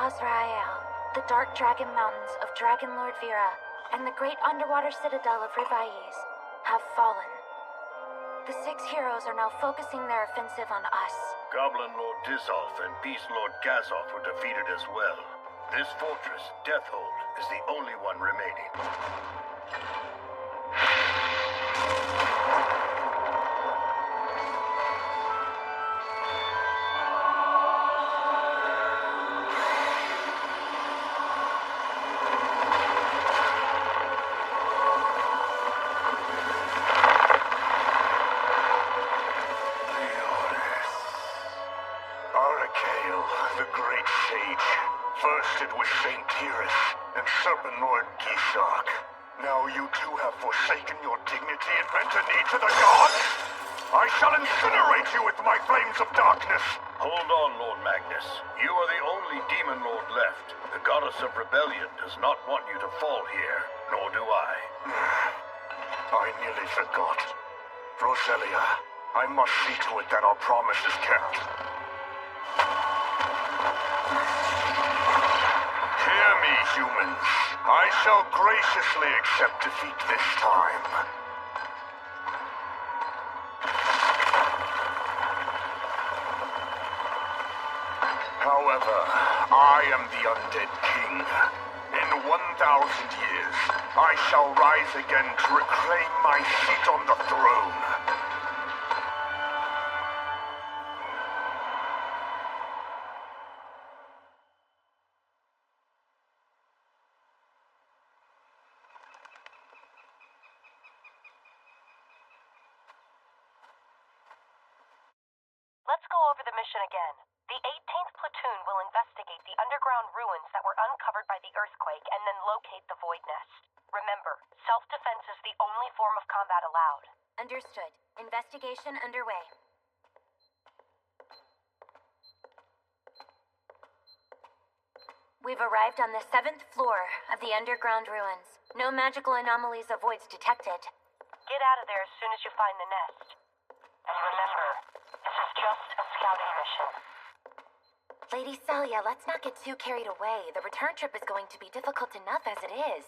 Azrael, the dark dragon mountains of Dragon Lord Vera, and the great underwater citadel of Rivais have fallen. The 6 heroes are now focusing their offensive on us. Goblin Lord Dissolf and Beast Lord Gazoth were defeated as well. This fortress, Deathhold, is the only one remaining. The great sage. First it was Saint Tyrus and Serpent Lord Gisark. Now you two have forsaken your dignity and bent a knee to the gods? I shall incinerate you with my flames of darkness. Hold on, Lord Magnus. You are the only demon lord left. The goddess of rebellion does not want you to fall here, nor do I. I nearly forgot. Roselia, I must see to it that our promise is kept. Hear me, humans. I shall graciously accept defeat this time. However, I am the Undead King. In 1,000 years, I shall rise again to reclaim my seat on the throne. Let's go over the mission again. The 18th Platoon will investigate the underground ruins that were uncovered by the earthquake and then locate the Void Nest. Remember, self-defense is the only form of combat allowed. Understood. Investigation underway. We've arrived on the 7th floor of the underground ruins. No magical anomalies or voids detected. Get out of there as soon as you find the nest. And remember, this is just a scouting mission. Lady Celia, let's not get too carried away. The return trip is going to be difficult enough as it is.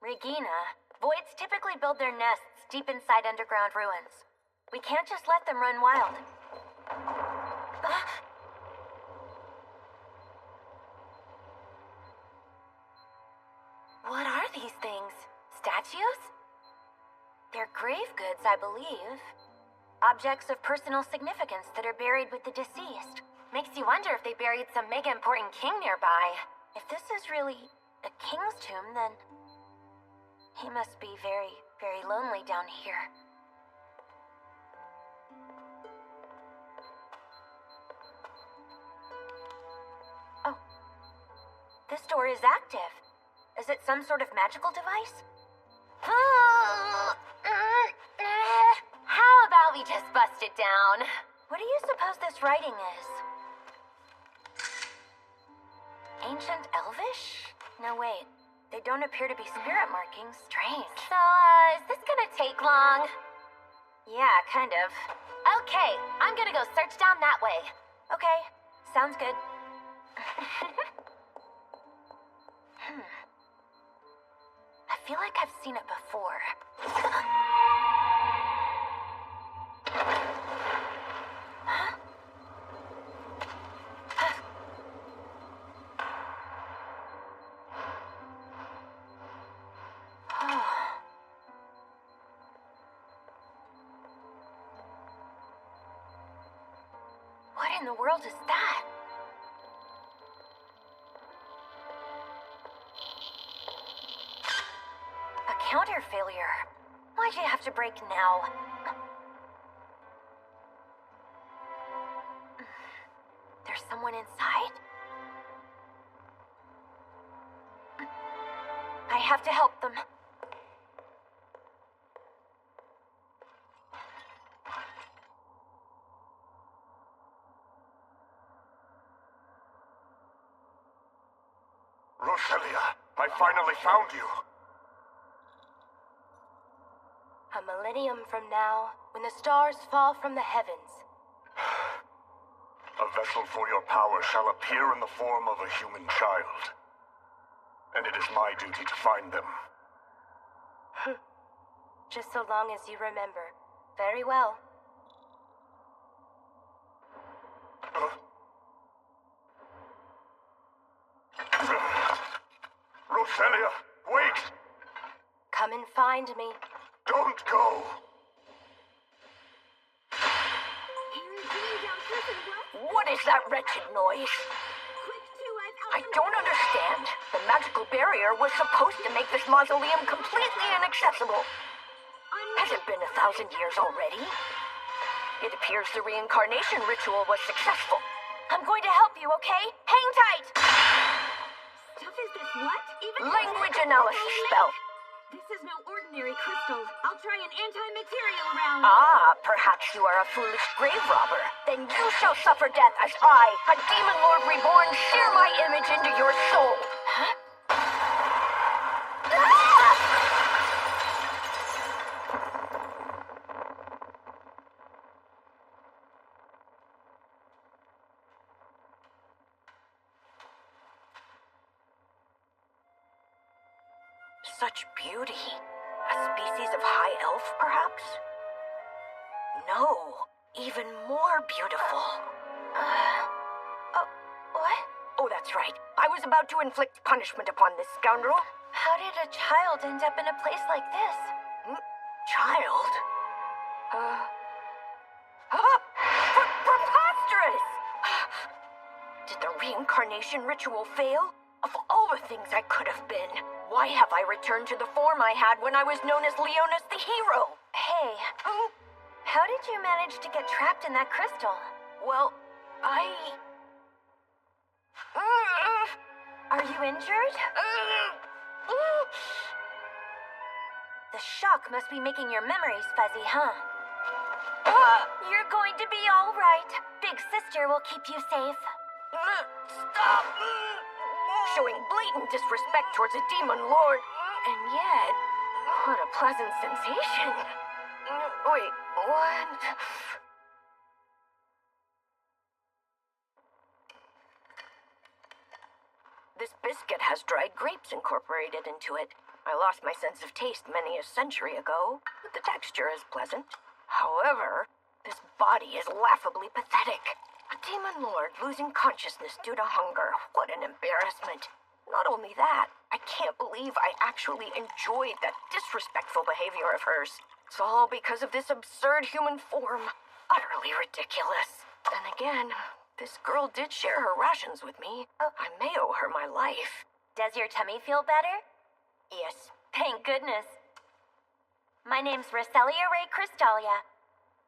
Regina, voids typically build their nests deep inside underground ruins. We can't just let them run wild. What are these things? Statues? They're grave goods, I believe. Objects of personal significance that are buried with the deceased. Makes you wonder if they buried some mega important king nearby. If this is really a king's tomb, then he must be very, very lonely down here. Oh. This door is active. Is it some sort of magical device? How about we just bust it down? What do you suppose this writing is? Ancient Elvish? No, wait. They don't appear to be spirit markings. Strange. So, is this gonna take long? Yeah, kind of. Okay, I'm gonna go search down that way. Okay, sounds good. I feel like I've seen it before. What in the world is that? A counter failure. Why'd you have to break now? There's someone inside? I have to help them. Roselia, I finally found you. A millennium from now, when the stars fall from the heavens. A vessel for your power shall appear in the form of a human child. And it is my duty to find them. Just so long as you remember. Very well. Roselia, wait! Come and find me. Don't go! What is that wretched noise? I don't understand. The magical barrier was supposed to make this mausoleum completely inaccessible. Has it been 1,000 years already? It appears the reincarnation ritual was successful. I'm going to help you, okay? Hang tight! Stuff is this what? Language analysis spell. This is no ordinary crystal. I'll try an anti-material round. Ah, perhaps you are a foolish grave robber. Then you shall suffer death as I, a demon lord reborn, sear my image into your soul. Huh? Such beauty. A species of high elf, perhaps? No, even more beautiful. What? Oh, that's right. I was about to inflict punishment upon this scoundrel. How did a child end up in a place like this? Child? Preposterous! Did the reincarnation ritual fail? Of all the things I could have been, why have I returned to the form I had when I was known as Leonis the Hero? Hey, how did you manage to get trapped in that crystal? Well, Are you injured? The shock must be making your memories fuzzy, huh? You're going to be all right. Big Sister will keep you safe. Stop! Showing blatant disrespect towards a demon lord. And yet, what a pleasant sensation. Wait, what? This biscuit has dried grapes incorporated into it. I lost my sense of taste many a century ago, but the texture is pleasant. However, this body is laughably pathetic. A demon lord losing consciousness due to hunger. What an embarrassment. Not only that, I can't believe I actually enjoyed that disrespectful behavior of hers. It's all because of this absurd human form. Utterly ridiculous. Then again, this girl did share her rations with me. I may owe her my life. Does your tummy feel better? Yes. Thank goodness. My name's Roselia Ray Crystalia.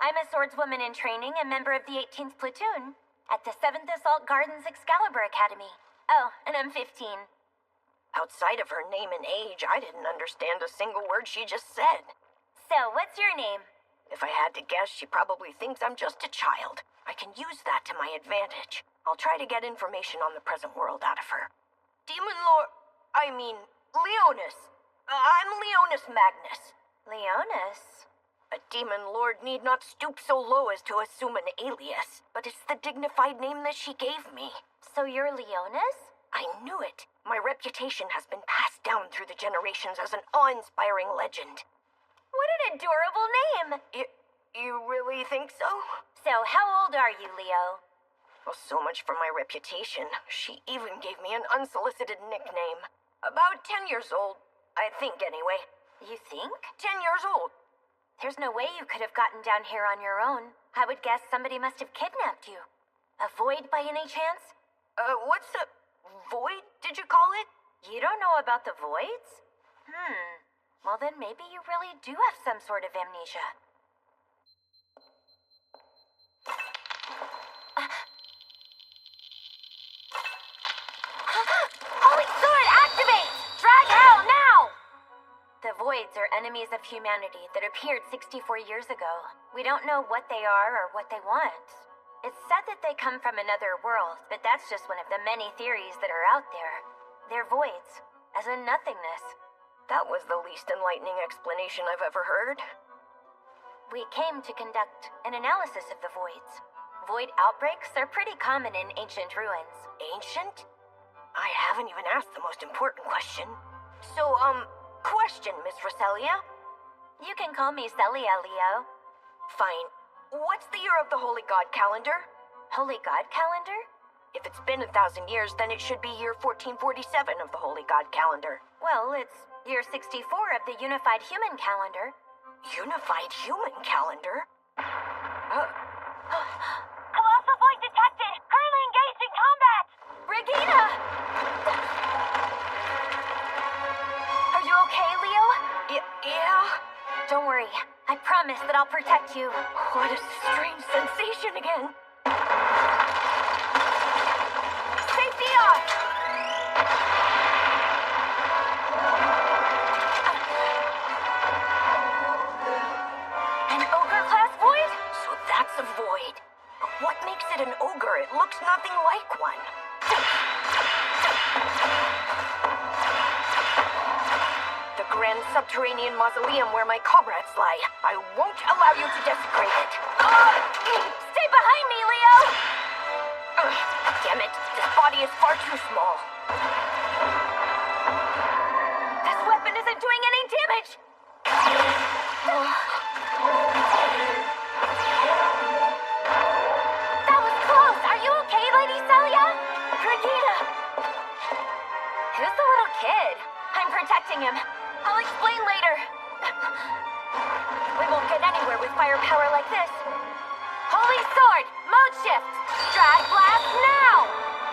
I'm a swordswoman in training and member of the 18th Platoon at the 7th Assault Gardens Excalibur Academy. Oh, and I'm 15. Outside of her name and age, I didn't understand a single word she just said. So, what's your name? If I had to guess, she probably thinks I'm just a child. I can use that to my advantage. I'll try to get information on the present world out of her. Leonis. I'm Leonis Magnus. Leonis? A demon lord need not stoop so low as to assume an alias, but it's the dignified name that she gave me. So you're Leonis? I knew it. My reputation has been passed down through the generations as an awe-inspiring legend. What an adorable name! You really think so? So, how old are you, Leo? Well, so much for my reputation. She even gave me an unsolicited nickname. About 10 years old. I think, anyway. You think? 10 years old. There's no way you could have gotten down here on your own. I would guess somebody must have kidnapped you. A void by any chance? What's a void, did you call it? You don't know about the voids? Well, then maybe you really do have some sort of amnesia. Holy Sword, activate! Drag hell now! The voids are enemies of humanity that appeared 64 years ago. We don't know what they are or what they want. It's said that they come from another world, but that's just one of the many theories that are out there. They're voids, as in nothingness. That was the least enlightening explanation I've ever heard. We came to conduct an analysis of the voids. Void outbreaks are pretty common in ancient ruins. Ancient? I haven't even asked the most important question. So, question, Miss Roselia? You can call me Celia, Leo. Fine. What's the year of the Holy God calendar? Holy God calendar? If it's been 1,000 years, then it should be year 1447 of the Holy God calendar. Well, it's year 64 of the Unified Human calendar. Unified Human calendar? Colossal void detected! Currently engaged in combat! Regina! Are you okay, Leo? Yeah? Don't worry. I promise that I'll protect you. What a strange sensation again. Safety off! An ogre-class void? So that's a void. But what makes it an ogre? It looks nothing like one. The grand subterranean mausoleum where my comrades lie. I won't allow you to desecrate it. Stay behind me, Leo! Damn it, this body is far too small. This weapon isn't doing any damage! That was close! Are you okay, Lady Celia? Regina! Who's the little kid? I'm protecting him. I'll explain later. We won't get anywhere with firepower like this. Holy sword! Mode shift! Drag blast now!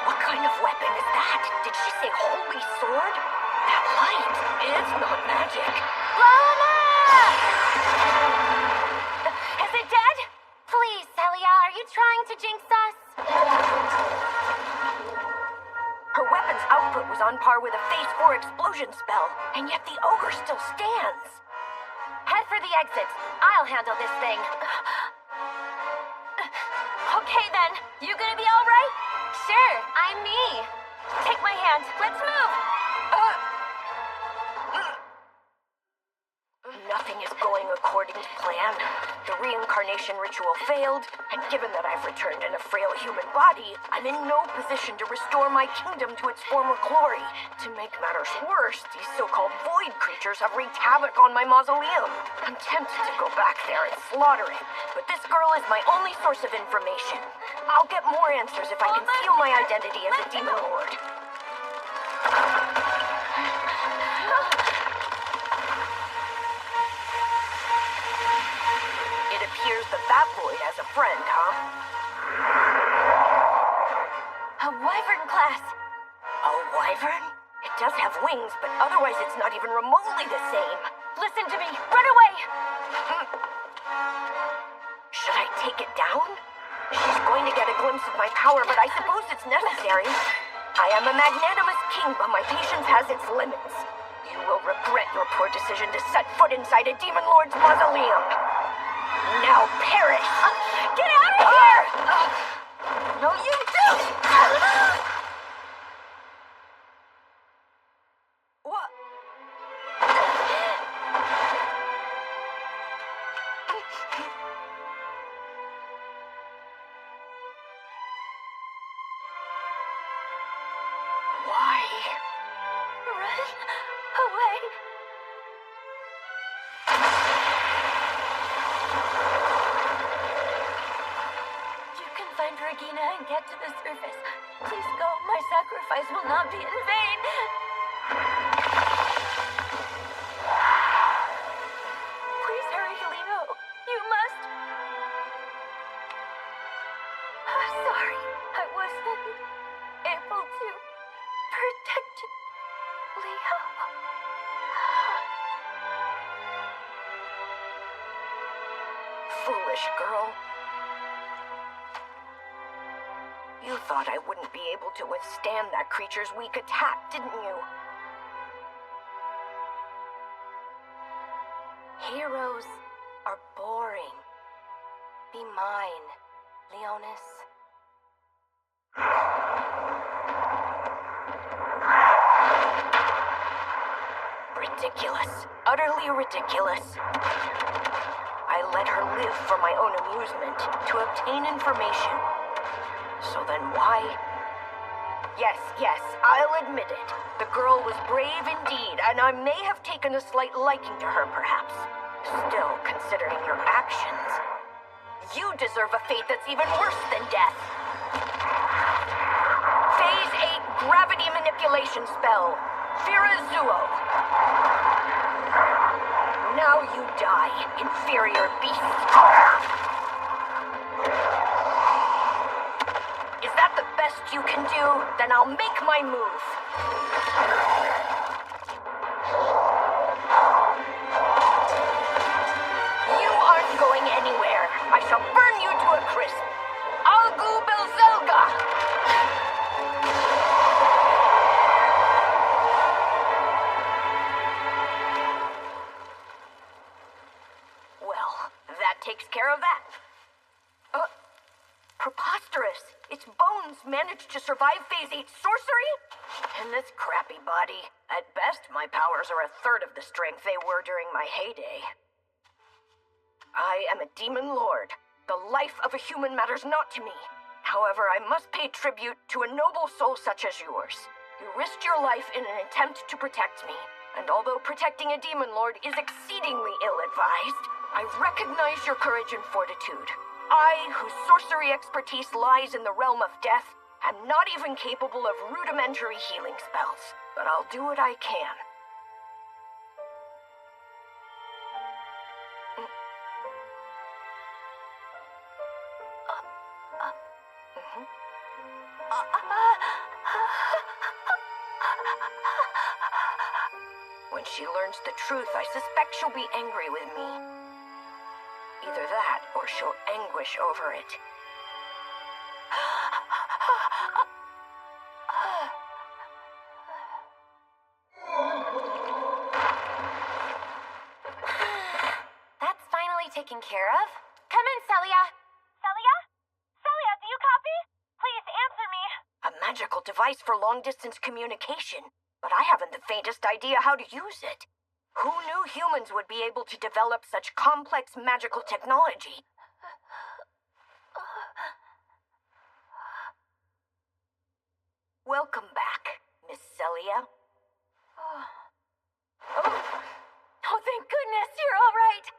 What kind of weapon is that? Did she say holy sword? That light is not magic. Blow him up! Is it dead? Please, Celia, are you trying to jinx us? Her weapon's output was on par with a Phase 4 explosion spell, and yet the ogre still stands. Head for the exit. I'll handle this thing. Okay then, you gonna be alright? Sure, I'm me. Take my hand, let's move. Nothing is going according to plan. The reincarnation ritual failed, and given that I've returned in a frail human body, I'm in no position to restore my kingdom to its former glory. To make matters worse, these so-called void creatures have wreaked havoc on my mausoleum. I'm tempted to go back there and slaughter it, but this girl is my only source of information. I'll get more answers if I conceal my identity as a demon lord. It appears that void has a friend, huh? A wyvern class. A wyvern? It does have wings, but otherwise it's not even remotely the same. Listen to me, run away. Should I take it down? She's going to get a glimpse of my power, but I suppose it's necessary. I am a magnanimous king, but my patience has its limits. You will regret your poor decision to set foot inside a demon lord's mausoleum. Now perish! Get out of here! No, you don't! What? Why? Run away. You can find Regina and get to the surface. Please go. My sacrifice will not be in vain. Please hurry, Leo. You must. I'm sorry. I wasn't able to protect you, Leo. Foolish girl. You thought I wouldn't be able to withstand that creature's weak attack, didn't you? Heroes are boring. Be mine, Leonis. Ridiculous. Utterly ridiculous. I I let her live for my own amusement, to obtain information. So then why? Yes, I'll admit it. The girl was brave indeed, and I may have taken a slight liking to her, perhaps. Still, considering your actions, you deserve a fate that's even worse than death. Phase 8 gravity manipulation spell. Firazuo. Now you die, inferior beast. Is that the best you can do? Then I'll make my move. You aren't going anywhere. I shall burn you to a crisp. Algu Belzelga! Well, that takes care of that. Preposterous! Its bones managed to survive Phase 8 sorcery? And this crappy body. At best, my powers are a third of the strength they were during my heyday. I am a demon lord. The life of a human matters not to me. However, I must pay tribute to a noble soul such as yours. You risked your life in an attempt to protect me, and although protecting a demon lord is exceedingly ill-advised, I recognize your courage and fortitude. I, whose sorcery expertise lies in the realm of death, am not even capable of rudimentary healing spells, but I'll do what I can. When she learns the truth, I suspect she'll be angry with me. Either that, or she'll anguish over it. That's finally taken care of. Come in, Celia. Celia? Celia, do you copy? Please answer me. A magical device for long-distance communication, but I haven't the faintest idea how to use it. Who knew humans would be able to develop such complex magical technology? Welcome back, Miss Celia. Oh, thank goodness you're all right.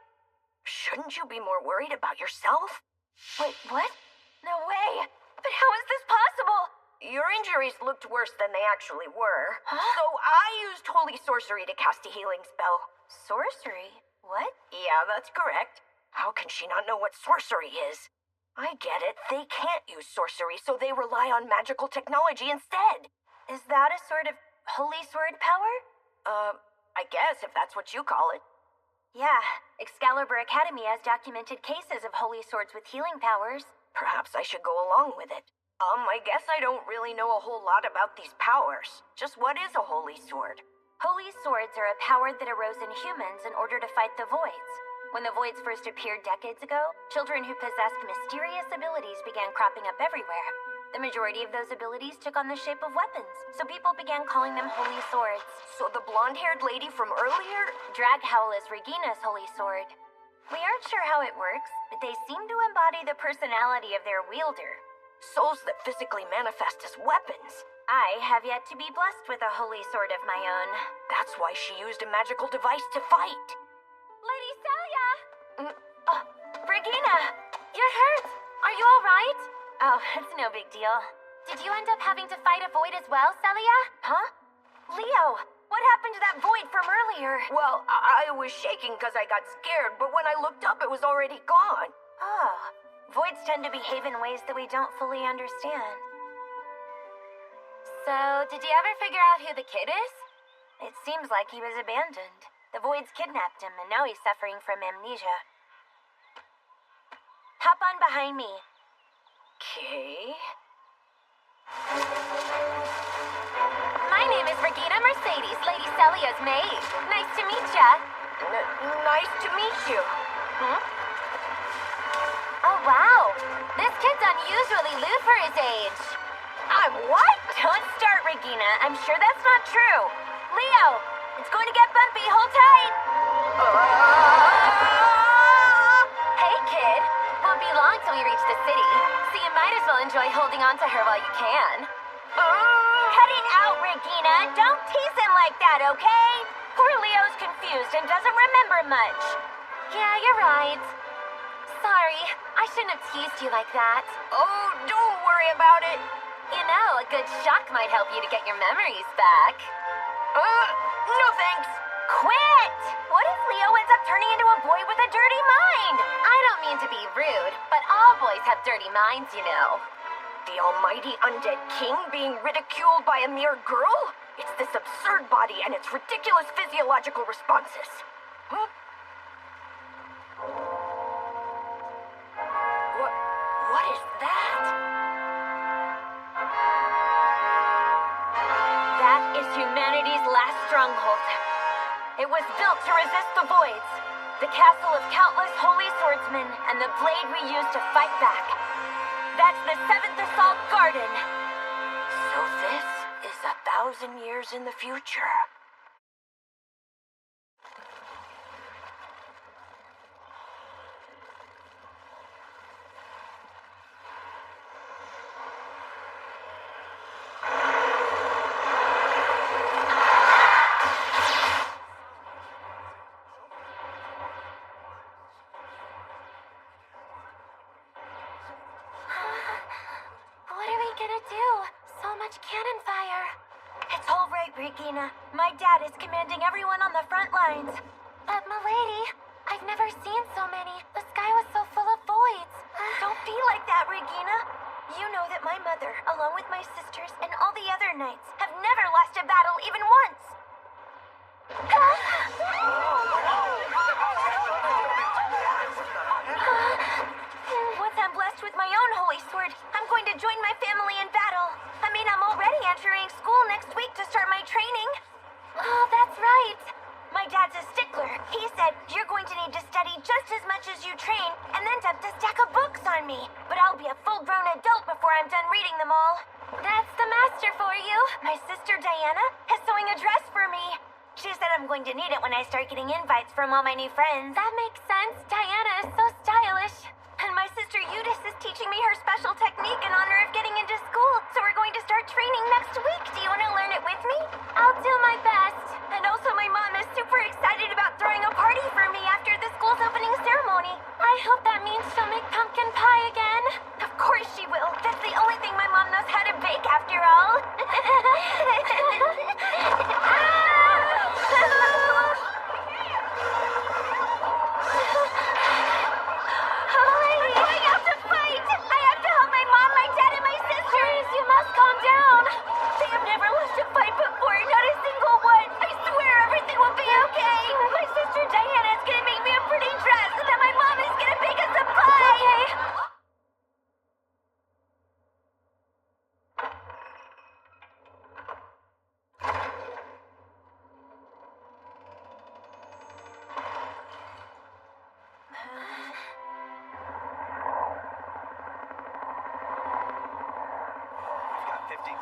Shouldn't you be more worried about yourself? Wait, what? No way. But how is this possible? Your injuries looked worse than they actually were. Huh? So I used holy sorcery to cast a healing spell. Sorcery? What? Yeah, that's correct. How can she not know what sorcery is? I get it. They can't use sorcery, so they rely on magical technology instead. Is that a sort of holy sword power? I guess if that's what you call it. Yeah, Excalibur Academy has documented cases of holy swords with healing powers. Perhaps I should go along with it. I guess I don't really know a whole lot about these powers. Just what is a holy sword? Holy swords are a power that arose in humans in order to fight the voids. When the voids first appeared decades ago, children who possessed mysterious abilities began cropping up everywhere. The majority of those abilities took on the shape of weapons, so people began calling them holy swords. So the blonde-haired lady from earlier? Draghowl is Regina's holy sword. We aren't sure how it works, but they seem to embody the personality of their wielder. Souls that physically manifest as weapons. I have yet to be blessed with a holy sword of my own. That's why she used a magical device to fight. Lady Celia! Regina! You're hurt! Are you alright? Oh, it's no big deal. Did you end up having to fight a void as well, Celia? Huh? Leo, what happened to that void from earlier? Well, I was shaking because I got scared, but when I looked up, it was already gone. Oh. Voids tend to behave in ways that we don't fully understand. So, did you ever figure out who the kid is? It seems like he was abandoned. The Voids kidnapped him, and now he's suffering from amnesia. Hop on behind me. Okay. My name is Regina Mercedes, Lady Celia's maid. Nice to meet ya. Nice to meet you. Oh, wow. This kid's unusually lewd for his age. I'm what? Don't start, Regina. I'm sure that's not true. Leo, it's going to get bumpy. Hold tight. the city, so you might as well enjoy holding on to her while you can. Cut it out, Regina. Don't tease him like that, okay? Poor Leo's confused and doesn't remember much. Yeah, you're right. Sorry, I shouldn't have teased you like that. Oh, don't worry about it. You know, a good shock might help you to get your memories back. No thanks. Quit! What if Leo ends up turning into a boy with a dirty mind? I don't mean to be rude, but all boys have dirty minds, you know. The almighty undead king being ridiculed by a mere girl? It's this absurd body and its ridiculous physiological responses. Huh? What is that? That is humanity's last stronghold. It was built to resist the voids, the castle of countless holy swordsmen, and the blade we use to fight back. That's the 7th Assault Garden. So this is 1,000 years in the future. What are we gonna do? So much cannon fire. It's all right, Regina. My dad is commanding everyone on the front lines. But, milady, I've never seen so many. The sky was so full of voids. Don't be like that, Regina. You know that my mother, along with my sisters and all the other knights, have never lost a battle even once. Once I'm blessed with my own holy sword, I'm going to join my family in battle. I mean, I'm already entering school next week to start my training. Oh, that's right. My dad's a stickler. He said, you're going to need to study just as much as you train, and then dump a stack of books on me. But I'll be a full-grown adult before I'm done reading them all. That's the master for you. My sister Diana is sewing a dress for me. She said I'm going to need it when I start getting invites from all my new friends. That makes sense. Diana is so stylish. And my sister Eudice is teaching me her special technique in honor of getting into school. So we're going to start training next week. Do you want to learn it with me? I'll do my best. And also my mom is super excited about throwing a party for me after the school's opening ceremony. I hope that means she'll make pumpkin pie again. Of course she will. That's the only thing my mom knows how to bake after all.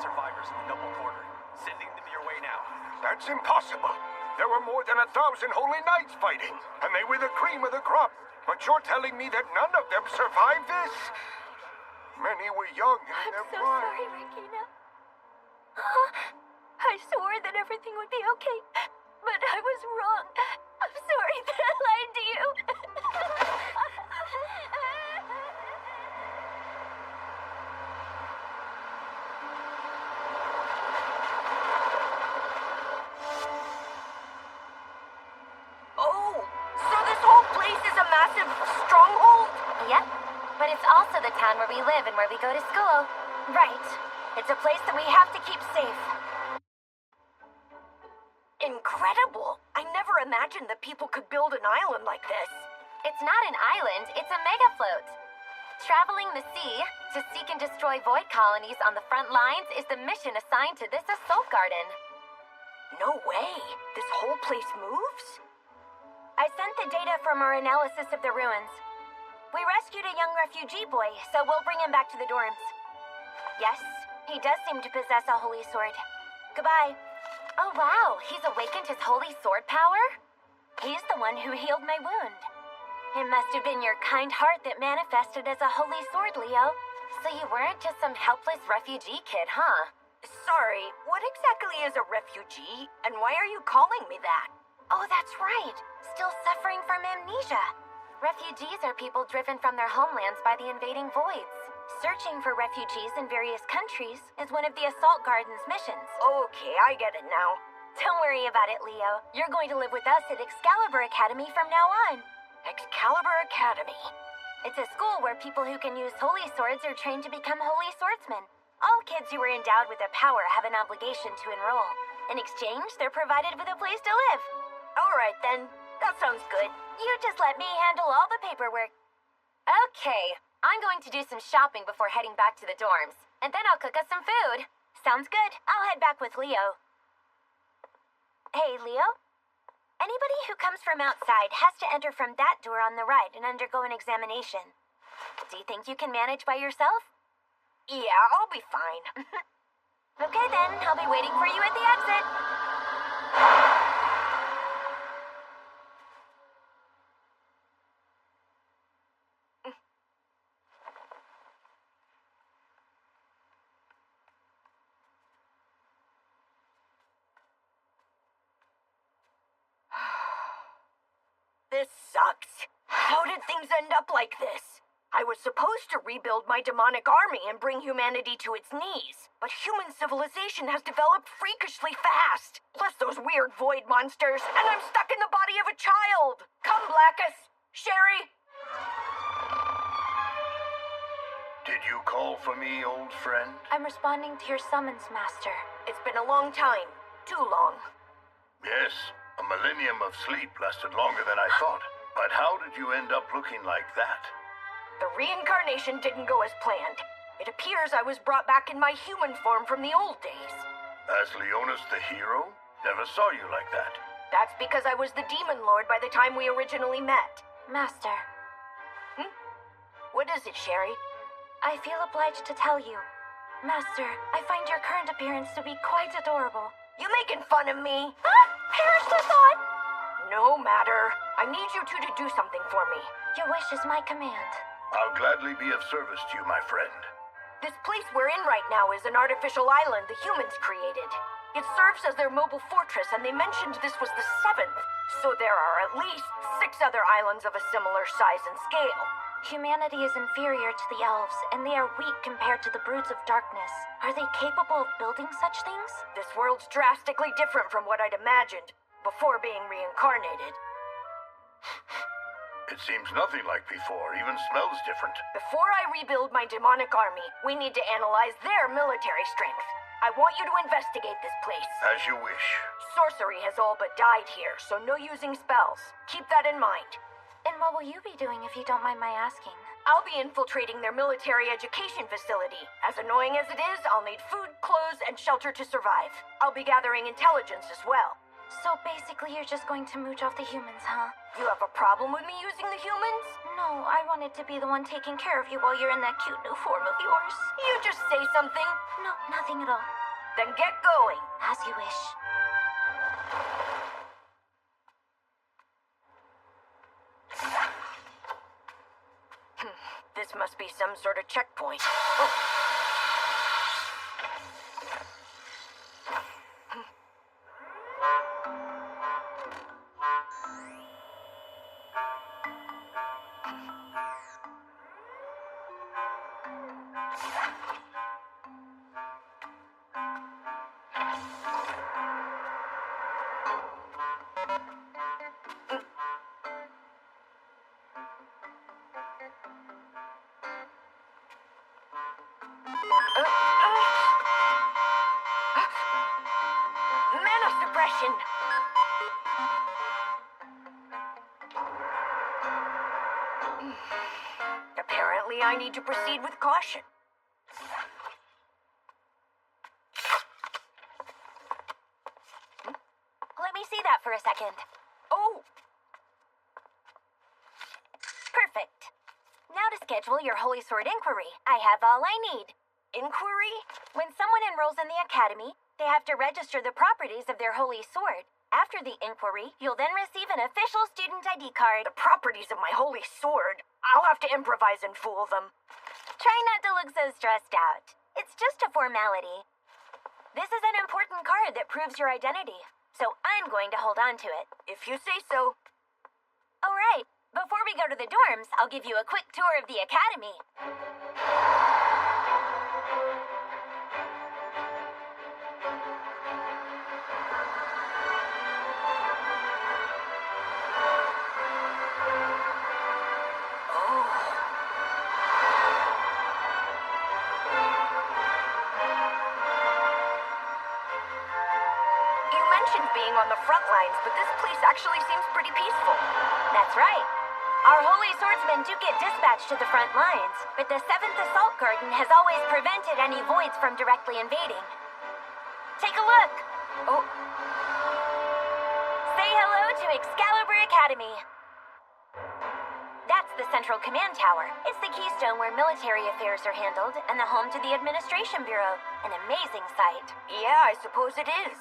Survivors in the Noble Quarter. Sending them your way now. That's impossible. There were more than 1,000 holy knights fighting, and they were the cream of the crop. But you're telling me that none of them survived this? Many were young and in their prime. I'm so sorry, Regina. I swore that everything would be okay, but I was wrong. I'm sorry that I lied to you. Yep, but it's also the town where we live and where we go to school. Right. It's a place that we have to keep safe. Incredible! I never imagined that people could build an island like this. It's not an island, it's a mega float. Traveling the sea to seek and destroy void colonies on the front lines is the mission assigned to this assault garden. No way! This whole place moves? I sent the data from our analysis of the ruins. We rescued a young refugee boy, so we'll bring him back to the dorms. Yes, he does seem to possess a holy sword. Goodbye. Oh wow, he's awakened his holy sword power? He's the one who healed my wound. It must have been your kind heart that manifested as a holy sword, Leo. So you weren't just some helpless refugee kid, huh? Sorry, what exactly is a refugee, and why are you calling me that? Oh, that's right. Still suffering from amnesia. Refugees are people driven from their homelands by the invading voids. Searching for refugees in various countries is one of the Assault Garden's missions. Okay, I get it now. Don't worry about it, Leo. You're going to live with us at Excalibur Academy from now on. Excalibur Academy. It's a school where people who can use holy swords are trained to become holy swordsmen. All kids who are endowed with a power have an obligation to enroll. In exchange, they're provided with a place to live. All right, then. That sounds good. You just let me handle all the paperwork. Okay, I'm going to do some shopping before heading back to the dorms. And then I'll cook us some food. Sounds good. I'll head back with Leo. Hey, Leo? Anybody who comes from outside has to enter from that door on the right and undergo an examination. Do you think you can manage by yourself? Yeah, I'll be fine. Okay then, I'll be waiting for you at the exit. This sucks. How did things end up like this? I was supposed to rebuild my demonic army and bring humanity to its knees. But human civilization has developed freakishly fast. Plus those weird void monsters, and I'm stuck in the body of a child. Come, Blackus. Sherry. Did you call for me, old friend? I'm responding to your summons, Master. It's been a long time. Too long. Yes, a millennium of sleep lasted longer than I thought. But how did you end up looking like that? The reincarnation didn't go as planned. It appears I was brought back in my human form from the old days. As Leonis the hero? Never saw you like that. That's because I was the Demon Lord by the time we originally met. Master. What is it, Sherry? I feel obliged to tell you. Master, I find your current appearance to be quite adorable. You making fun of me? Perish the thought! No matter. I need you two to do something for me. Your wish is my command. I'll gladly be of service to you, my friend. This place we're in right now is an artificial island the humans created. It serves as their mobile fortress, and they mentioned this was the 7th. So there are at least 6 other islands of a similar size and scale. Humanity is inferior to the elves, and they are weak compared to the broods of darkness. Are they capable of building such things? This world's drastically different from what I'd imagined before being reincarnated. It seems nothing like before, even smells different. Before I rebuild my demonic army, we need to analyze their military strength. I want you to investigate this place. As you wish. Sorcery has all but died here, so no using spells. Keep that in mind. And what will you be doing if you don't mind my asking? I'll be infiltrating their military education facility. As annoying as it is, I'll need food, clothes, and shelter to survive. I'll be gathering intelligence as well. So basically you're just going to mooch off the humans, huh? You have a problem with me using the humans? No, I wanted to be the one taking care of you while you're in that cute new form of yours. You just say something. No, nothing at all. Then get going. As you wish. This must be some sort of checkpoint. Mana suppression! Apparently, I need to proceed with caution. Let me see that for a second. Oh! Perfect. Now to schedule your Holy Sword inquiry. I have all I need. Inquiry? When someone enrolls in the academy, they have to register the properties of their holy sword. After the inquiry, you'll then receive an official student ID card. The properties of my holy sword. I'll have to improvise and fool them. Try not to look so stressed out. It's just a formality. This is an important card that proves your identity, so I'm going to hold on to it. If you say so. All right. Before we go to the dorms, I'll give you a quick tour of the academy. Being on the front lines, but this place actually seems pretty peaceful. That's right. Our holy swordsmen do get dispatched to the front lines, but the 7th Assault Garden has always prevented any voids from directly invading. Take a look. Oh. Say hello to Excalibur Academy. That's the Central Command Tower. It's the keystone where military affairs are handled and the home to the Administration Bureau. An amazing sight. Yeah, I suppose it is.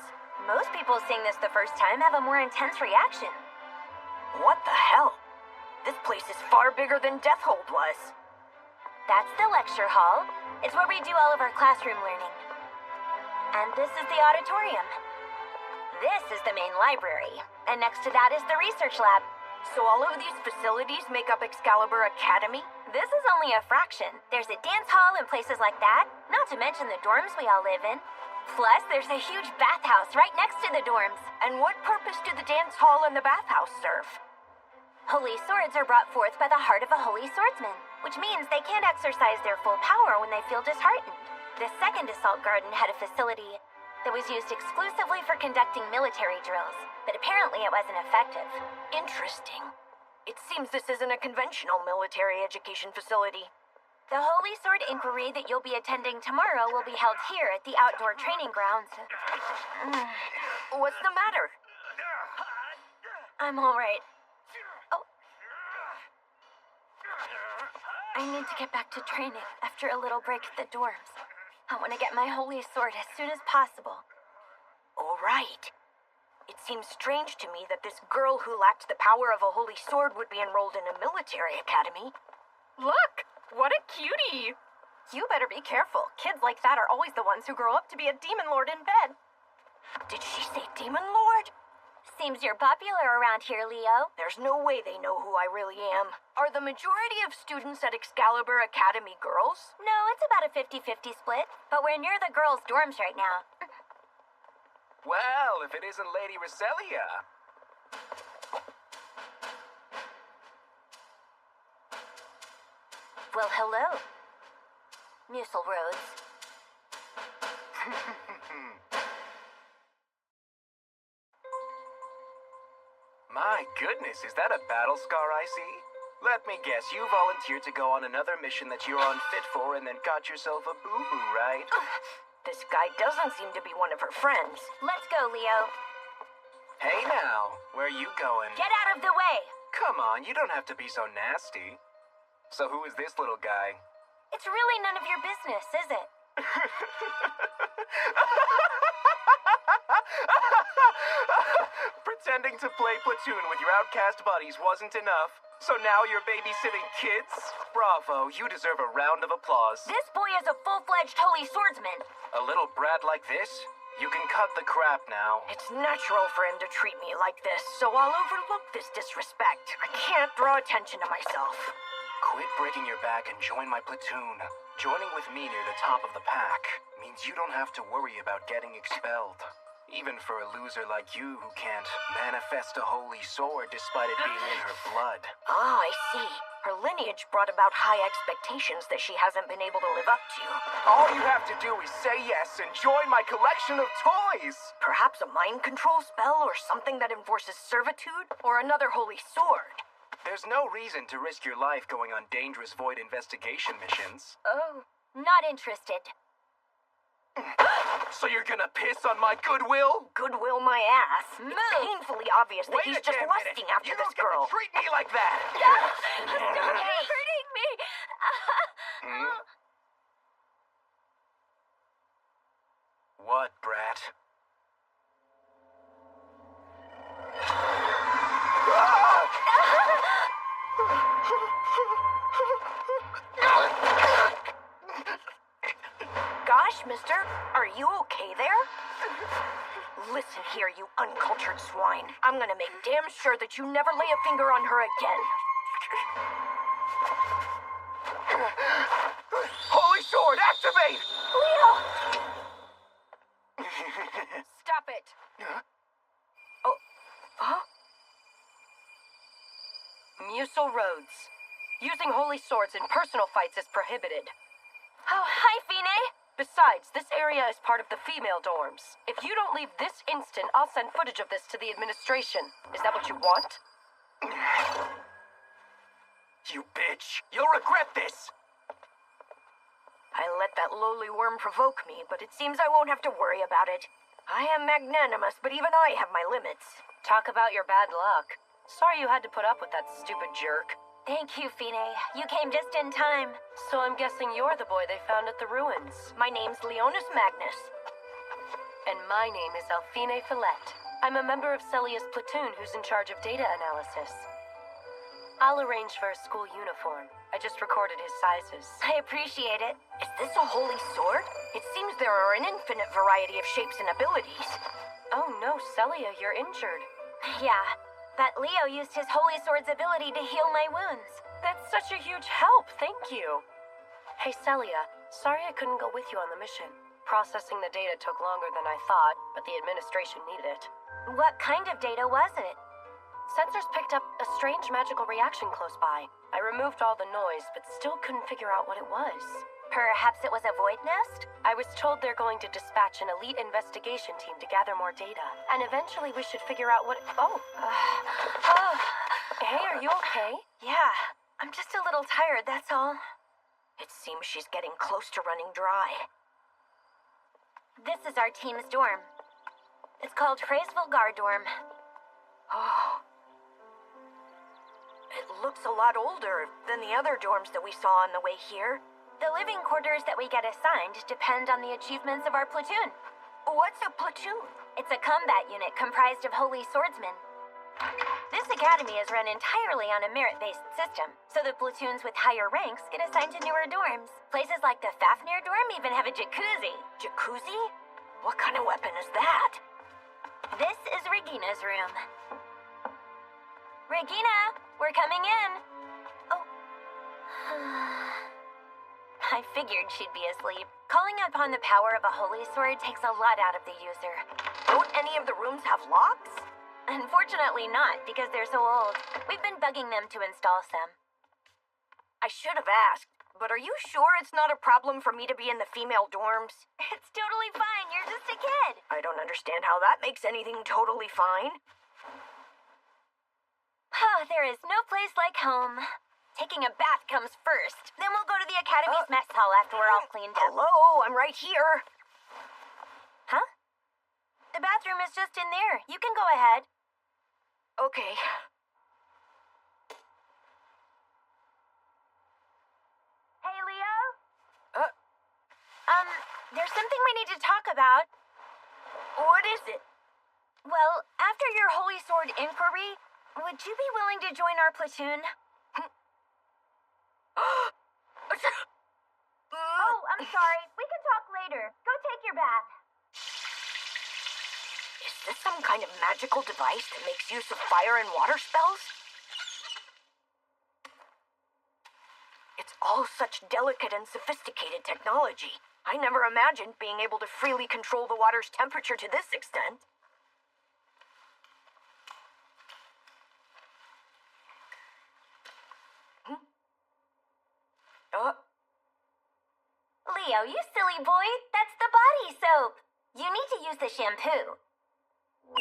Most people seeing this the first time have a more intense reaction. What the hell? This place is far bigger than Deathhold was. That's the lecture hall. It's where we do all of our classroom learning. And this is the auditorium. This is the main library. And next to that is the research lab. So all of these facilities make up Excalibur Academy? This is only a fraction. There's a dance hall and places like that, not to mention the dorms we all live in. Plus, there's a huge bathhouse right next to the dorms. And what purpose do the dance hall and the bathhouse serve? Holy swords are brought forth by the heart of a holy swordsman, which means they can't exercise their full power when they feel disheartened. The 2nd Assault Garden had a facility that was used exclusively for conducting military drills, but apparently it wasn't effective. Interesting. It seems this isn't a conventional military education facility. The Holy Sword inquiry that you'll be attending tomorrow will be held here at the outdoor training grounds. What's the matter? I'm all right. Oh. I need to get back to training after a little break at the dorms. I want to get my Holy Sword as soon as possible. All right. It seems strange to me that this girl who lacked the power of a Holy Sword would be enrolled in a military academy. Look! What a cutie! You better be careful. Kids like that are always the ones who grow up to be a demon lord in bed. Did she say demon lord? Seems you're popular around here, Leo. There's no way they know who I really am. Are the majority of students at Excalibur Academy girls? No, it's about a 50-50 split, but we're near the girls' dorms right now. Well, if it isn't Lady Roselia. Well, hello, Mucil Rhodes. My goodness, is that a battle scar I see? Let me guess, you volunteered to go on another mission that you're unfit for and then got yourself a boo-boo, right? This guy doesn't seem to be one of her friends. Let's go, Leo. Hey now, where are you going? Get out of the way! Come on, you don't have to be so nasty. So who is this little guy? It's really none of your business, is it? Pretending to play platoon with your outcast buddies wasn't enough. So now you're babysitting kids? Bravo, you deserve a round of applause. This boy is a full-fledged holy swordsman. A little brat like this? You can cut the crap now. It's natural for him to treat me like this, so I'll overlook this disrespect. I can't draw attention to myself. Quit breaking your back and join my platoon. Joining with me near the top of the pack means you don't have to worry about getting expelled. Even for a loser like you who can't manifest a holy sword despite it being in her blood. Ah, I see. Her lineage brought about high expectations that she hasn't been able to live up to. All you have to do is say yes and join my collection of toys! Perhaps a mind control spell or something that enforces servitude? Or another holy sword? There's no reason to risk your life going on dangerous void investigation missions. Oh, not interested. So you're gonna piss on my goodwill? Goodwill my ass. Move. It's painfully obvious that he's just lusting after this girl. You don't get to treat me like that! Stop hurting me! What, brat? Listen here, you uncultured swine. I'm gonna make damn sure that you never lay a finger on her again. Holy Sword, activate! Leo! Stop it. Oh, huh? Musel Rhodes. Using holy swords in personal fights is prohibited. Oh, hi, Fine. Besides, this area is part of the female dorms. If you don't leave this instant, I'll send footage of this to the administration. Is that what you want? You bitch! You'll regret this! I let that lowly worm provoke me, but it seems I won't have to worry about it. I am magnanimous, but even I have my limits. Talk about your bad luck. Sorry you had to put up with that stupid jerk. Thank you, Fine. You came just in time. So I'm guessing you're the boy they found at the ruins. My name's Leonis Magnus. And my name is Alphine Filette. I'm a member of Celia's platoon who's in charge of data analysis. I'll arrange for a school uniform. I just recorded his sizes. I appreciate it. Is this a holy sword? It seems there are an infinite variety of shapes and abilities. Oh no, Celia, you're injured. Yeah, but Leo used his holy sword's ability to heal my wounds. That's such a huge help, thank you. Hey Celia, sorry I couldn't go with you on the mission. Processing the data took longer than I thought, but the administration needed it. What kind of data was it? Sensors picked up a strange magical reaction close by. I removed all the noise, but still couldn't figure out what it was. Perhaps it was a void nest? I was told they're going to dispatch an elite investigation team to gather more data. And eventually we should figure out what... Hey, are you okay? Yeah, I'm just a little tired, that's all. It seems she's getting close to running dry. This is our team's dorm. It's called Fraysville Guard Dorm. Oh. It looks a lot older than the other dorms that we saw on the way here. The living quarters that we get assigned depend on the achievements of our platoon. What's a platoon? It's a combat unit comprised of holy swordsmen. This academy is run entirely on a merit-based system, so the platoons with higher ranks get assigned to newer dorms. Places like the Fafnir dorm even have a jacuzzi. Jacuzzi? What kind of weapon is that? This is Regina's room. Regina, we're coming in. Oh. I figured she'd be asleep. Calling upon the power of a holy sword takes a lot out of the user. Don't any of the rooms have locks? Unfortunately not, because they're so old. We've been bugging them to install some. I should have asked, but are you sure it's not a problem for me to be in the female dorms? It's totally fine, you're just a kid. I don't understand how that makes anything totally fine. There is no place like home. Taking a bath comes first. Then we'll go to the Academy's mess hall after we're all cleaned up. Hello, I'm right here. Huh? The bathroom is just in there. You can go ahead. Okay. Hey, Leo? There's something we need to talk about. What is it? Well, after your holy sword inquiry, would you be willing to join our platoon? Oh, I'm sorry. We can talk later. Go take your bath. Is this some kind of magical device that makes use of fire and water spells? It's all such delicate and sophisticated technology. I never imagined being able to freely control the water's temperature to this extent. Leo, you silly boy. That's the body soap. You need to use the shampoo.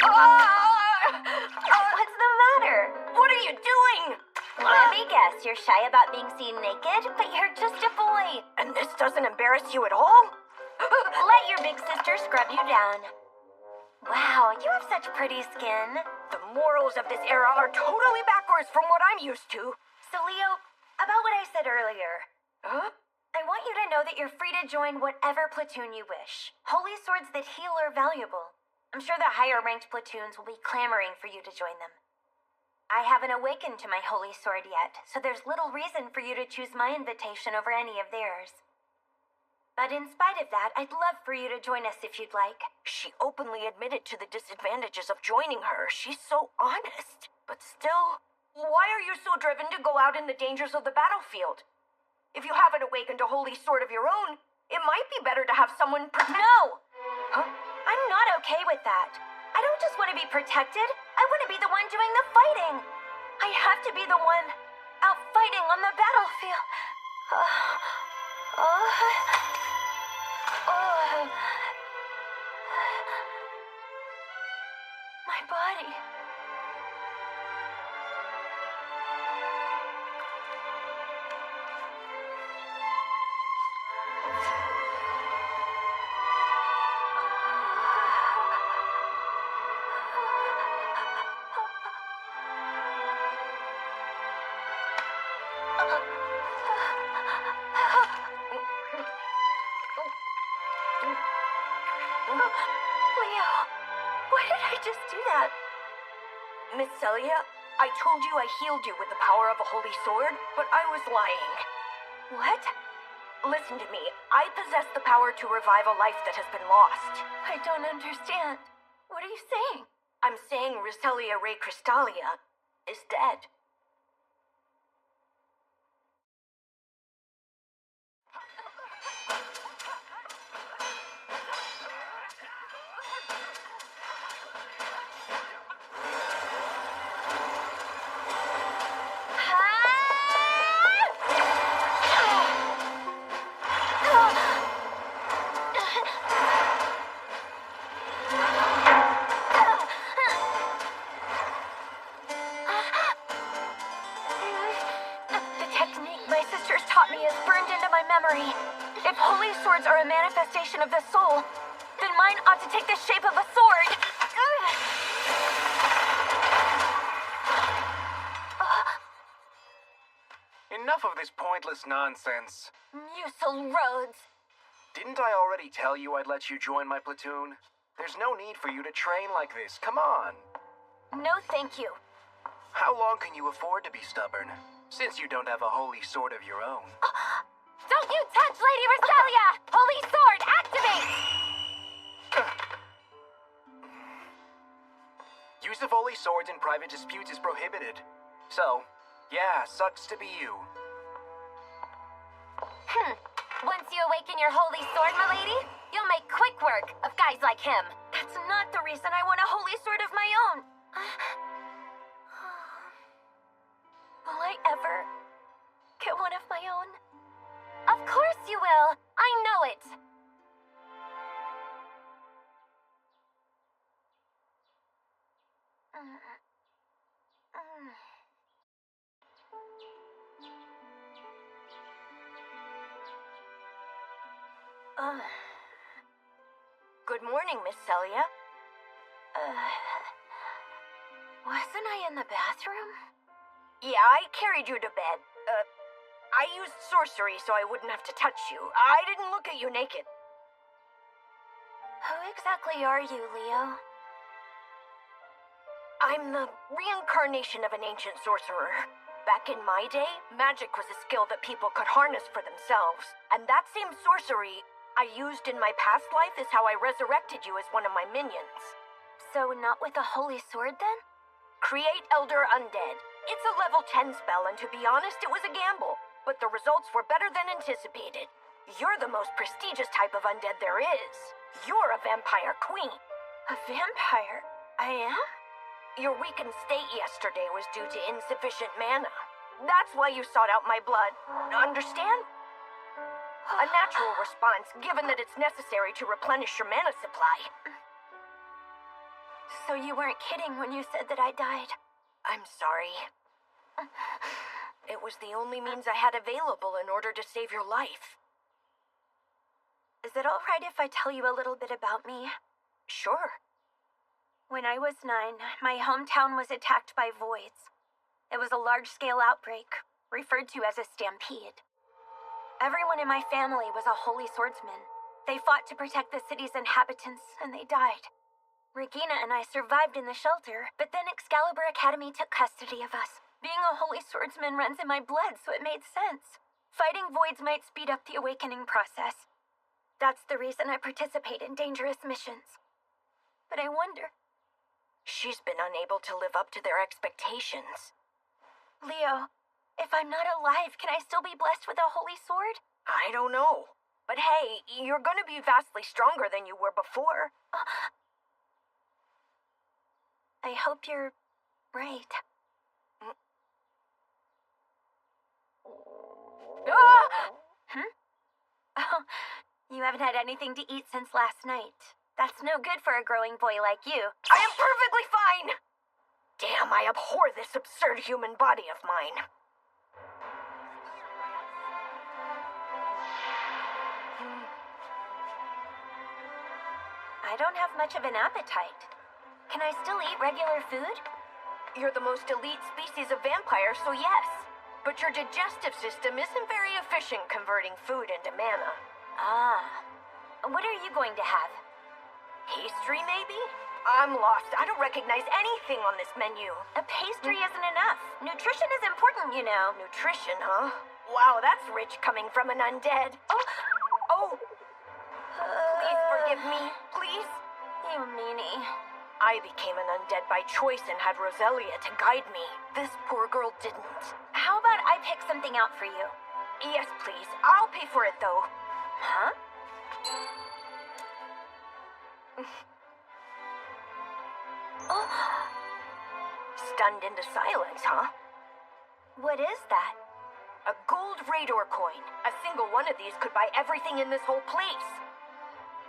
What's the matter? What are you doing? Let me guess, you're shy about being seen naked, but you're just a boy. And this doesn't embarrass you at all? Let your big sister scrub you down. Wow, you have such pretty skin. The morals of this era are totally backwards from what I'm used to. So, Leo, about what I said earlier. Huh? I want you to know that you're free to join whatever platoon you wish. Holy swords that heal are valuable. I'm sure the higher-ranked platoons will be clamoring for you to join them. I haven't awakened to my holy sword yet, so there's little reason for you to choose my invitation over any of theirs. But in spite of that, I'd love for you to join us if you'd like. She openly admitted to the disadvantages of joining her. She's so honest. But still, why are you so driven to go out in the dangers of the battlefield? If you haven't awakened a holy sword of your own, it might be better to have someone protect— No! Huh? I'm not okay with that. I don't just want to be protected. I want to be the one doing the fighting. I have to be the one out fighting on the battlefield. My body. Leo, why did I just do that? Miss Celia, I told you I healed you with the power of a holy sword, but I was lying. What? Listen to me. I possess the power to revive a life that has been lost. I don't understand. What are you saying? I'm saying Roselia Ray Crystalia is dead. If holy swords are a manifestation of the soul, then mine ought to take the shape of a sword. Enough of this pointless nonsense. Musil Rhodes. Didn't I already tell you I'd let you join my platoon? There's no need for you to train like this. Come on. No, thank you. How long can you afford to be stubborn, since you don't have a holy sword of your own? Don't you touch Lady Roselia! Holy sword, activate! Use of holy swords in private disputes is prohibited. So, yeah, sucks to be you. Once you awaken your holy sword, milady, you'll make quick work of guys like him. That's not the reason I want a holy sword of my own. Will I ever get one of my own? Of course you will. I know it. Good morning, Miss Celia. Wasn't I in the bathroom? Yeah, I carried you to bed. I used sorcery so I wouldn't have to touch you. I didn't look at you naked. Who exactly are you, Leo? I'm the reincarnation of an ancient sorcerer. Back in my day, magic was a skill that people could harness for themselves. And that same sorcery I used in my past life is how I resurrected you as one of my minions. So not with a holy sword, then? Create Elder Undead. It's a level 10 spell, and to be honest, it was a gamble. But the results were better than anticipated. You're the most prestigious type of undead there is. You're a vampire queen. A vampire? I am? Your weakened state yesterday was due to insufficient mana. That's why you sought out my blood. Understand? A natural response, given that it's necessary to replenish your mana supply. So you weren't kidding when you said that I died? I'm sorry. It was the only means I had available in order to save your life. Is it all right if I tell you a little bit about me? Sure. When I was 9, my hometown was attacked by voids. It was a large-scale outbreak, referred to as a stampede. Everyone in my family was a holy swordsman. They fought to protect the city's inhabitants, and they died. Regina and I survived in the shelter, but then Excalibur Academy took custody of us. Being a holy swordsman runs in my blood, so it made sense. Fighting voids might speed up the awakening process. That's the reason I participate in dangerous missions. But I wonder... She's been unable to live up to their expectations. Leo, if I'm not alive, can I still be blessed with a holy sword? I don't know. But hey, you're gonna be vastly stronger than you were before. I hope you're right. Oh, you haven't had anything to eat since last night. That's no good for a growing boy like you. I am perfectly fine! Damn, I abhor this absurd human body of mine. I don't have much of an appetite. Can I still eat regular food? You're the most elite species of vampire, so yes. But your digestive system isn't very efficient converting food into mana. Ah. What are you going to have? Pastry, maybe? I'm lost. I don't recognize anything on this menu. A pastry isn't enough. Nutrition is important, you know. Nutrition, huh? Wow, that's rich coming from an undead. Oh! Please forgive me, please? You meanie. I became an undead by choice and had Roselia to guide me. This poor girl didn't. How about I pick something out for you? Yes, please. I'll pay for it, though. Huh? Stunned into silence, huh? What is that? A gold Rador coin. A single one of these could buy everything in this whole place.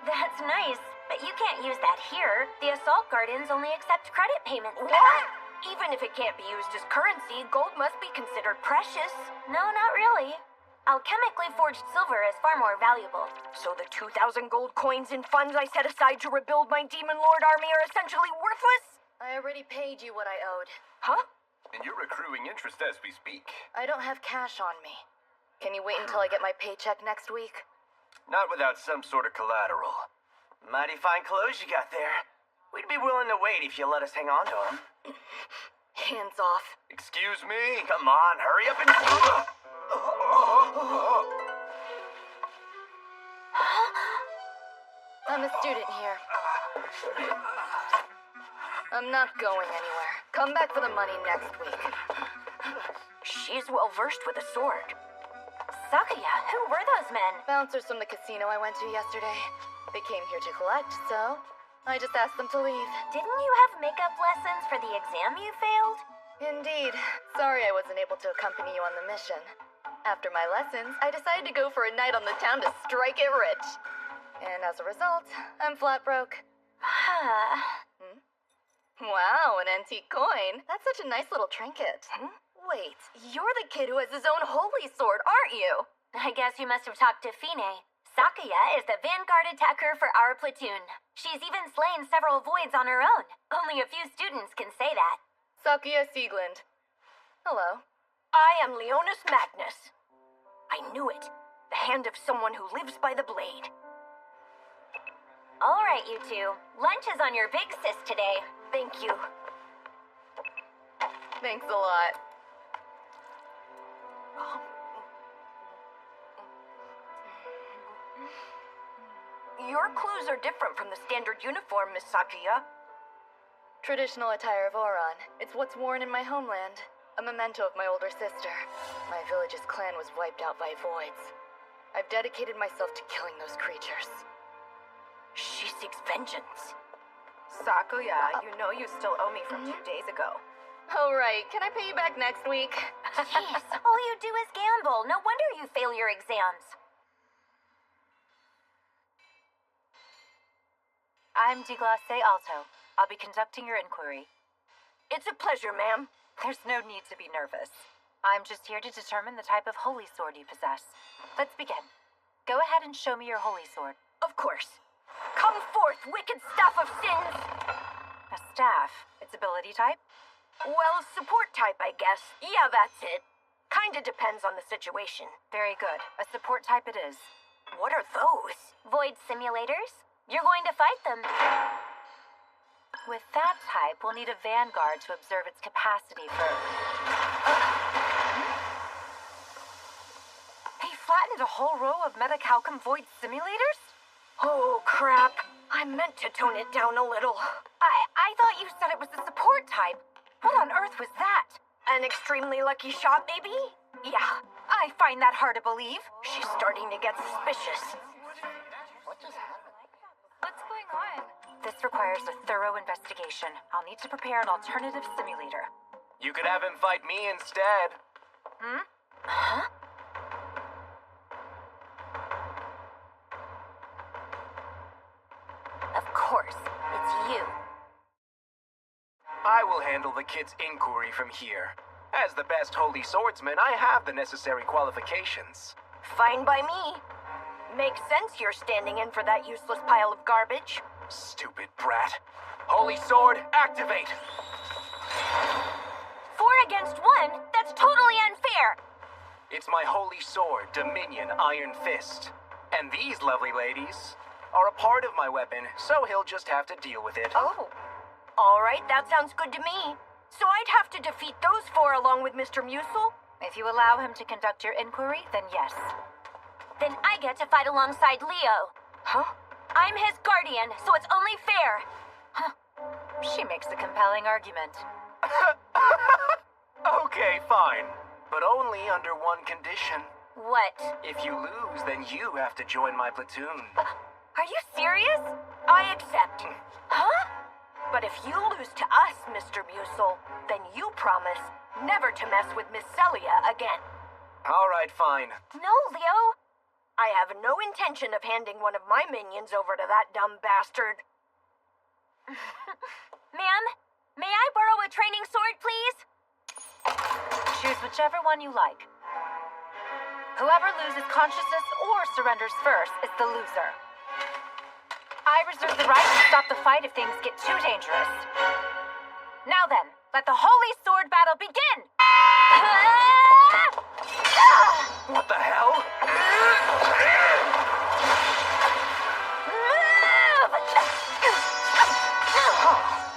That's nice, but you can't use that here. The Assault Gardens only accept credit payments. What? Even if it can't be used as currency, gold must be considered precious. No, not really. Alchemically forged silver is far more valuable. So the 2,000 gold coins in funds I set aside to rebuild my Demon Lord army are essentially worthless? I already paid you what I owed. Huh? And you're accruing interest as we speak. I don't have cash on me. Can you wait until I get my paycheck next week? Not without some sort of collateral. Mighty fine clothes you got there. We'd be willing to wait if you let us hang on to them. Hands off. Excuse me? Come on, hurry up and... I'm a student here. I'm not going anywhere. Come back for the money next week. She's well versed with a sword. Sakuya, who were those men? Bouncers from the casino I went to yesterday. They came here to collect, so I just asked them to leave. Didn't you have makeup lessons for the exam you failed? Indeed. Sorry I wasn't able to accompany you on the mission. After my lessons, I decided to go for a night on the town to strike it rich. And as a result, I'm flat broke. Wow, an antique coin. That's such a nice little trinket. Wait, you're the kid who has his own holy sword, aren't you? I guess you must have talked to Fine. Sakuya is the vanguard attacker for our platoon. She's even slain several voids on her own. Only a few students can say that. Sakuya Sieglund. Hello. I am Leonis Magnus. I knew it. The hand of someone who lives by the blade. All right, you two. Lunch is on your big sis today. Thank you. Thanks a lot. Your clothes are different from the standard uniform, Miss Sakuya. Traditional attire of Oron. It's what's worn in my homeland. A memento of my older sister. My village's clan was wiped out by voids. I've dedicated myself to killing those creatures. She seeks vengeance. Sakuya, you know you still owe me from 2 days ago. Oh, right. Can I pay you back next week? Jeez, all you do is gamble. No wonder you fail your exams. I'm DeGlace Alto. I'll be conducting your inquiry. It's a pleasure, ma'am. There's no need to be nervous. I'm just here to determine the type of holy sword you possess. Let's begin. Go ahead and show me your holy sword. Of course. Come forth, wicked staff of sins! A staff? Its ability type? Well, support type, I guess. Yeah, that's it. Kinda depends on the situation. Very good. A support type it is. What are those? Void simulators? You're going to fight them. With that type, we'll need a vanguard to observe its capacity for... They flattened a whole row of Metacalcum Void simulators? Oh, crap. I meant to tone it down a little. I thought you said it was the support type. What on earth was that? An extremely lucky shot, maybe? Yeah, I find that hard to believe. She's starting to get suspicious. What's going on? This requires a thorough investigation. I'll need to prepare an alternative simulator. You could have him fight me instead. Huh? Of course, it's you. I will handle the kid's inquiry from here. As the best holy swordsman, I have the necessary qualifications. Fine by me. Makes sense you're standing in for that useless pile of garbage. Stupid brat. Holy sword, activate! 4 against 1? That's totally unfair! It's my holy sword, Dominion Iron Fist. And these lovely ladies are a part of my weapon, so he'll just have to deal with it. Oh. All right, that sounds good to me. So I'd have to defeat those 4 along with Mr. Musil? If you allow him to conduct your inquiry, then yes. Then I get to fight alongside Leo. Huh? I'm his guardian, so it's only fair. Huh. She makes a compelling argument. Okay, fine. But only under one condition. What? If you lose, then you have to join my platoon. Are you serious? I accept. Huh? But if you lose to us, Mr. Musil, then you promise never to mess with Miss Celia again. All right, fine. No, Leo. I have no intention of handing one of my minions over to that dumb bastard. Ma'am, may I borrow a training sword, please? Choose whichever one you like. Whoever loses consciousness or surrenders first is the loser. I reserve the right to stop the fight if things get too dangerous. Now then, let the holy sword battle begin! What the hell?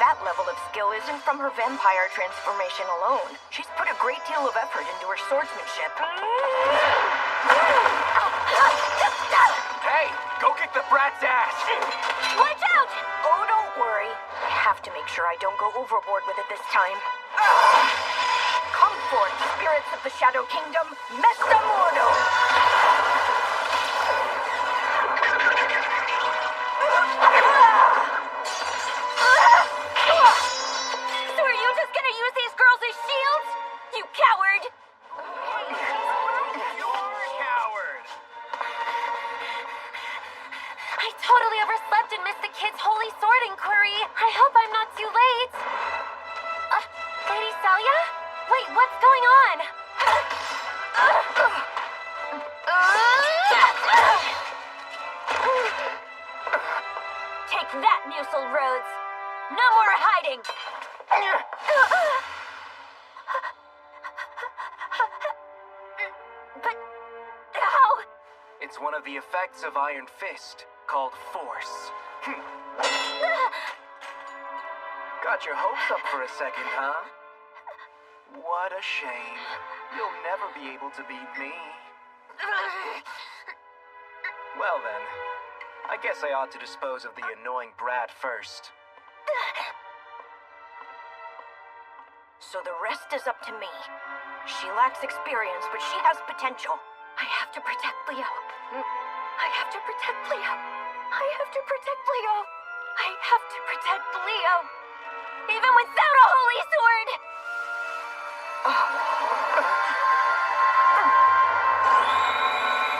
That level of skill isn't from her vampire transformation alone. She's put a great deal of effort into her swordsmanship. Hey, go kick the brat's ass! Watch out! Oh, don't worry. I have to make sure I don't go overboard with it this time. Come forth, spirits of the Shadow Kingdom, Mesta Mordo! So are you just gonna use these girls as shields? You coward! You're a coward! I totally overslept and missed the kid's holy sword inquiry. I hope I'm not too late. Lady Celia? Wait, what's going on? Take that, Musil Rhodes. No more hiding. But how? It's one of the effects of Iron Fist, called Force. Got your hopes up for a second, huh? What a shame. You'll never be able to beat me. Well then, I guess I ought to dispose of the annoying brat first. So the rest is up to me. She lacks experience, but she has potential. I have to protect Leo. I have to protect Leo. I have to protect Leo. I have to protect Leo. Even without a holy sword!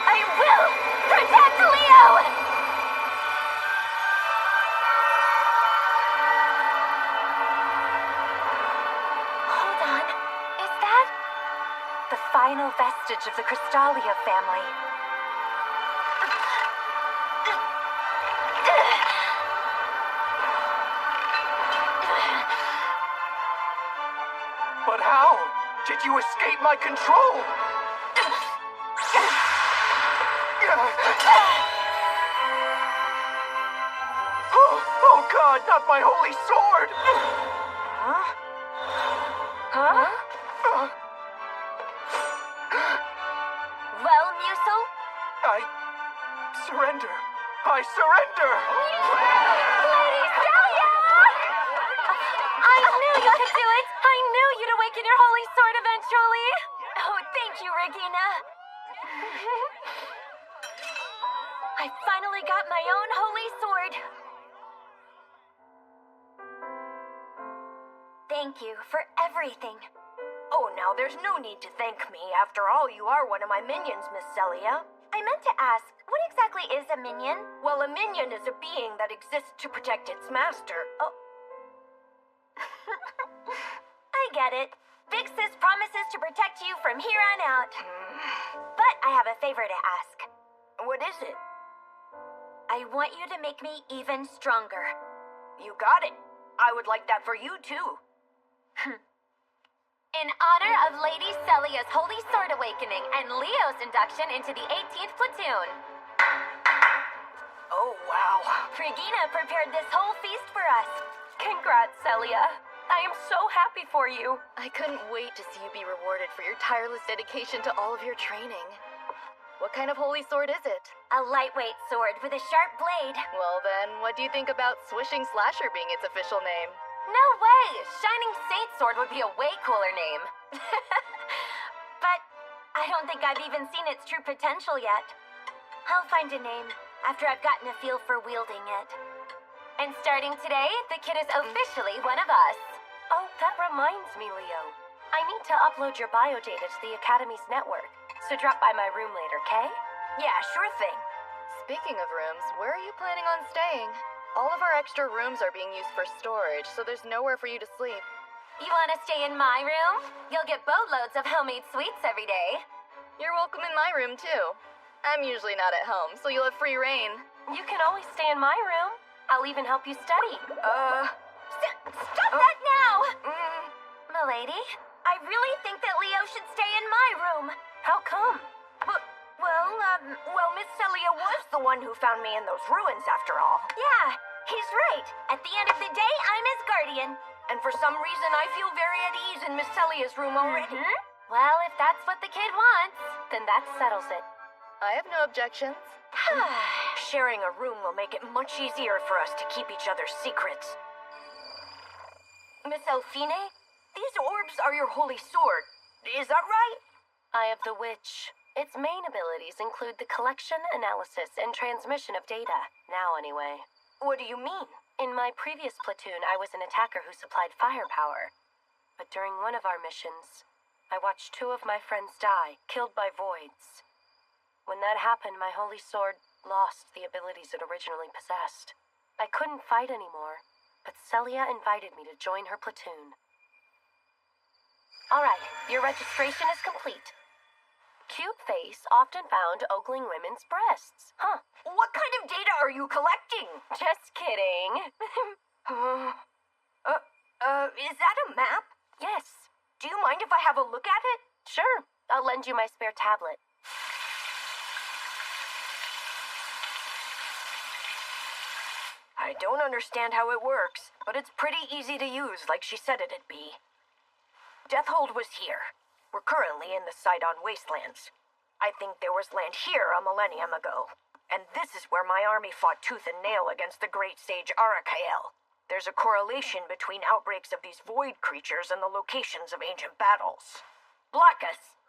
I will protect Leo! Hold on. Is that the final vestige of the Crystalia family? But how? Did you escape my control? Oh God, not my holy sword! Huh? Huh? Well, Musil? I surrender. I Surrender! Lady Celia! I knew you could do it! I knew you'd awaken your holy sword eventually! Oh, thank you, Regina! I finally got my own holy sword! Thank you for everything. Oh, now there's no need to thank me. After all, you are one of my minions, Miss Celia. I meant to ask, what exactly is a minion? Well, a minion is a being that exists to protect its master. Oh. I get it. Vixis promises to protect you from here on out. But I have a favor to ask. What is it? I want you to make me even stronger. You got it. I would like that for you, too. In honor of Lady Celia's Holy Sword Awakening and Leo's induction into the 18th Platoon. Oh, wow. Regina prepared this whole feast for us. Congrats, Celia. I am so happy for you. I couldn't wait to see you be rewarded for your tireless dedication to all of your training. What kind of holy sword is it? A lightweight sword with a sharp blade. Well then, what do you think about Swishing Slasher being its official name? No way! Shining Saint Sword would be a way cooler name. But I don't think I've even seen its true potential yet. I'll find a name after I've gotten a feel for wielding it. And starting today, the kid is officially one of us. Oh, that reminds me, Leo. I need to upload your biodata to the Academy's network, so drop by my room later, okay? Yeah, sure thing. Speaking of rooms, where are you planning on staying? All of our extra rooms are being used for storage, so there's nowhere for you to sleep. You want to stay in my room? You'll get boatloads of homemade sweets every day. You're welcome in my room, too. I'm usually not at home, so you'll have free reign. You can always stay in my room. I'll even help you study. Stop that now! Milady, I really think that Leo should stay in my room. How come? Well, Miss Celia was the one who found me in those ruins, after all. Yeah, he's right. At the end of the day, I'm his guardian. And for some reason, I feel very at ease in Miss Celia's room already. Well, if that's what the kid wants, Then that settles it. I have no objections. Sharing a room will make it much easier for us to keep each other's secrets. Miss Elfine, these orbs are your holy sword. Is that right? Eye of the Witch. Its main abilities include the collection, analysis, and transmission of data. Now, anyway. What do you mean? In my previous platoon, I was an attacker who supplied firepower. But during one of our missions, I watched 2 of my friends die, killed by voids. When that happened, my holy sword lost the abilities it originally possessed. I couldn't fight anymore, but Celia invited me to join her platoon. All right, your registration is complete. Cube face often found ogling women's breasts. Huh. What kind of data are you collecting? Just kidding. Is that a map? Yes. Do you mind if I have a look at it? Sure. I'll lend you my spare tablet. I don't understand how it works, but it's pretty easy to use, like she said it'd be. Deathhold was here. We're currently in the Sidon Wastelands. I think there was land here a millennium ago. And this is where my army fought tooth and nail against the great sage Arakael. There's a correlation between outbreaks of these void creatures and the locations of ancient battles. Blackus!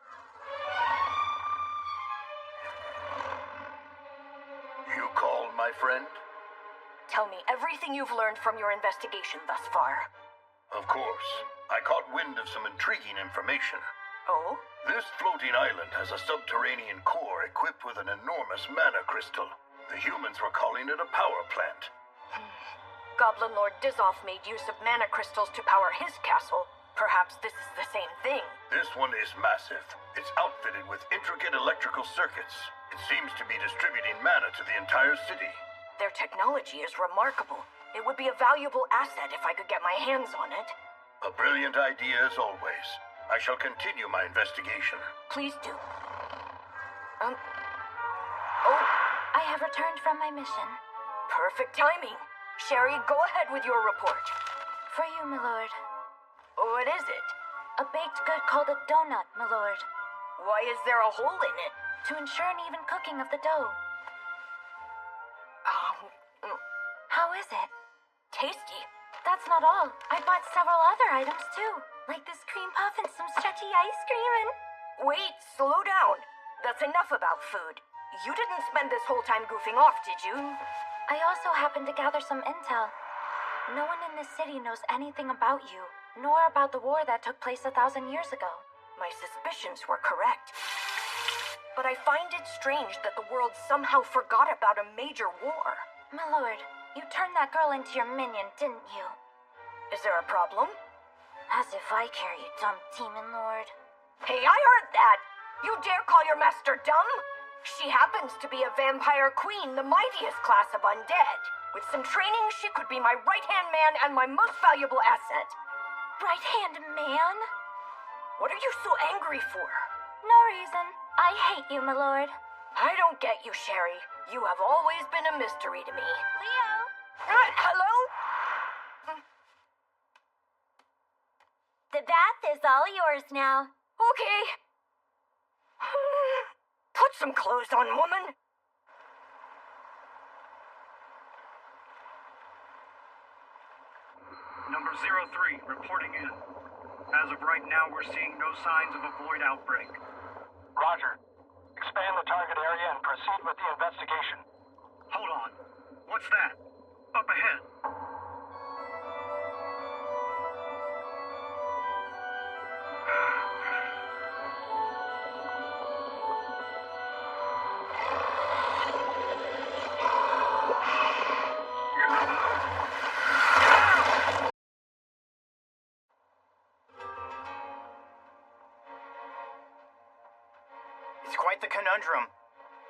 You called, my friend? Tell me everything you've learned from your investigation thus far. Of course. I caught wind of some intriguing information. Oh? This floating island has a subterranean core equipped with an enormous mana crystal. The humans were calling it a power plant. Goblin Lord Dizoff made use of mana crystals to power his castle. Perhaps this is the same thing. This one is massive. It's outfitted with intricate electrical circuits. It seems to be distributing mana to the entire city. Their technology is remarkable. It would be a valuable asset if I could get my hands on it. A brilliant idea as always. I shall continue my investigation. Please do. Oh, I have returned from my mission. Perfect timing. Sherry, go ahead with your report. For you, milord. What is it? A baked good called a donut, milord. Why is there a hole in it? To ensure an even cooking of the dough. is it? Tasty. That's not all. I bought several other items too, like this cream puff and some stretchy ice cream and... Wait, slow down. That's enough about food. You didn't spend this whole time goofing off, did you? I also happened to gather some intel. No one in this city knows anything about you, nor about the war that took place 1,000 years ago. My suspicions were correct. But I find it strange that the world somehow forgot about a major war. My lord, you turned that girl into your minion, didn't you? Is there a problem? As if I care, you dumb demon lord. Hey, I heard that! You dare call your master dumb? She happens to be a vampire queen, the mightiest class of undead. With some training, she could be my right-hand man and my most valuable asset. Right-hand man? What are you so angry for? No reason. I hate you, my lord. I don't get you, Sherry. You have always been a mystery to me. Leo? Hello? The bath is all yours now. Okay. Put some clothes on, woman. Number 03, reporting in. As of right now, we're seeing no signs of a void outbreak. Roger. Expand the target area and proceed with the investigation. Hold on. What's that? Up ahead. It's quite the conundrum.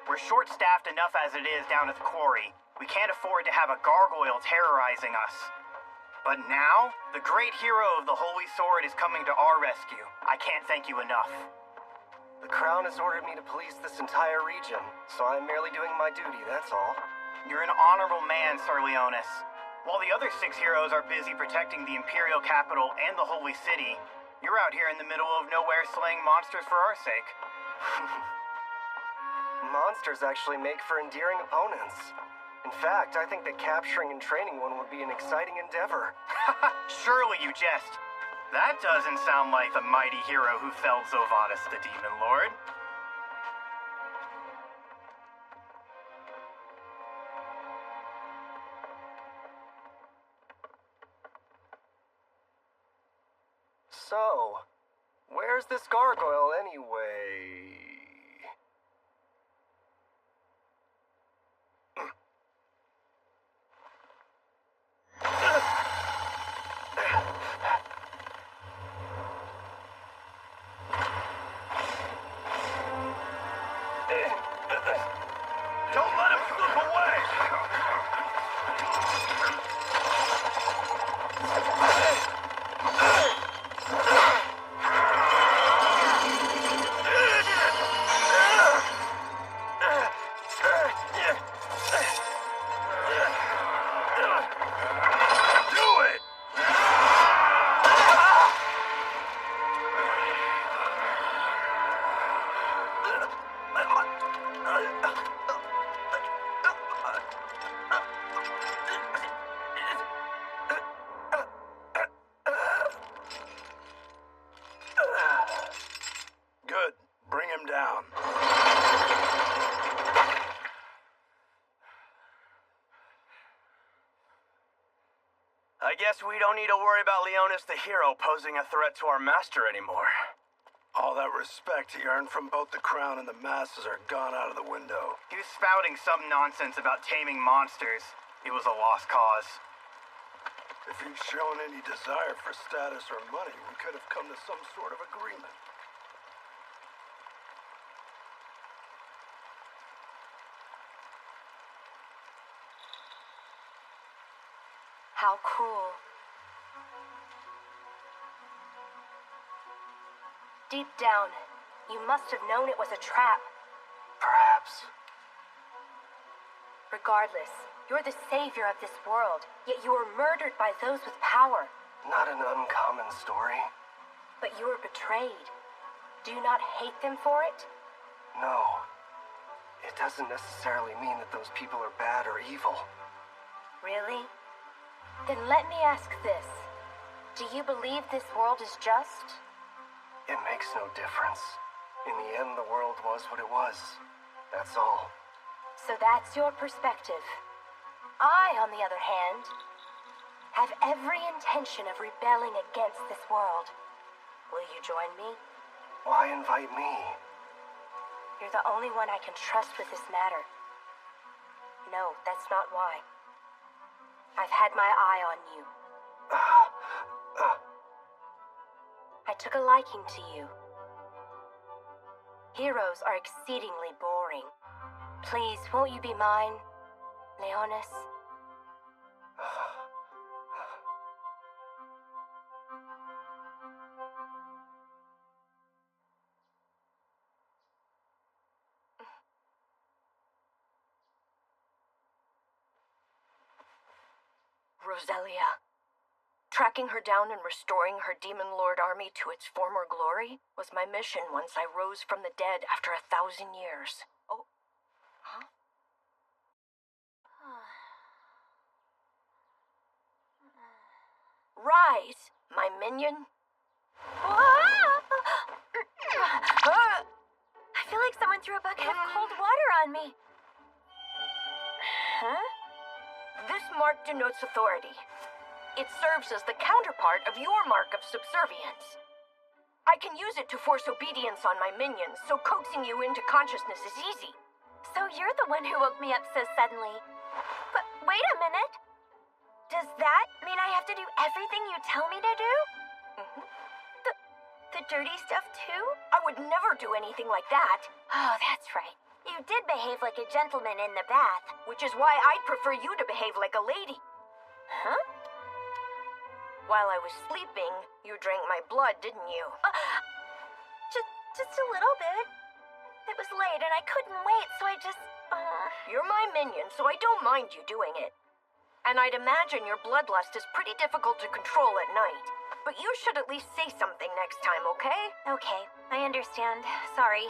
We're short-staffed enough as it is down at the quarry. We can't afford to have a gargoyle terrorizing us. But now, the great hero of the Holy Sword is coming to our rescue. I can't thank you enough. The Crown has ordered me to police this entire region, so I'm merely doing my duty, that's all. You're an honorable man, Sir Leonis. While the other 6 heroes are busy protecting the Imperial capital and the Holy City, you're out here in the middle of nowhere slaying monsters for our sake. Monsters actually make for endearing opponents. In fact, I think that capturing and training one would be an exciting endeavor. Surely you jest. That doesn't sound like the mighty hero who felled Zovatus the Demon Lord. So, where's this gargoyle anyway? Don't let him slip away! Do it! Good. Bring him down. I guess we don't need to worry about Leonis the hero posing a threat to our master anymore. All that respect he earned from both the Crown and the masses are gone out of the window. He was spouting some nonsense about taming monsters. It was a lost cause. If he'd shown any desire for status or money, we could have come to some sort of agreement. How cruel. Deep down, you must have known it was a trap. Perhaps. Regardless, you're the savior of this world, yet you were murdered by those with power. Not an uncommon story. But you were betrayed. Do you not hate them for it? No. It doesn't necessarily mean that those people are bad or evil. Really? Then let me ask this. Do you believe this world is just? It makes no difference. In the end, the world was what it was. That's all. So that's your perspective. I, on the other hand, have every intention of rebelling against this world. Will you join me? Why invite me? You're the only one I can trust with this matter. No, that's not why. I've had my eye on you. I took a liking to you. Heroes are exceedingly boring. Please, won't you be mine, Leonis? Roselia. Tracking her down and restoring her Demon Lord army to its former glory was my mission once I rose from the dead after 1,000 years. Oh. Huh? Rise, my minion. I feel like someone threw a bucket of cold water on me. Huh? This mark denotes authority. It serves as the counterpart of your mark of subservience. I can use it to force obedience on my minions, so coaxing you into consciousness is easy. So you're the one who woke me up so suddenly. But wait a minute. Does that mean I have to do everything you tell me to do? Mm-hmm. The dirty stuff too? I would never do anything like that. Oh, that's right. You did behave like a gentleman in the bath. Which is why I'd prefer you to behave like a lady. Huh? While I was sleeping, you drank my blood, didn't you? Just a little bit. It was late and I couldn't wait, so I just... You're my minion, so I don't mind you doing it. And I'd imagine your bloodlust is pretty difficult to control at night. But you should at least say something next time, okay? Okay, I understand. Sorry.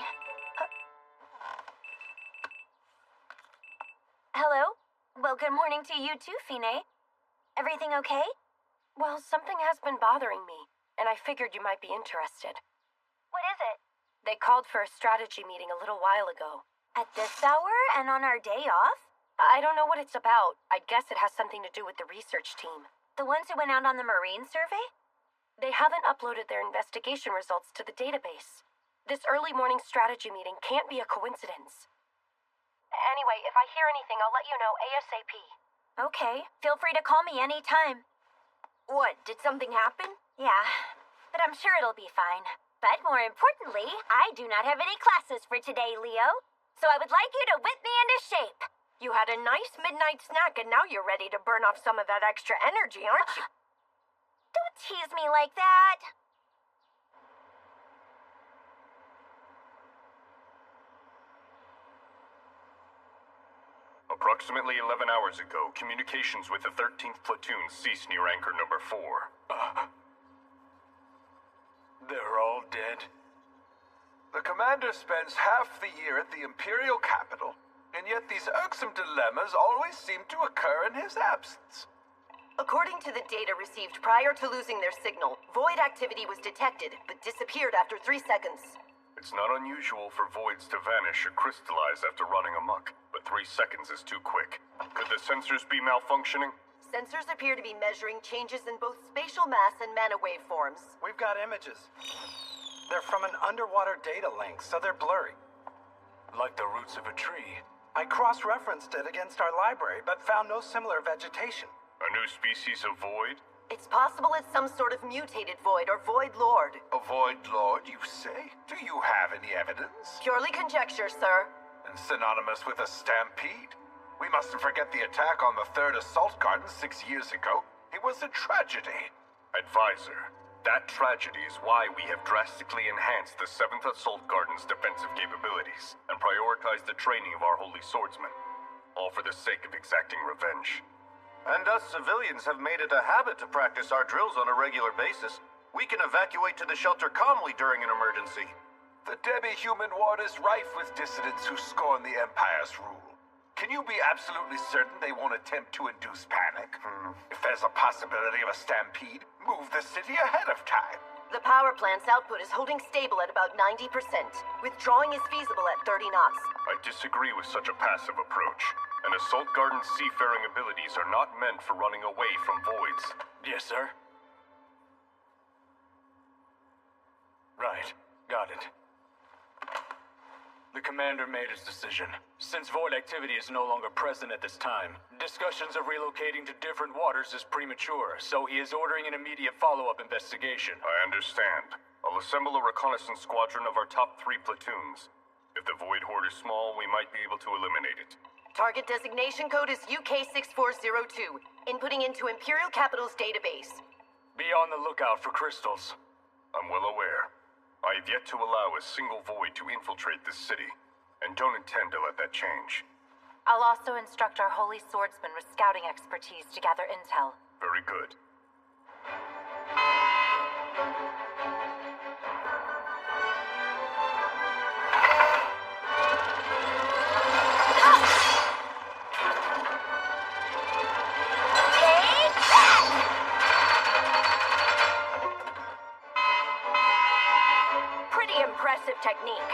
Hello? Well, good morning to you too, Fine. Everything okay? Well, something has been bothering me, and I figured you might be interested. What is it? They called for a strategy meeting a little while ago. At this hour and on our day off? I don't know what it's about. I guess it has something to do with the research team. The ones who went out on the Marine survey? They haven't uploaded their investigation results to the database. This early morning strategy meeting can't be a coincidence. Anyway, if I hear anything, I'll let you know ASAP. Okay, feel free to call me anytime. What, did something happen? Yeah, but I'm sure it'll be fine. But more importantly, I do not have any classes for today, Leo. So I would like you to whip me into shape. You had a nice midnight snack and now you're ready to burn off some of that extra energy, aren't you? Don't tease me like that. Approximately 11 hours ago, communications with the 13th Platoon ceased near anchor number 4. They're all dead. The commander spends half the year at the Imperial capital, and yet these irksome dilemmas always seem to occur in his absence. According to the data received prior to losing their signal, void activity was detected, but disappeared after 3 seconds. It's not unusual for voids to vanish or crystallize after running amok, but 3 seconds is too quick. Could the sensors be malfunctioning? Sensors appear to be measuring changes in both spatial mass and mana waveforms. We've got images. They're from an underwater data link, so they're blurry. Like the roots of a tree. I cross-referenced it against our library, but found no similar vegetation. A new species of void? It's possible it's some sort of mutated void or void lord. A void lord, you say? Do you have any evidence? Purely conjecture, sir. And synonymous with a stampede? We mustn't forget the attack on the 3rd Assault Garden 6 years ago. It was a tragedy. Advisor, that tragedy is why we have drastically enhanced the 7th Assault Garden's defensive capabilities and prioritized the training of our holy swordsmen, all for the sake of exacting revenge. And us civilians have made it a habit to practice our drills on a regular basis. We can evacuate to the shelter calmly during an emergency. The demi-human ward is rife with dissidents who scorn the Empire's rule. Can you be absolutely certain they won't attempt to induce panic? If there's a possibility of a stampede, move the city ahead of time. The power plant's output is holding stable at about 90%. Withdrawing is feasible at 30 knots. I disagree with such a passive approach. An Assault Garden's seafaring abilities are not meant for running away from voids. Yes, sir. Right. Got it. The commander made his decision. Since void activity is no longer present at this time, discussions of relocating to different waters is premature, so he is ordering an immediate follow-up investigation. I understand. I'll assemble a reconnaissance squadron of our top 3 platoons. If the void horde is small, we might be able to eliminate it. Target designation code is UK6402. Inputting into Imperial Capital's database. Be on the lookout for crystals. I'm well aware. I have yet to allow a single void to infiltrate this city, and don't intend to let that change. I'll also instruct our Holy Swordsman with scouting expertise to gather intel. Very good. Impressive technique.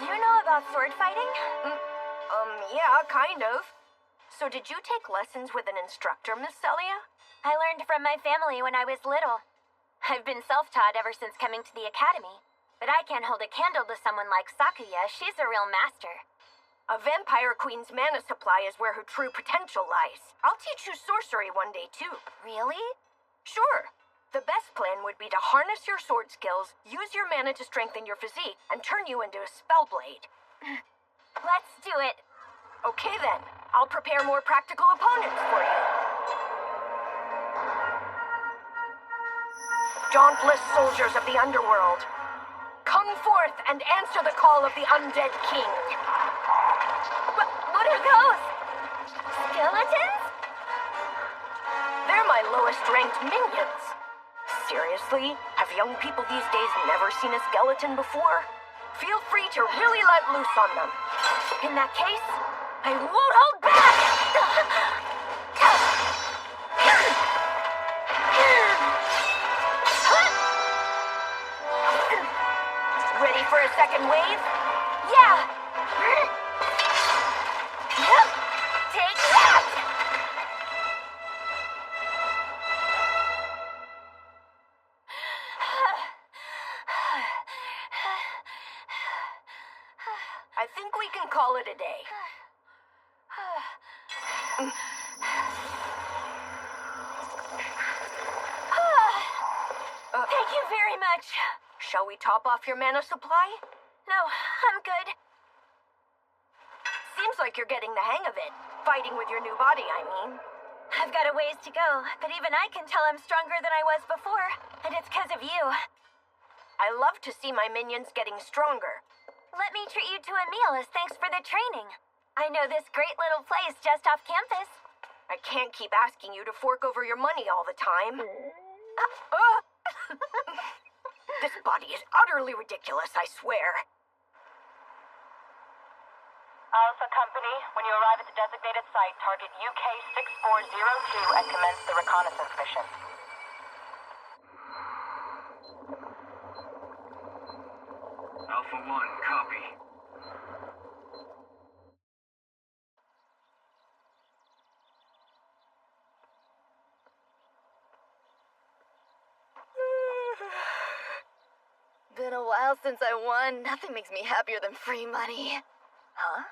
You know about sword fighting? Yeah, kind of. So did you take lessons with an instructor, Miss Celia? I learned from my family when I was little. I've been self-taught ever since coming to the academy. But I can't hold a candle to someone like Sakuya. She's a real master. A vampire queen's mana supply is where her true potential lies. I'll teach you sorcery one day, too. Really? Sure. The best plan would be to harness your sword skills, use your mana to strengthen your physique, and turn you into a spellblade. Let's do it. Okay then. I'll prepare more practical opponents for you. Dauntless soldiers of the underworld, come forth and answer the call of the undead king. What are those? Skeletons? They're my lowest ranked minions. Seriously? Have young people these days never seen a skeleton before? Feel free to really let loose on them. In that case, I won't hold back! Ready for a second wave? Yeah! Take that! I think we can call it a day. Thank you very much. Shall we top off your mana supply? No, I'm good. Seems like you're getting the hang of it. Fighting with your new body, I mean. I've got a ways to go, but even I can tell I'm stronger than I was before. And it's because of you. I love to see my minions getting stronger. Let me treat you to a meal as thanks for the training. I know this great little place just off campus. I can't keep asking you to fork over your money all the time. This body is utterly ridiculous, I swear. Alpha Company, when you arrive at the designated site, target UK6402 and commence the reconnaissance mission. Alpha 1, copy. Been a while since I won. Nothing makes me happier than free money. Huh?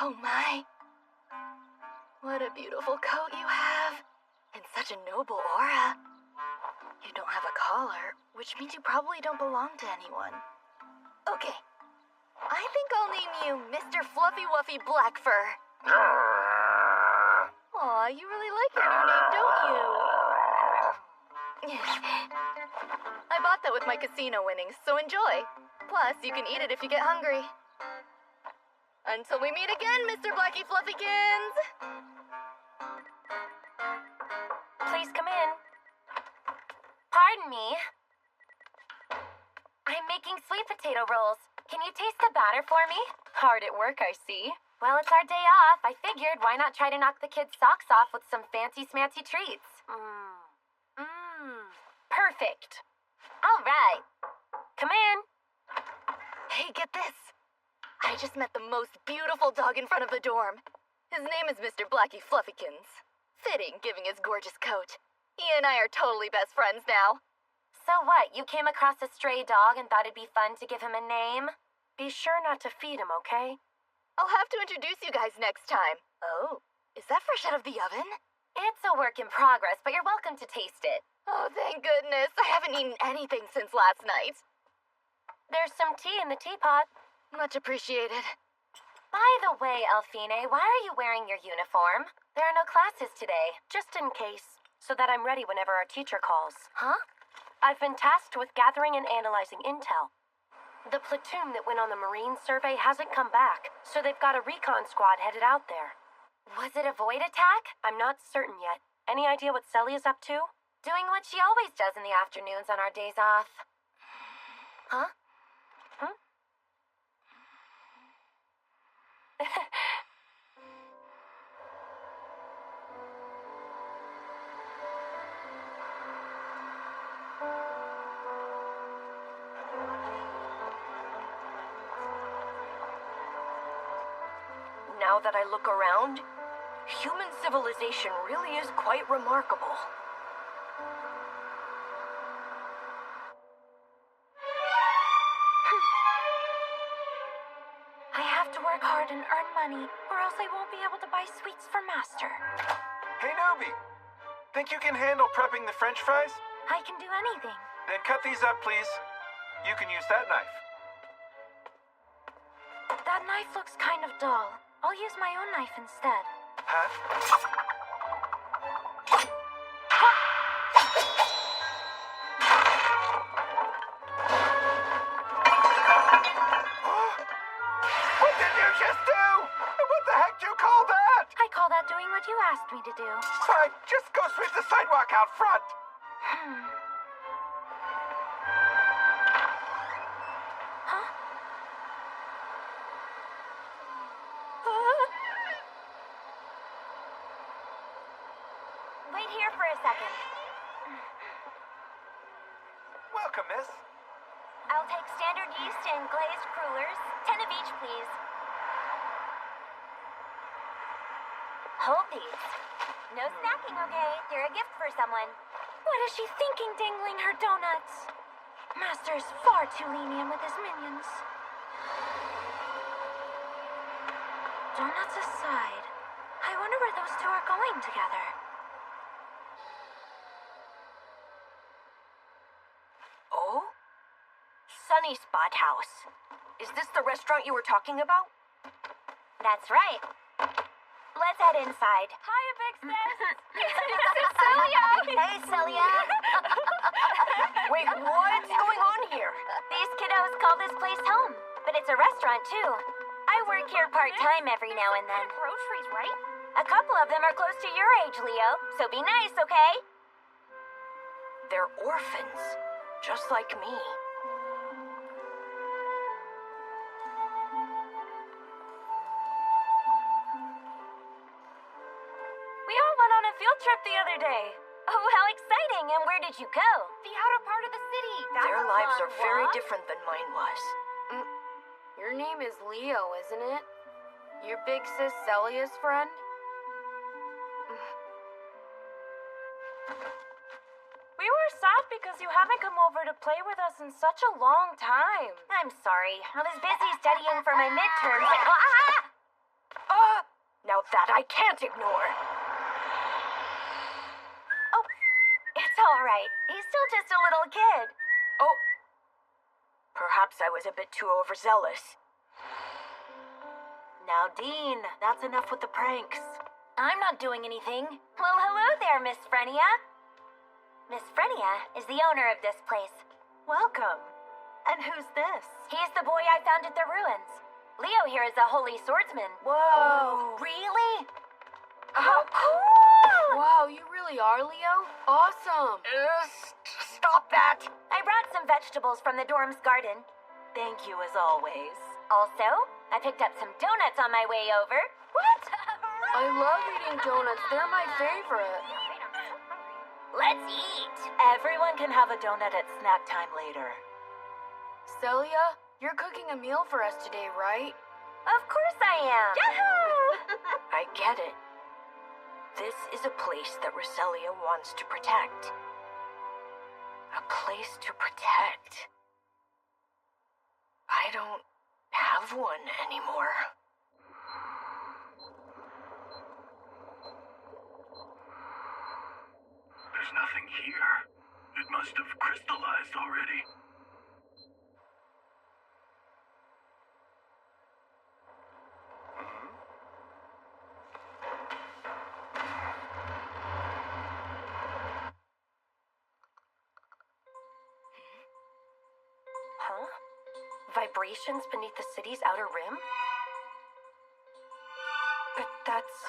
Oh my. What a beautiful coat you have. And such a noble aura. You don't have a collar, which means you probably don't belong to anyone. Okay. I think I'll name you Mr. Fluffy Wuffy Blackfur. Aw, you really like your new name, don't you? I bought that with my casino winnings, so enjoy. Plus, you can eat it if you get hungry. Until we meet again, Mr. Blackie Fluffykins! Please come in. Pardon me. I'm making sweet potato rolls. Can you taste the batter for me? Hard at work, I see. Well, it's our day off. I figured, why not try to knock the kids' socks off with some fancy smancy treats? Perfect. All right. Come in. Hey, get this. I just met the most beautiful dog in front of the dorm. His name is Mr. Blackie Fluffykins. Fitting, given his gorgeous coat. He and I are totally best friends now. So what, you came across a stray dog and thought it'd be fun to give him a name? Be sure not to feed him, okay? I'll have to introduce you guys next time. Oh, is that fresh out of the oven? It's a work in progress, but you're welcome to taste it. Oh, thank goodness. I haven't eaten anything since last night. There's some tea in the teapot. Much appreciated. By the way, Elfine, why are you wearing your uniform? There are no classes today. Just in case, so that I'm ready whenever our teacher calls. Huh? I've been tasked with gathering and analyzing intel. The platoon that went on the Marine survey hasn't come back, so they've got a recon squad headed out there. Was it a void attack? I'm not certain yet. Any idea what Celia's up to? Doing what she always does in the afternoons on our days off. Huh? Now that I look around, human civilization really is quite remarkable. I have to work hard and earn money, or else I won't be able to buy sweets for Master. Hey, Nobi. Think you can handle prepping the French fries? I can do anything. Then cut these up, please. You can use that knife. That knife looks kind of dull. I'll use my own knife instead. Huh? What did you just do? What the heck do you call that? I call that doing what you asked me to do. Fine, just go sweep the sidewalk out front. Wait here for a second. Welcome, miss. I'll take standard yeast and glazed crullers. 10 of each, please. Hold these. No snacking, okay? They're a gift for someone. What is she thinking, dangling her donuts? Master is far too lenient with his minions. Donuts aside, I wonder where those two are going together. Oh? Sunny Spot House. Is this the restaurant you were talking about? That's right. Let's head inside. Hiya, Big Sis! Celia! Hey, Celia! Wait, what's going on here? These kiddos call this place home, but it's a restaurant, too. I work here part-time every now and then. Groceries, right? A couple of them are close to your age, Leo, so be nice, okay? They're orphans, just like me. We all went on a field trip the other day. Oh, how exciting! And where did you go? The outer part of the city. That's Their a lives long are very walk. different than mine was. Your name is Leo, isn't it? Your big sis Celia's friend? We were sad because you haven't come over to play with us in such a long time. I'm sorry. I was busy studying for my midterms. Now that I can't ignore. Oh, it's all right. He's still just a little kid. Oh. Perhaps I was a bit too overzealous. Now, Dean, that's enough with the pranks. I'm not doing anything. Well, hello there, Miss Frenia. Miss Frenia is the owner of this place. Welcome. And who's this? He's the boy I found at the ruins. Leo here is a holy swordsman. Whoa. Really? How cool! Wow, you really really are, Leo? Awesome. Stop that! I brought some vegetables from the dorm's garden. Thank you as always. Also, I picked up some donuts on my way over. What? I love eating donuts. They're my favorite. Let's eat. Everyone can have a donut at snack time later. Celia, you're cooking a meal for us today, right? Of course I am. Yahoo! I get it. This is a place that Roselia wants to protect. A place to protect. I don't have one anymore. There's nothing here. It must have crystallized already. Huh? Vibrations beneath the city's outer rim? But that's...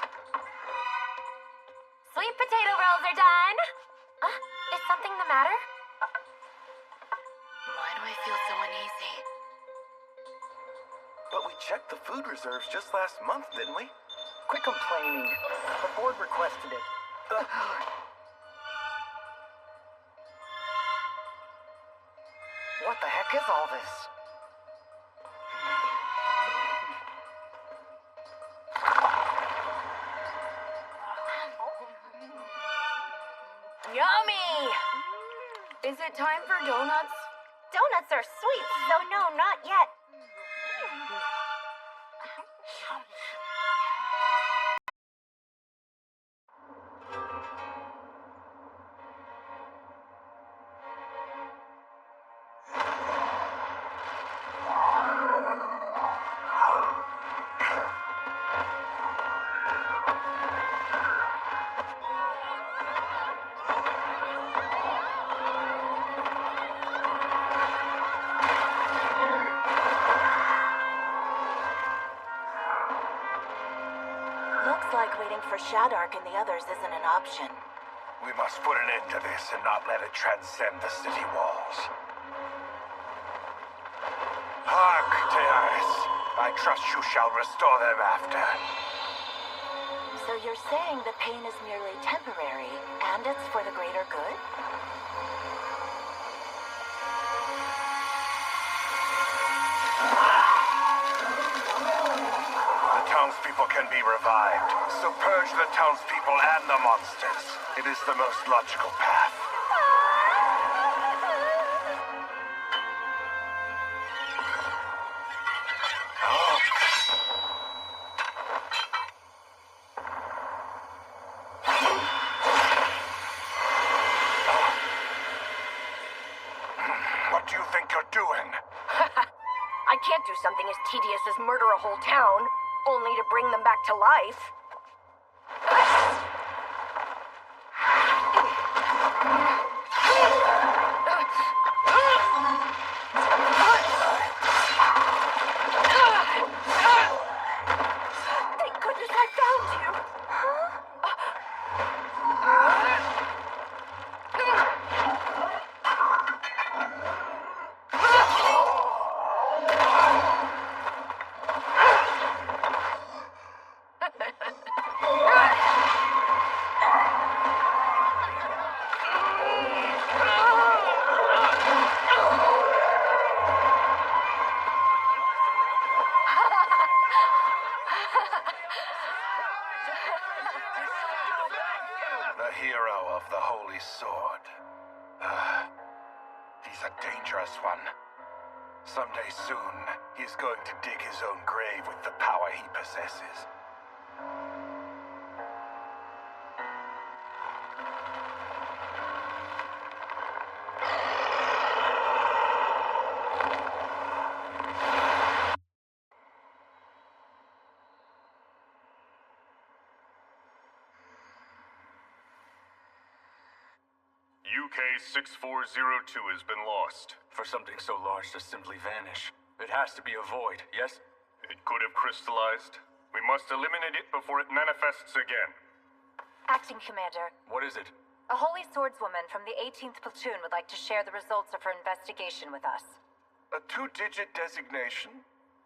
Sweet potato rolls are done. Is something the matter? Why do I feel so uneasy? But we checked the food reserves just last month, didn't we? Quit complaining. The board requested it. What the heck is all this? Yummy! Is it time for donuts? Donuts are sweet, so no, not yet. Looks like waiting for Shadark and the others isn't an option. We must put an end to this and not let it transcend the city walls. Hark, Tearis. I trust you shall restore them after. So you're saying the pain is merely temporary, and it's for the greater good? The townspeople can be revived, so purge the townspeople and the monsters. It is the most logical path. What do you think you're doing? I can't do something as tedious as murder a whole town, only to bring them back to life. Thank goodness I found you. The hero of the Holy Sword. He's a dangerous one. Someday soon, he's going to dig his own grave with the power he possesses. UK-6402 has been lost. For something so large to simply vanish, it has to be a void, yes? It could have crystallized. We must eliminate it before it manifests again. Acting Commander, What is it? a Holy Swordswoman from the 18th Platoon would like to share the results of her investigation with us. A 2-digit designation?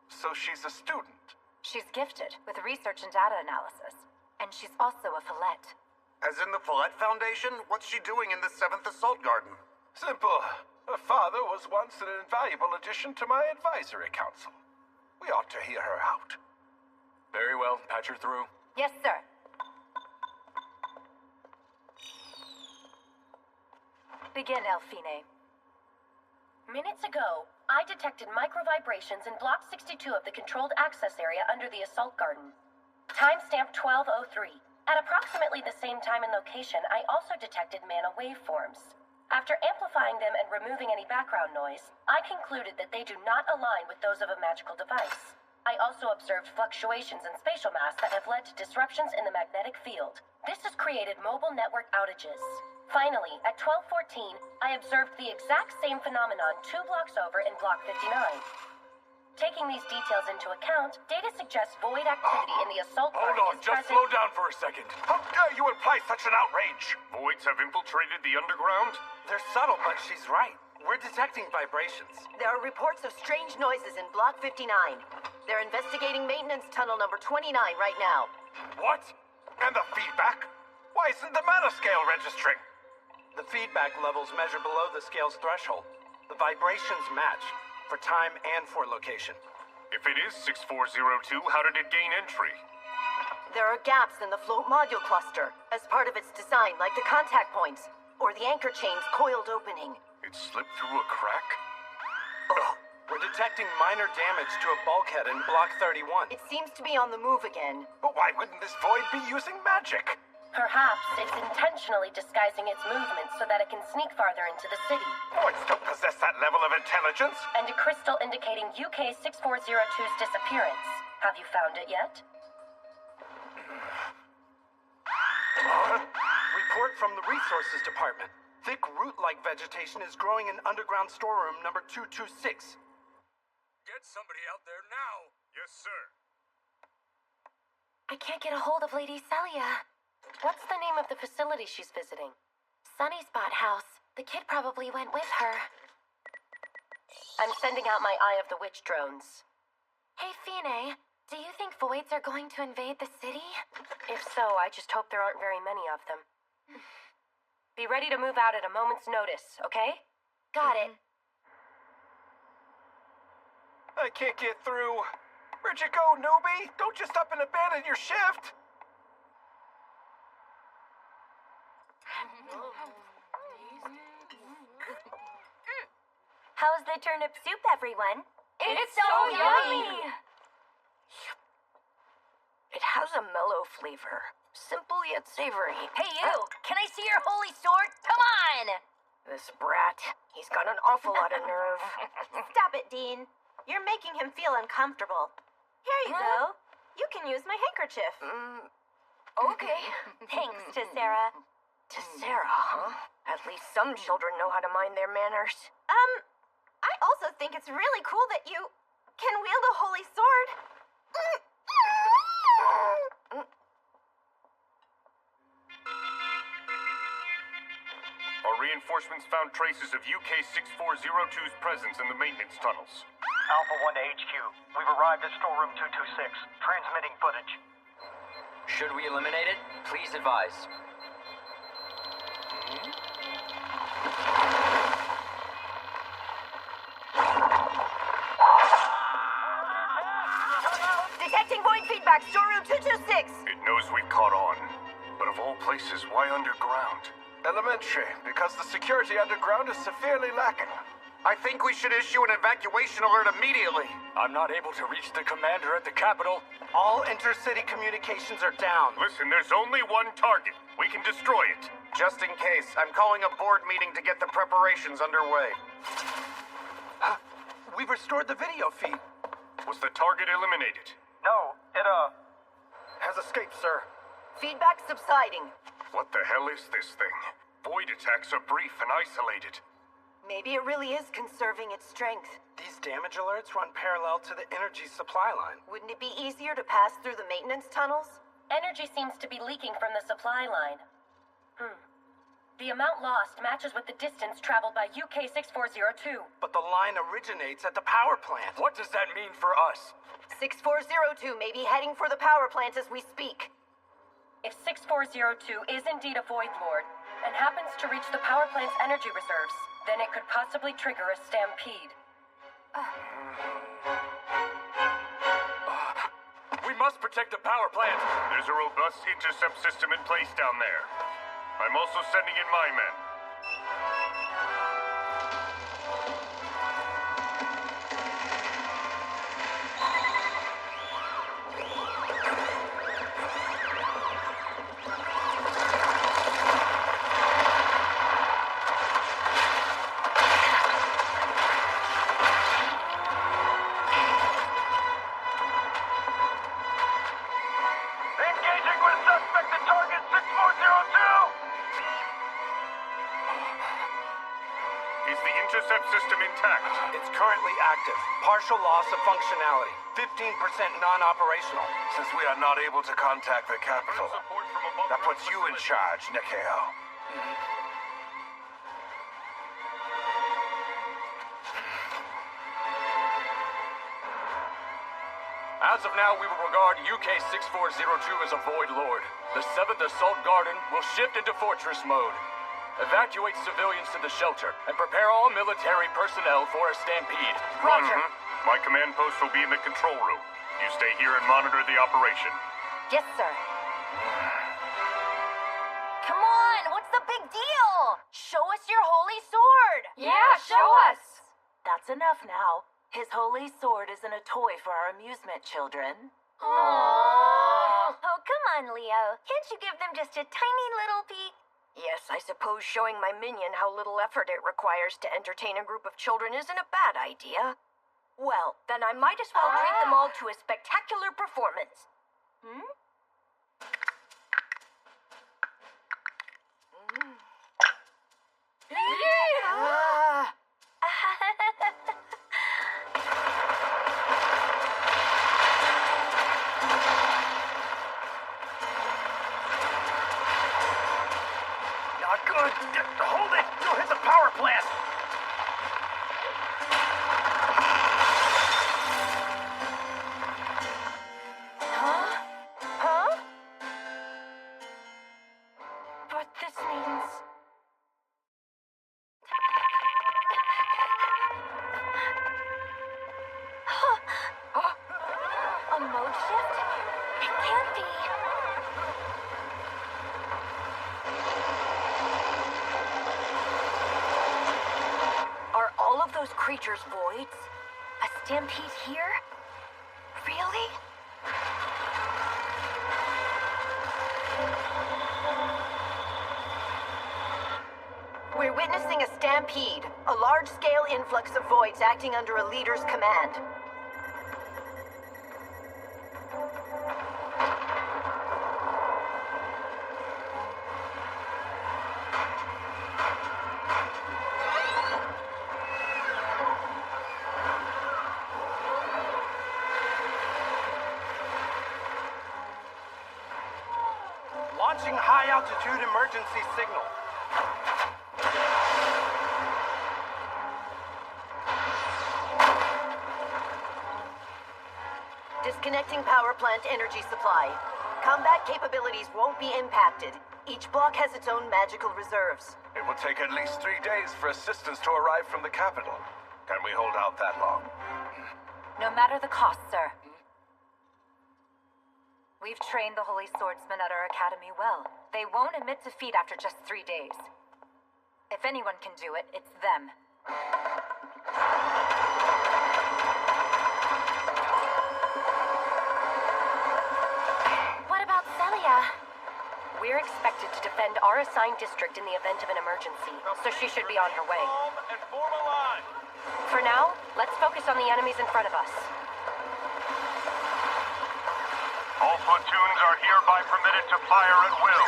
So she's a student. She's gifted with research and data analysis, and she's also a Follett. As in the Follett Foundation? What's she doing in the 7th Assault Garden? Simple. Her father was once an invaluable addition to my advisory council. We ought to hear her out. Very well. Patch her through. Yes, sir. Begin, Elfine. Minutes ago, I detected microvibrations in Block 62 of the controlled access area under the Assault Garden. Timestamp 1203. At approximately the same time and location, I also detected mana waveforms. After amplifying them and removing any background noise, I concluded that they do not align with those of a magical device. I also observed fluctuations in spatial mass that have led to disruptions in the magnetic field. This has created mobile network outages. Finally, at 12:14, I observed the exact same phenomenon 2 blocks over in Block 59. Taking these details into account, data suggests void activity in the Assault Garden. Hold on, just slow down for a second. How dare you imply such an outrage? Voids have infiltrated the underground? They're subtle, but she's right. We're detecting vibrations. There are reports of strange noises in Block 59. They're investigating maintenance tunnel number 29 right now. What? And the feedback? Why isn't the mana scale registering? The feedback levels measure below the scale's threshold. The vibrations match, for time and for location. If it is 6402, how did it gain entry? There are gaps in the float module cluster, as part of its design, like the contact points, or the anchor chain's coiled opening. It slipped through a crack? We're detecting minor damage to a bulkhead in Block 31. It seems to be on the move again. But why wouldn't this void be using magic? Perhaps it's intentionally disguising its movements so that it can sneak farther into the city. Voids don't possess that level of intelligence. And a crystal indicating UK 6402's disappearance. Have you found it yet? Report from the Resources Department. Thick root-like vegetation is growing in underground storeroom number 226. Get somebody out there now. Yes, sir. I can't get a hold of Lady Celia. What's the name of the facility she's visiting? Sunnyspot House. The kid probably went with her. I'm sending out my Eye of the Witch drones. Hey, Fine, do you think voids are going to invade the city? If so, I just hope there aren't very many of them. Be ready to move out at a moment's notice, okay? Got it. I can't get through. Where'd you go, newbie? Don't just up and abandon your shift. How's the turnip soup, everyone? It's so yummy! It has a mellow flavor. Simple yet savory. Hey, you! Can I see your holy sword? Come on! This brat, he's got an awful lot of nerve. Stop it, Dean. You're making him feel uncomfortable. Here you go. You can use my handkerchief. Okay. Thanks to Sarah. To Sarah, huh? At least some children know how to mind their manners. I also think it's really cool that you can wield a holy sword. Our reinforcements found traces of UK 6402's presence in the maintenance tunnels. Alpha 1 to HQ. We've arrived at storeroom 226. Transmitting footage. Should we eliminate it? Please advise. Detecting void feedback, storeroom 226. It knows we've caught on. But of all places, why underground? Elementary, because the security underground is severely lacking. I think we should issue an evacuation alert immediately. I'm not able to reach the commander at the capital. All intercity communications are down. Listen, there's only one target. We can destroy it. Just in case, I'm calling a board meeting to get the preparations underway. We've restored the video feed. Was the target eliminated? No, it, has escaped, sir. Feedback subsiding. What the hell is this thing? Void attacks are brief and isolated. Maybe it really is conserving its strength. These damage alerts run parallel to the energy supply line. Wouldn't it be easier to pass through the maintenance tunnels? Energy seems to be leaking from the supply line. The amount lost matches with the distance traveled by UK-6402. But the line originates at the power plant. What does that mean for us? 6402 may be heading for the power plant as we speak. If 6402 is indeed a Void Lord, and happens to reach the power plant's energy reserves, then it could possibly trigger a stampede. We must protect the power plant. There's a robust intercept system in place down there. I'm also sending in my men. Engaging with suspected target 6402! Is the intercept system intact? It's currently active. Partial loss of functionality. 15% non-operational. Since we are not able to contact the capital, that puts you in charge, Nikeo. As of now, we will regard UK-6402 as a Void Lord. The 7th Assault Garden will shift into fortress mode. Evacuate civilians to the shelter and prepare all military personnel for a stampede. Roger. My command post will be in the control room. You stay here and monitor the operation. Yes, sir. Come on, what's the big deal? Show us your holy sword! Yeah, show us! That's enough now. His holy sword isn't a toy for our amusement, children. Aww. Oh, come on, Leo. Can't you give them just a tiny little peek? Yes, I suppose showing my minion how little effort it requires to entertain a group of children isn't a bad idea. Well, then I might as well treat them all to a spectacular performance. Not good. Hold it! You'll hit the power plant! Huh? But this means... A mode shift? It can't be. Are all of those creatures voids? A stampede here? Really? We're witnessing a stampede, a large-scale influx of voids acting under a leader's command. Launching high-altitude emergency signal. Disconnecting power plant energy supply. Combat capabilities won't be impacted. Each block has its own magical reserves. It will take at least 3 days for assistance to arrive from the capital. Can we hold out that long? No matter the cost, sir. We've trained the Holy Swordsmen at our academy well. They won't admit defeat after just 3 days. If anyone can do it, it's them. What about Celia? We're expected to defend our assigned district in the event of an emergency, so she should be on her way. For now, let's focus on the enemies in front of us. All platoons are hereby permitted to fire at will.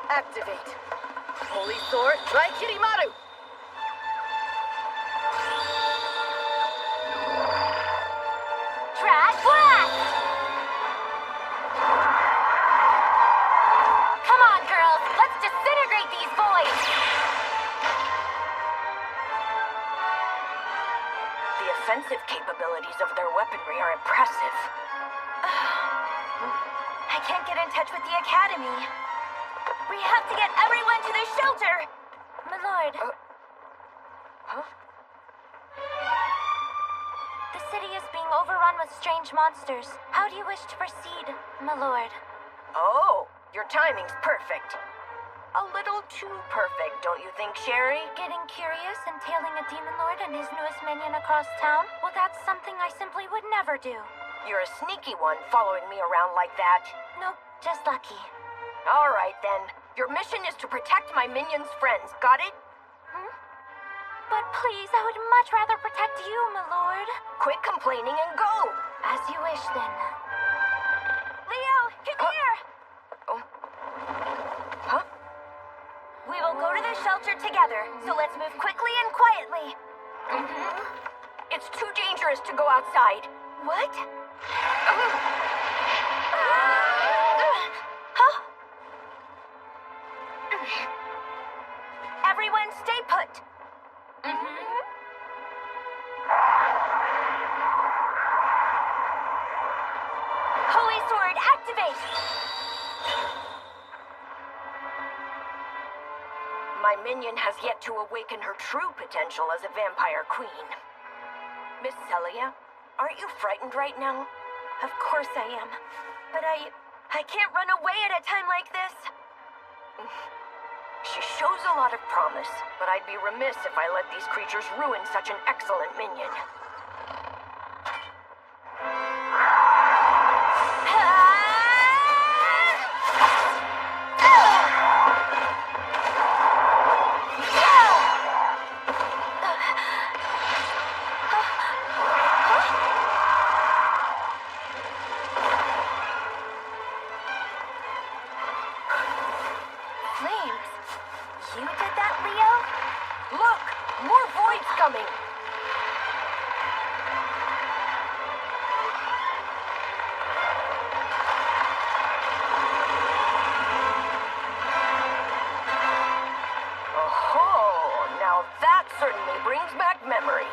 activate. Holy Sword, Raikirimaru! Drag Blast! Come on, girls, let's disintegrate these voids! The offensive capabilities of their weaponry are impressive. I can't get in touch with the Academy. We have to get everyone to the shelter! My lord. The city is being overrun with strange monsters. How do you wish to proceed, my lord? Oh, your timing's perfect. A little too perfect, don't you think, Sherry? Getting curious and tailing a demon lord and his newest minion across town? Well, that's something I simply would never do. You're a sneaky one following me around like that. Nope, just lucky. All right, then. Your mission is to protect my minion's friends, got it? But please, I would much rather protect you, my lord. Quit complaining and go. As you wish, then. Leo, come here! Huh? We will go to the shelter together, so let's move quickly and quietly. It's too dangerous to go outside. What? Everyone stay put. Holy Sword, activate! My minion has yet to awaken her true potential as a vampire queen. Miss Celia, aren't you frightened right now? Of course I am. But I can't run away at a time like this. She shows a lot of promise, but I'd be remiss if I let these creatures ruin such an excellent minion. You did that, Leo? Look! More voids coming! Oh, now that certainly brings back memories.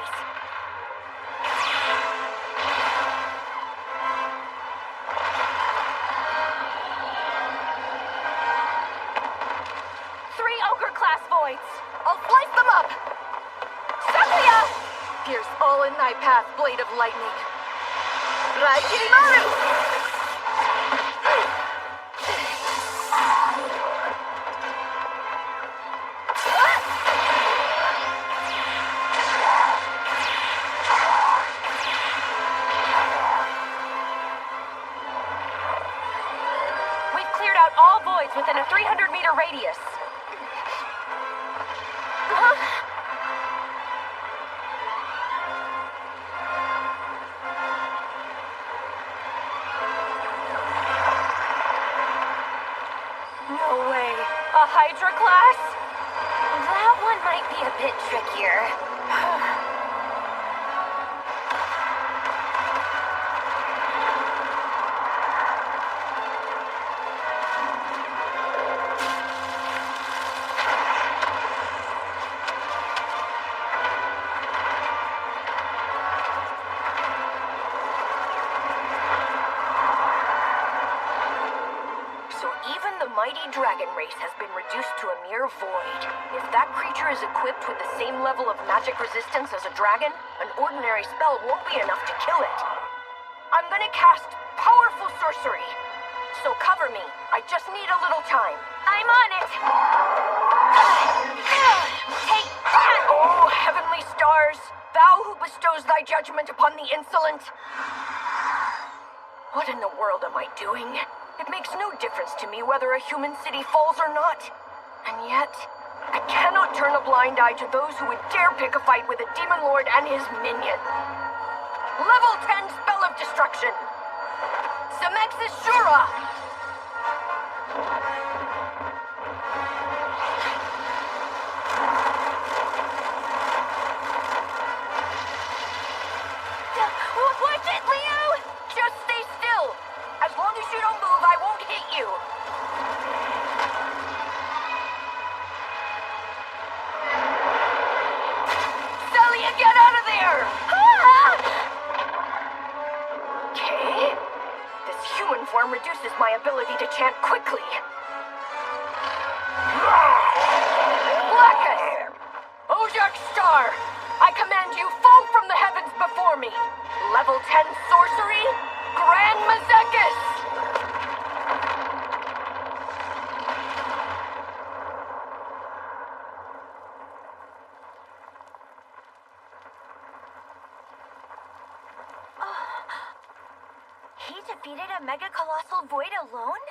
I'll slice them up! Celia! Pierce all in thy path, blade of lightning. Raikirimaru! We've cleared out all voids within a 300-meter radius. No way. A Hydra class? That one might be a bit trickier. Mighty dragon race has been reduced to a mere void. If that creature is equipped with the same level of magic resistance as a dragon, an ordinary spell won't be enough to kill it. I'm gonna cast powerful sorcery. So cover me. I just need a little time. I'm on it! Take that! Oh, heavenly stars! Thou who bestows thy judgment upon the insolent! What in the world am I doing? It makes no difference to me whether a human city falls or not. And yet, I cannot turn a blind eye to those who would dare pick a fight with a demon lord and his minion. Level 10 spell of destruction. Zemexis Shura! reduces my ability to chant quickly. Blackus! Ojak Star! I command you, fall from the heavens before me! Level 10 sorcery, Grand Mazekis! He defeated a Mega Colossal Void alone?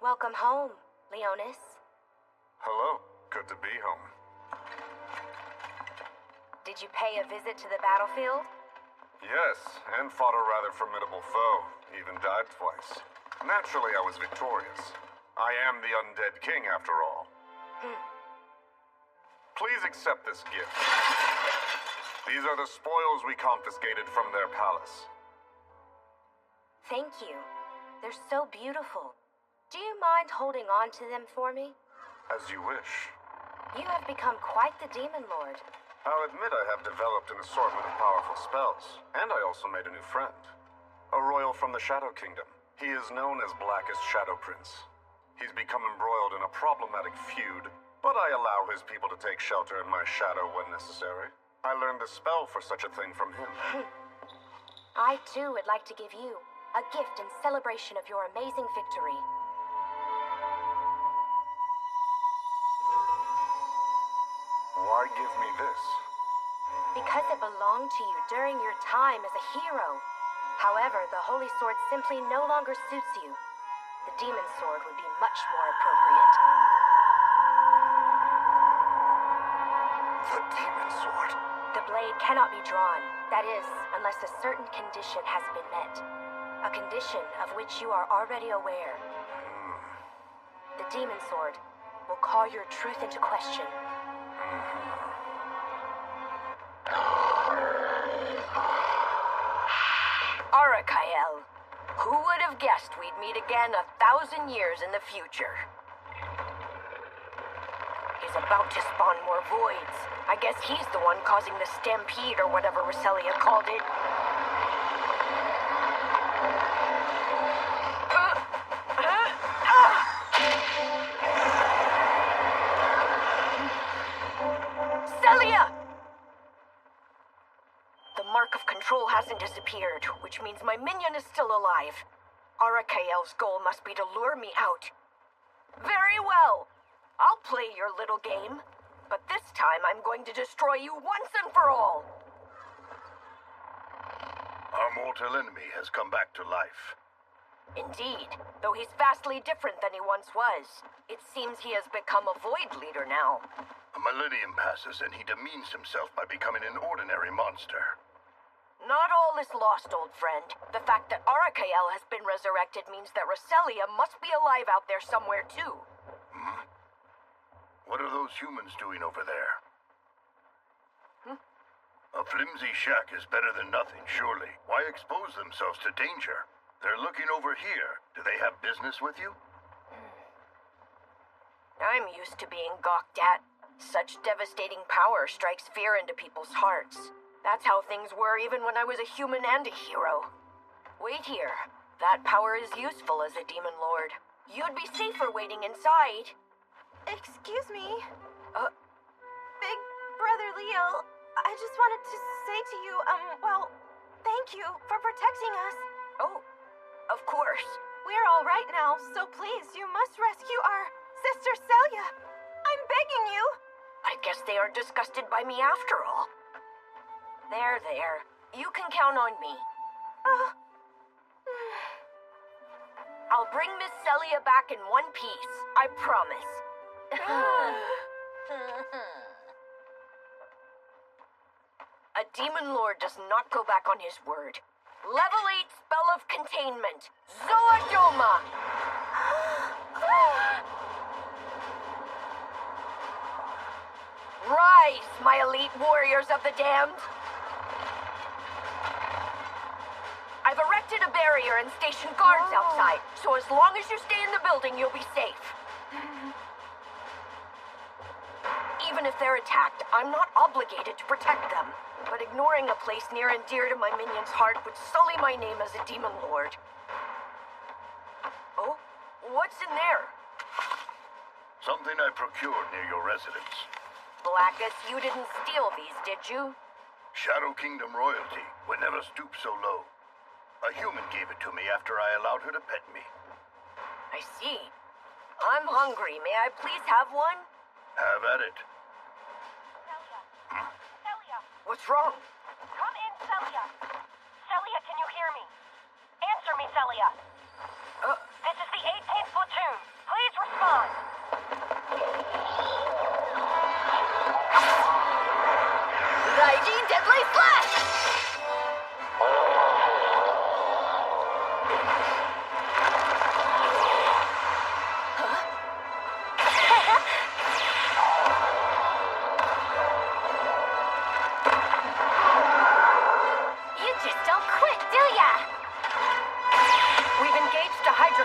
Welcome home, Leonis. Hello. Good to be home. Did you pay a visit to the battlefield? Yes, and fought a rather formidable foe. Even died twice. Naturally, I was victorious. I am the Undead King, after all. Please accept this gift. These are the spoils we confiscated from their palace. Thank you. They're so beautiful. Do you mind holding on to them for me? As you wish. You have become quite the Demon Lord. I'll admit I have developed an assortment of powerful spells, and I also made a new friend. A royal from the Shadow Kingdom. He is known as Blackest Shadow Prince. He's become embroiled in a problematic feud, but I allow his people to take shelter in my shadow when necessary. I learned the spell for such a thing from him. I too would like to give you a gift in celebration of your amazing victory. Why give me this? Because it belonged to you during your time as a hero. However, the Holy Sword simply no longer suits you. The Demon Sword would be much more appropriate. The Demon Sword? The blade cannot be drawn. That is, unless a certain condition has been met. A condition of which you are already aware. The Demon Sword will call your truth into question. Arakael, who would have guessed we'd meet again 1,000 years in the future? He's about to spawn more voids. I guess he's the one causing the stampede or whatever Roselia called it. Celia! The mark of control hasn't disappeared, which means my minion is still alive. Arakael's goal must be to lure me out. Very well. I'll play your little game. But this time I'm going to destroy you once and for all. Our mortal enemy has come back to life. Indeed, though he's vastly different than he once was. It seems he has become a Void Leader now. A millennium passes and he demeans himself by becoming an ordinary monster. Not all is lost, old friend. The fact that Arakael has been resurrected means that Roselia must be alive out there somewhere too. What are those humans doing over there? A flimsy shack is better than nothing, surely. Why expose themselves to danger? They're looking over here. Do they have business with you? I'm used to being gawked at. Such devastating power strikes fear into people's hearts. That's how things were even when I was a human and a hero. Wait here. That power is useful as a demon lord. You'd be safer waiting inside. Excuse me? Big Brother Leo, I just wanted to say to you, well, thank you for protecting us. Oh, of course. We're all right now, so please, you must rescue our sister Celia. I'm begging you. I guess they aren't disgusted by me after all. There. You can count on me. I'll bring Miss Celia back in one piece. I promise. A demon lord does not go back on his word. Level 8 spell of containment. Zoodoma! Rise, my elite warriors of the damned! I've erected a barrier and stationed guards outside, so as long as you stay in the building, you'll be safe. Even if they're attacked, I'm not obligated to protect them. But ignoring a place near and dear to my minion's heart would sully my name as a demon lord. Oh? What's in there? Something I procured near your residence. Blackus, you didn't steal these, did you? Shadow Kingdom royalty would never stoop so low. A human gave it to me after I allowed her to pet me. I see. I'm hungry. May I please have one? Have at it. Celia! What's wrong? Come in, Celia! Celia, can you hear me? Answer me, Celia! This is the 18th platoon. Please respond. Lightning Deadly Flash!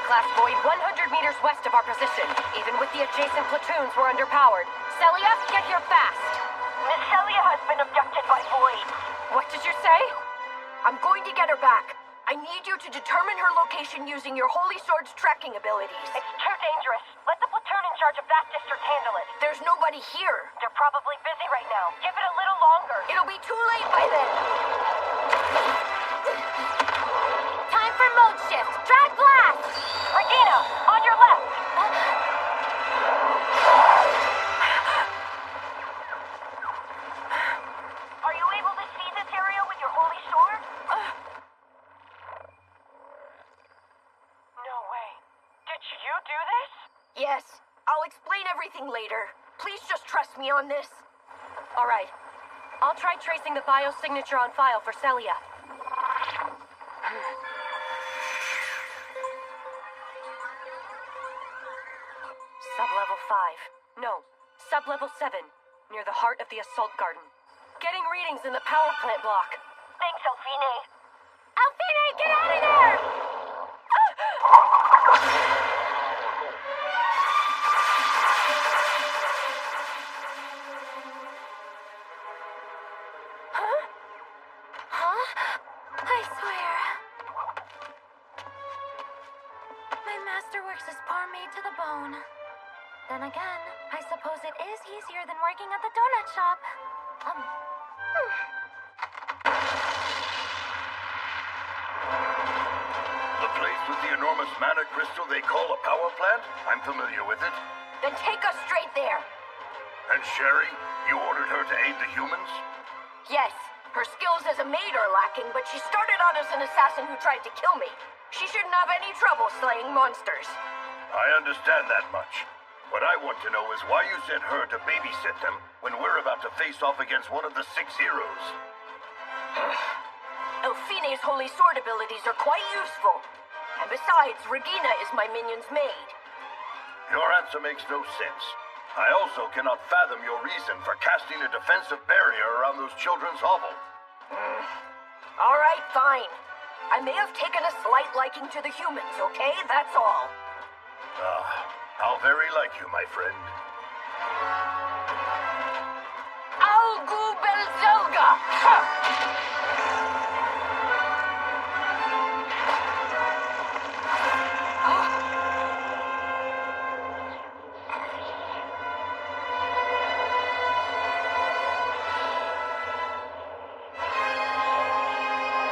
Class Void 100 meters west of our position. Even with the adjacent platoons, we're underpowered. Celia, get here fast. Miss Celia has been abducted by Void. What did you say? I'm going to get her back. I need you to determine her location using your Holy Sword's tracking abilities. It's too dangerous. Let the platoon in charge of that district handle it. There's nobody here. They're probably busy right now. Give it a little longer. It'll be too late by then. Time for mode shift. Drag blast! Regina, on your left! Are you able to see this area with your Holy Sword? No way. Did you do this? Yes. I'll explain everything later. Please just trust me on this. All right. I'll try tracing the biosignature on file for Celia. Sub-level 5. No, sub-level 7. Near the heart of the assault garden. Getting readings in the power plant block. Thanks, Elfine. Elfine, get out of there! Huh? I swear. My masterworks is poor me to the bone. Then again, I suppose it is easier than working at the donut shop. The place with the enormous mana crystal they call a power plant? I'm familiar with it. Then take us straight there. And Sherry? You ordered her to aid the humans? Yes. Her skills as a maid are lacking, but she started out as an assassin who tried to kill me. She shouldn't have any trouble slaying monsters. I understand that much. What I want to know is why you sent her to babysit them when we're about to face off against one of the 6 heroes. Elfine's Holy Sword abilities are quite useful. And besides, Regina is my minion's maid. Your answer makes no sense. I also cannot fathom your reason for casting a defensive barrier around those children's hovel. All right, fine. I may have taken a slight liking to the humans, okay? That's all. How very like you, my friend. I'll Belgu Belzelga!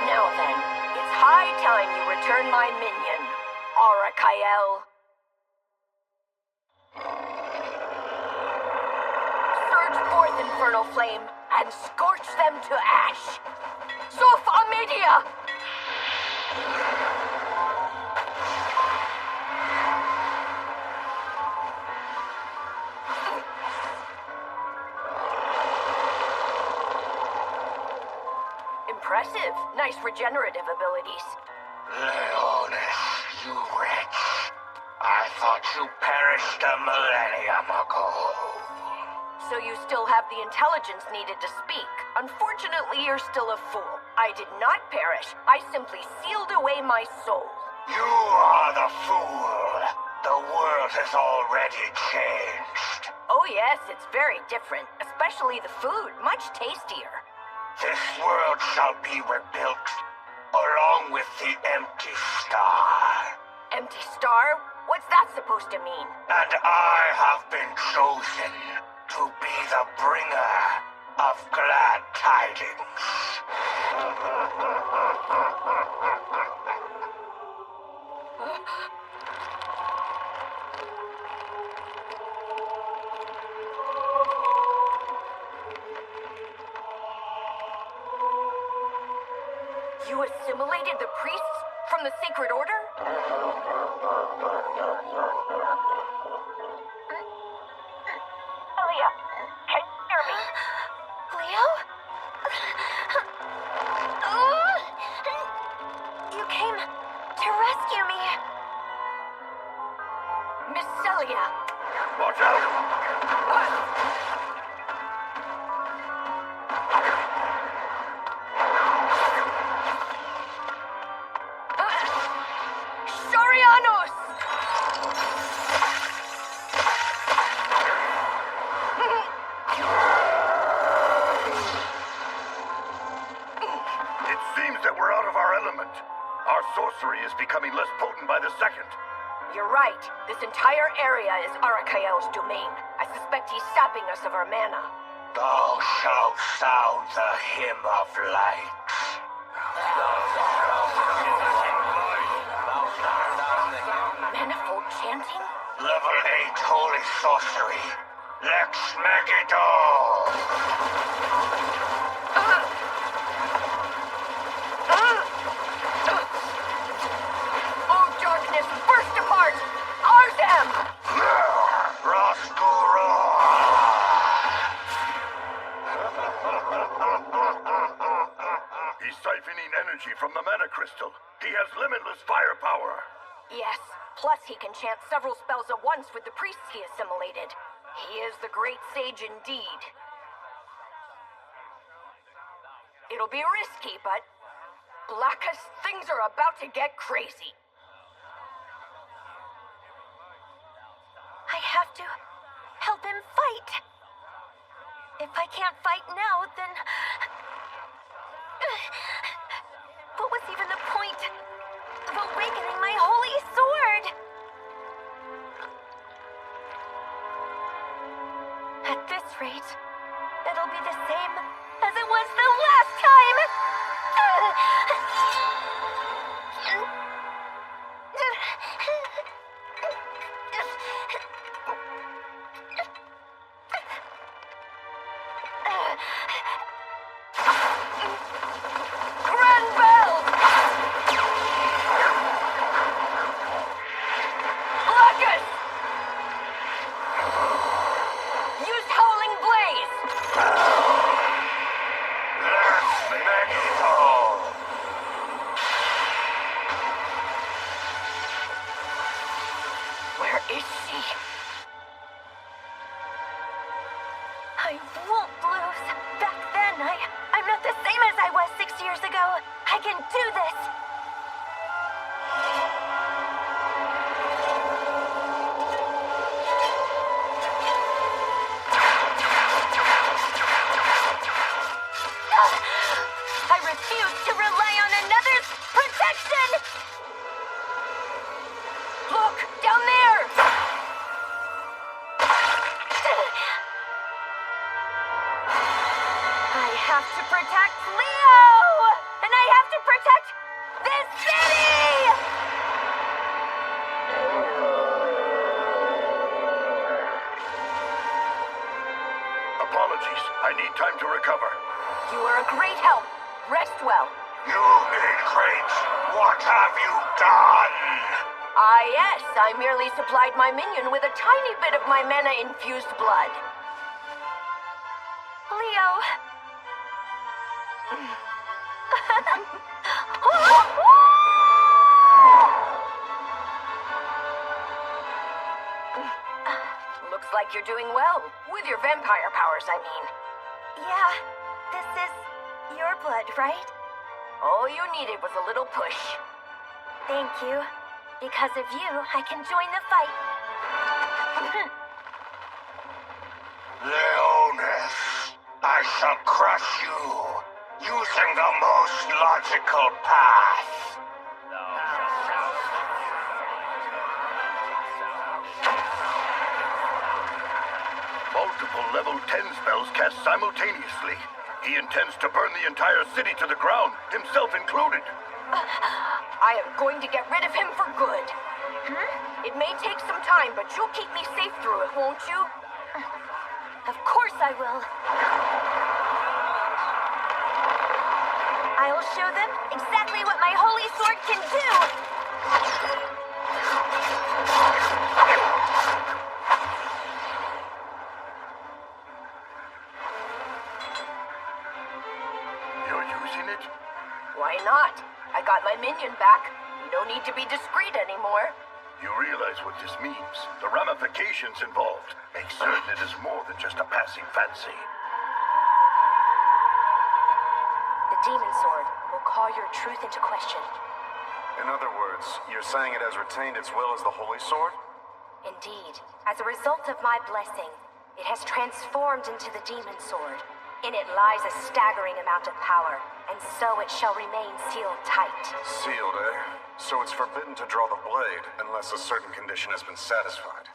Now then, it's high time you return my minion, Arakael. Surge forth, infernal flame, and scorch them to ash. Sof Amedia! Impressive. Nice regenerative abilities. Leonis, you wretch. I thought you perished a millennium ago. So you still have the intelligence needed to speak. Unfortunately, you're still a fool. I did not perish. I simply sealed away my soul. You are the fool. The world has already changed. Oh yes, it's very different. Especially the food. Much tastier. This world shall be rebuilt, along with the empty star. Empty star? What's that supposed to mean? And I have been chosen to be the bringer of glad tidings. You assimilated the priests from the Sacred Order? Aaliyah, can you hear me? Leo? You came to rescue me. Miss Celia! Watch out! Sorianos! It seems that we're out of our element. Our sorcery is becoming less potent by the second. You're right. This entire area is Arakael's domain. I suspect he's sapping us of our mana. Thou shalt sound the hymn of light. Manifold chanting? Level 8 holy sorcery. Lex Megiddo. Oh, darkness, burst apart! Arzam! He's siphoning energy from the mana crystal. He has limitless firepower. Yes, plus he can chant several spells at once with the priests he assimilated. He is the great sage indeed. It'll be risky, but... Blackus, things are about to get crazy. I have to help him fight. If I can't fight now, then... What was even the point of awakening my holy sword? At this rate, it'll be the same as it was the last time! have to protect Leo! And I have to protect this city! Apologies. I need time to recover. You are a great help. Rest well. You did great. What have you done? Yes. I merely supplied my minion with a tiny bit of my mana-infused blood. Leo. Looks like you're doing well. With your vampire powers, I mean. Yeah, this is your blood, right? All you needed was a little push. Thank you. Because of you, I can join the fight. Leonis, I shall crush you using the most logical path. Multiple level 10 spells cast simultaneously. He intends to burn the entire city to the ground, himself included. I am going to get rid of him for good. It may take some time, but you'll keep me safe through it, won't you? Of course I will. I will show them exactly what my holy sword can do! You're using it? Why not? I got my minion back. No need to be discreet anymore. You realize what this means. The ramifications involved make certain it is more than just a passing fancy. The demon sword will call your truth into question. In other words, you're saying it has retained its will as the Holy Sword? Indeed. As a result of my blessing, it has transformed into the demon sword. In it lies a staggering amount of power, and so it shall remain sealed tight. Sealed, eh? So it's forbidden to draw the blade unless a certain condition has been satisfied.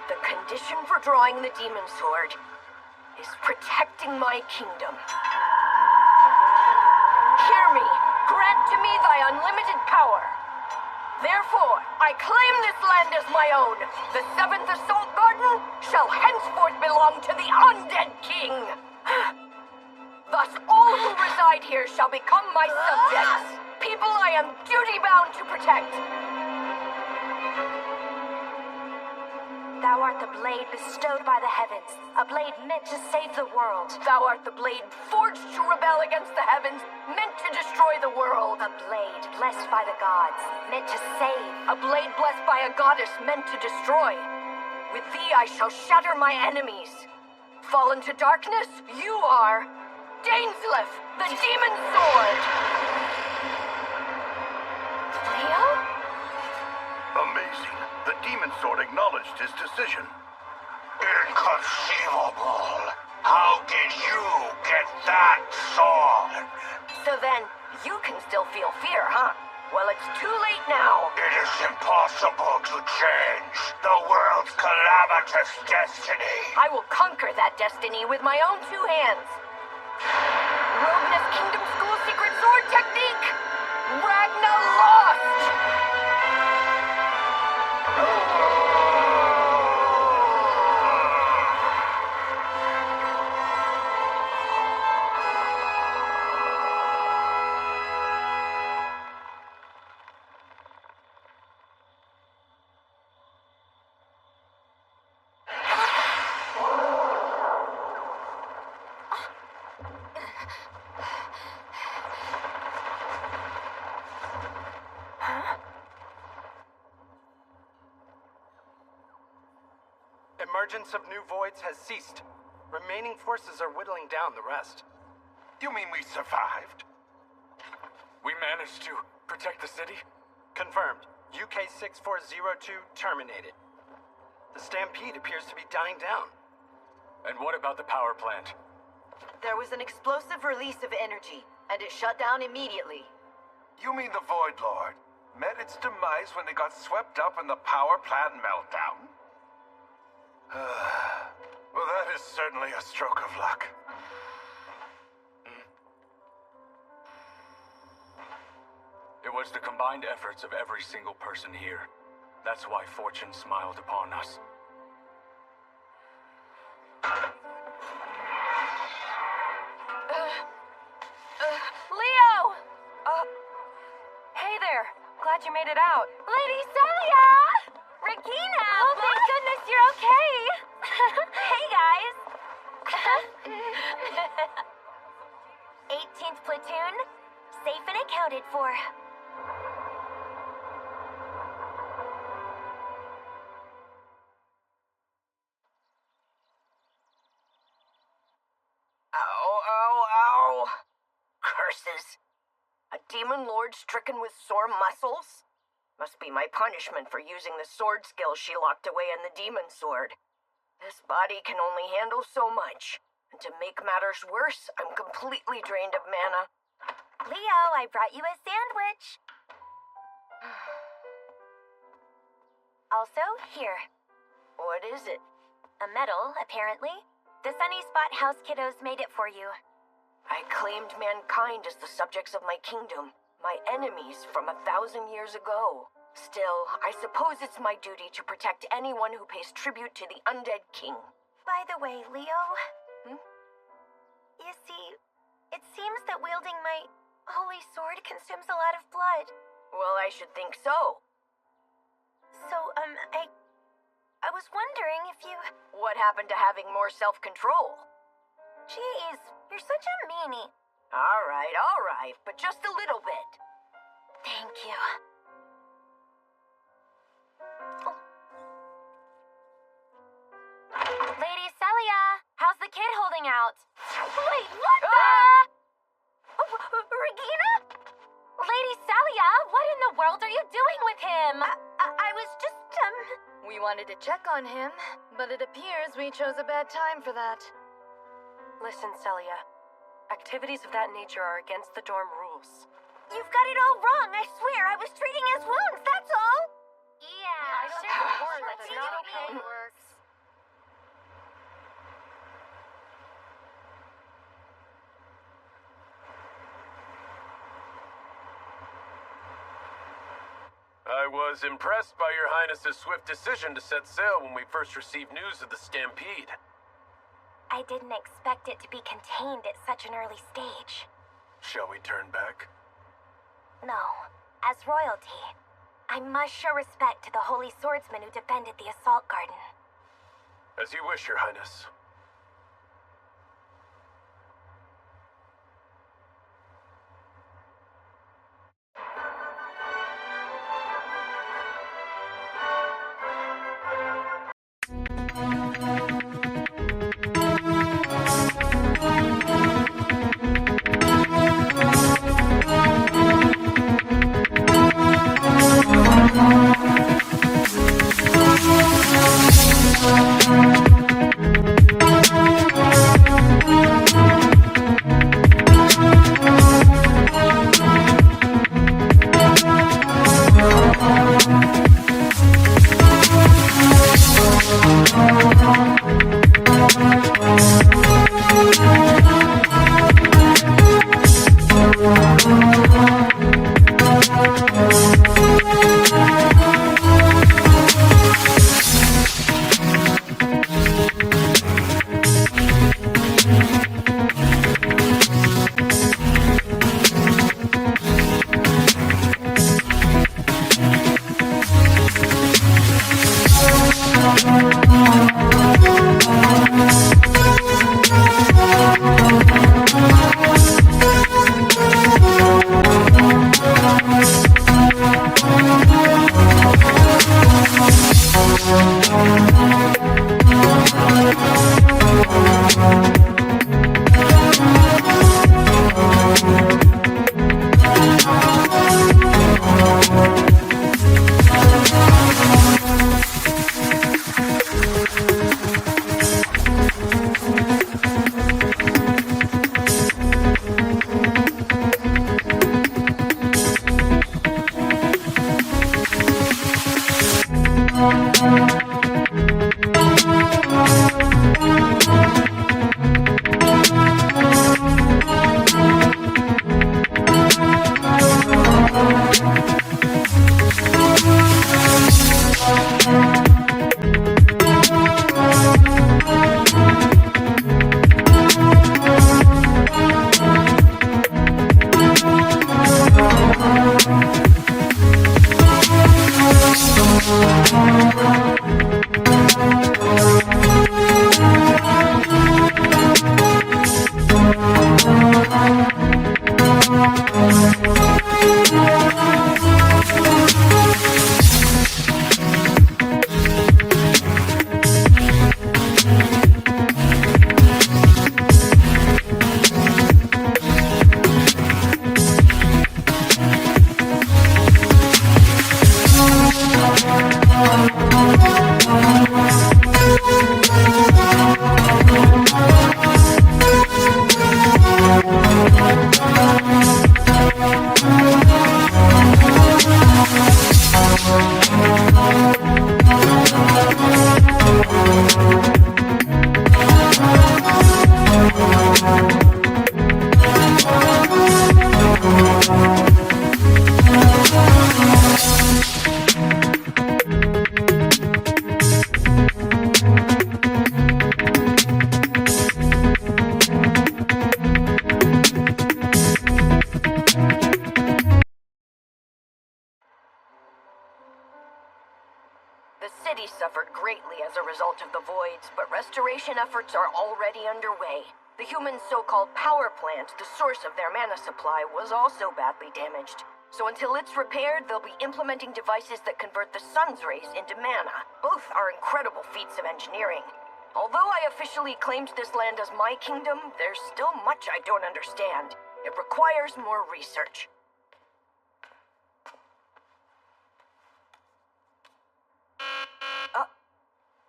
The condition for drawing the demon sword is protecting my kingdom. Hear me. Grant to me thy unlimited power. Therefore, I claim this land as my own. The 7th Assault Garden shall henceforth belong to the Undead King. Thus, all who reside here shall become my subjects. People I am duty-bound to protect. Thou art the blade bestowed by the heavens, a blade meant to save the world. Thou art the blade forged to rebel against the heavens, meant to destroy the world. A blade blessed by the gods, meant to save. A blade blessed by a goddess, meant to destroy. With thee I shall shatter my enemies. Fall into darkness, you are Dainsleif, the demon sword. Leo? Amazing. The demon sword acknowledged his decision. Inconceivable. How did you get that sword? So then, you can still feel fear, huh? Well, it's too late now. It is impossible to change the world's calamitous destiny. I will conquer that destiny with my own two hands. Rognus Kingdom School Secret Sword Technique! Ragna Lost! Emergence of new voids has ceased. Remaining forces are whittling down the rest. You mean we survived? We managed to protect the city? Confirmed. UK 6402 terminated. The stampede appears to be dying down. And what about the power plant? There was an explosive release of energy, and it shut down immediately. You mean the Void Lord? met its demise when it got swept up in the power plant meltdown? Well, that is certainly a stroke of luck. It was the combined efforts of every single person here. That's why fortune smiled upon us. Leo! Hey there. Glad you made it out. Lady Celia! Regina! Oh, thank goodness you're okay! Hey, guys! 18th Platoon, safe and accounted for. Ow. Curses. A demon lord stricken with sore muscles? Must be my punishment for using the sword skill she locked away in the demon sword. This body can only handle so much. And to make matters worse, I'm completely drained of mana. Leo, I brought you a sandwich. Also, here. What is it? A medal, apparently. The Sunny Spot House kiddos made it for you. I claimed mankind as the subjects of my kingdom, my enemies from 1,000 years ago. Still, I suppose it's my duty to protect anyone who pays tribute to the undead king. By the way, Leo... You see, it seems that wielding my holy sword consumes a lot of blood. Well, I should think so. So, I was wondering if you... What happened to having more self-control? Jeez, you're such a meanie. All right, but just a little bit. Thank you. Lady Celia, how's the kid holding out? Wait, what the? Regina? Lady Celia, what in the world are you doing with him? I was just, We wanted to check on him, but it appears we chose a bad time for that. Listen, Celia. Activities of that nature are against the dorm rules. You've got it all wrong, I swear. I was treating his wounds, that's all. Yeah, I don't think the word that's not okay. Works. I was impressed by Your Highness's swift decision to set sail when we first received news of the stampede. I didn't expect it to be contained at such an early stage. Shall we turn back? No. As royalty, I must show respect to the holy swordsman who defended the assault garden. As you wish, Your Highness. We'll be right back. Vault of the Voids, but restoration efforts are already underway. The humans' so-called power plant, the source of their mana supply, was also badly damaged. So until it's repaired, they'll be implementing devices that convert the sun's rays into mana. Both are incredible feats of engineering. Although I officially claimed this land as my kingdom, there's still much I don't understand. It requires more research.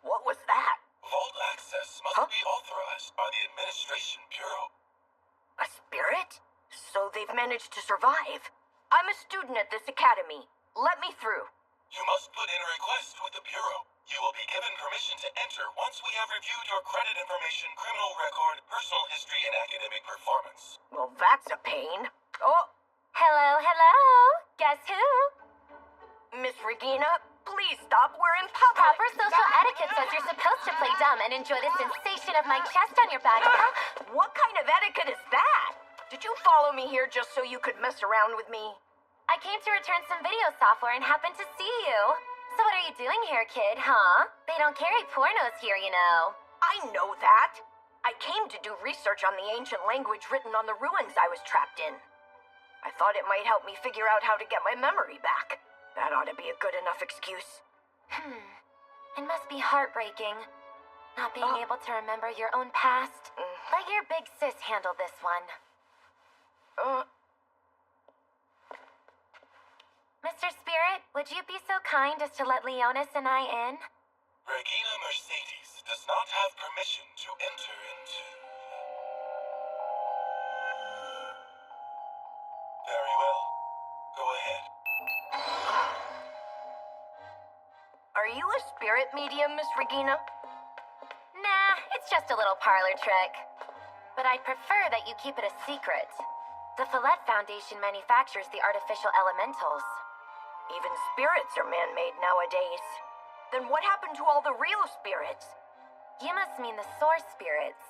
What was that? Vault access must be authorized by the Administration Bureau. A spirit? So they've managed to survive. I'm a student at this academy. Let me through. You must put in a request with the Bureau. You will be given permission to enter once we have reviewed your credit information, criminal record, personal history, and academic performance. Well, that's a pain. Oh! Hello, hello! Guess who? Miss Regina, please stop. We're in public. Proper social etiquette says you're supposed to play dumb and enjoy the sensation of my chest on your back. What kind of etiquette is that? Did you follow me here just so you could mess around with me? I came to return some video software and happened to see you. So what are you doing here, kid, huh? They don't carry pornos here, you know. I know that. I came to do research on the ancient language written on the ruins I was trapped in. I thought it might help me figure out how to get my memory back. That ought to be a good enough excuse. It must be heartbreaking. Not being able to remember your own past. Let your big sis handle this one. Mr. Spirit, would you be so kind as to let Leonis and I in? Regina Mercedes does not have permission to enter into... Very well. Go ahead. Are you a spirit medium, Miss Regina? Nah, it's just a little parlor trick. But I'd prefer that you keep it a secret. The Follett Foundation manufactures the artificial elementals. Even spirits are man-made nowadays. Then what happened to all the real spirits? You must mean the source spirits.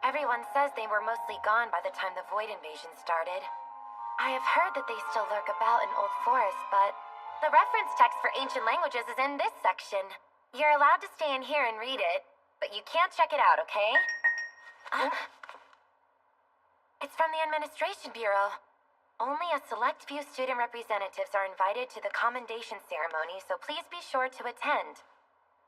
Everyone says they were mostly gone by the time the Void invasion started. I have heard that they still lurk about in Old Forest, but the reference text for ancient languages is in this section. You're allowed to stay in here and read it, but you can't check it out, okay? It's from the Administration Bureau. Only a select few student representatives are invited to the commendation ceremony, so please be sure to attend.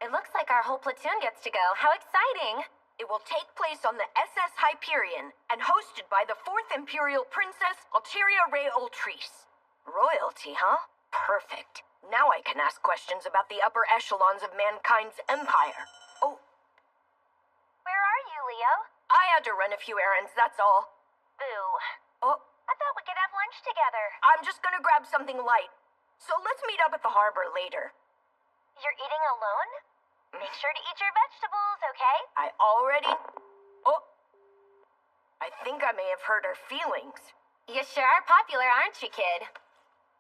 It looks like our whole platoon gets to go. How exciting! It will take place on the SS Hyperion and hosted by the 4th Imperial Princess, Alteria Ray Ultrice. Royalty, huh? Perfect. Now I can ask questions about the upper echelons of mankind's empire. Oh. Where are you, Leo? I had to run a few errands, that's all. Boo. Oh. I thought we could have lunch together. I'm just gonna grab something light. So let's meet up at the harbor later. You're eating alone? Make sure to eat your vegetables, okay? I already... Oh. I think I may have hurt her feelings. You sure are popular, aren't you, kid?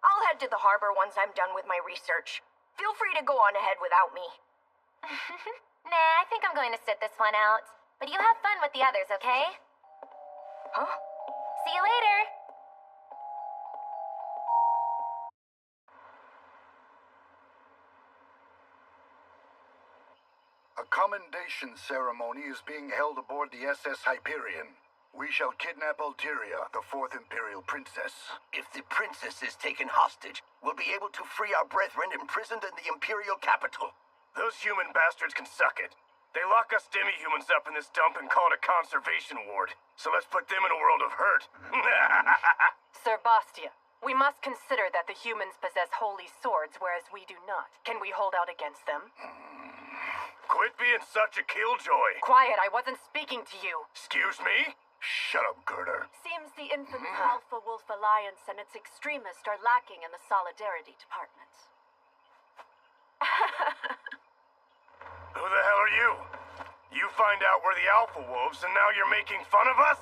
I'll head to the harbor once I'm done with my research. Feel free to go on ahead without me. Nah, I think I'm going to sit this one out. But you have fun with the others, okay? Huh? See you later! A commendation ceremony is being held aboard the SS Hyperion. We shall kidnap Alteria, the 4th Imperial Princess. If the princess is taken hostage, we'll be able to free our brethren imprisoned in the Imperial capital. Those human bastards can suck it. They lock us demi-humans up in this dump and call it a conservation ward. So let's put them in a world of hurt. Sir Bastia, we must consider that the humans possess holy swords, whereas we do not. Can we hold out against them? Quit being such a killjoy. Quiet, I wasn't speaking to you. Excuse me? Shut up, Gerda. Seems the infamous Alpha Wolf Alliance and its extremists are lacking in the Solidarity Department. Who the hell are you? You find out we're the Alpha Wolves and now you're making fun of us?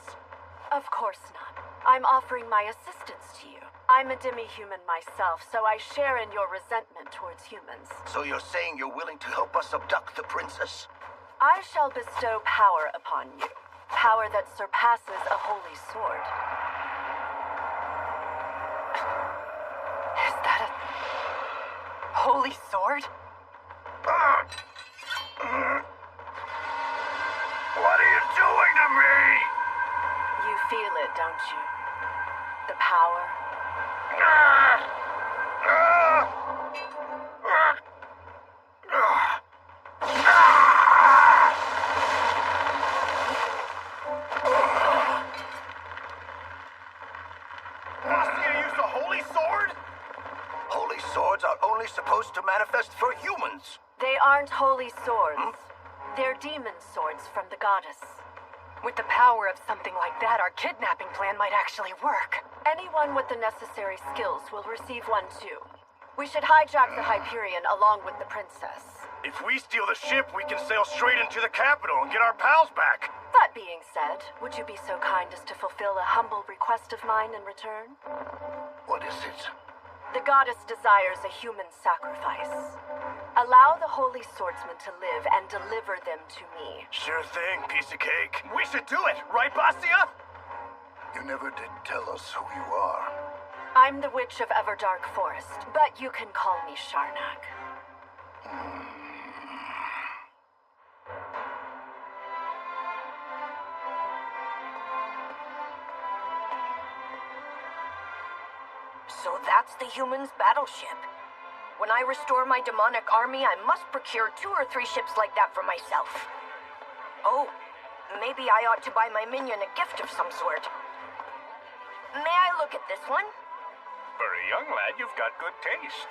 Of course not. I'm offering my assistance to you. I'm a demi-human myself, so I share in your resentment towards humans. So you're saying you're willing to help us abduct the princess? I shall bestow power upon you. Power that surpasses a holy sword. Is that a holy sword? feel it, don't you? The power? Marcia used a holy sword? Holy swords are only supposed to manifest for humans. They aren't holy swords. They're demon swords from the goddess. With the power of something like that, our kidnapping plan might actually work. Anyone with the necessary skills will receive one too. We should hijack the Hyperion along with the princess. If we steal the ship, we can sail straight into the capital and get our pals back. That being said, would you be so kind as to fulfill a humble request of mine in return? What is it? The goddess desires a human sacrifice. Allow the holy swordsman to live and deliver them to me. Sure thing, piece of cake. We should do it, right, Basia? You never did tell us who you are. I'm the Witch of Everdark Forest, but you can call me Sharnak. So that's the humans' battleship. When I restore my demonic army, I must procure 2 or 3 ships like that for myself. Oh, maybe I ought to buy my minion a gift of some sort. May I look at this one? For a young lad, you've got good taste.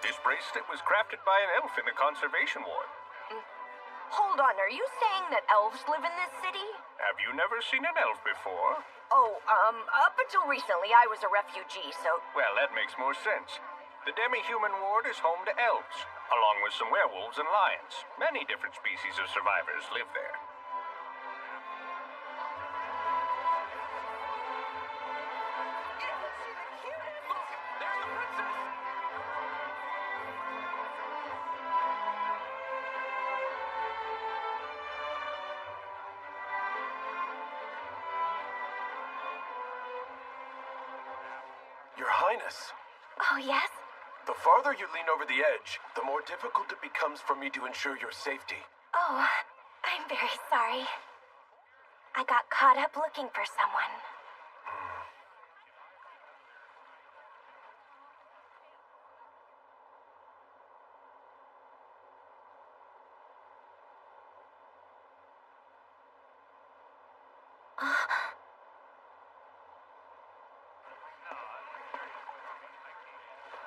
This bracelet was crafted by an elf in the conservation ward. Hold on, are you saying that elves live in this city? Have you never seen an elf before? Oh, up until recently I was a refugee, so... Well, that makes more sense. The demi-human ward is home to elves, along with some werewolves and lions. Many different species of survivors live there. Your Highness. Oh, yes? The farther you lean over the edge, the more difficult it becomes for me to ensure your safety. Oh, I'm very sorry. I got caught up looking for someone.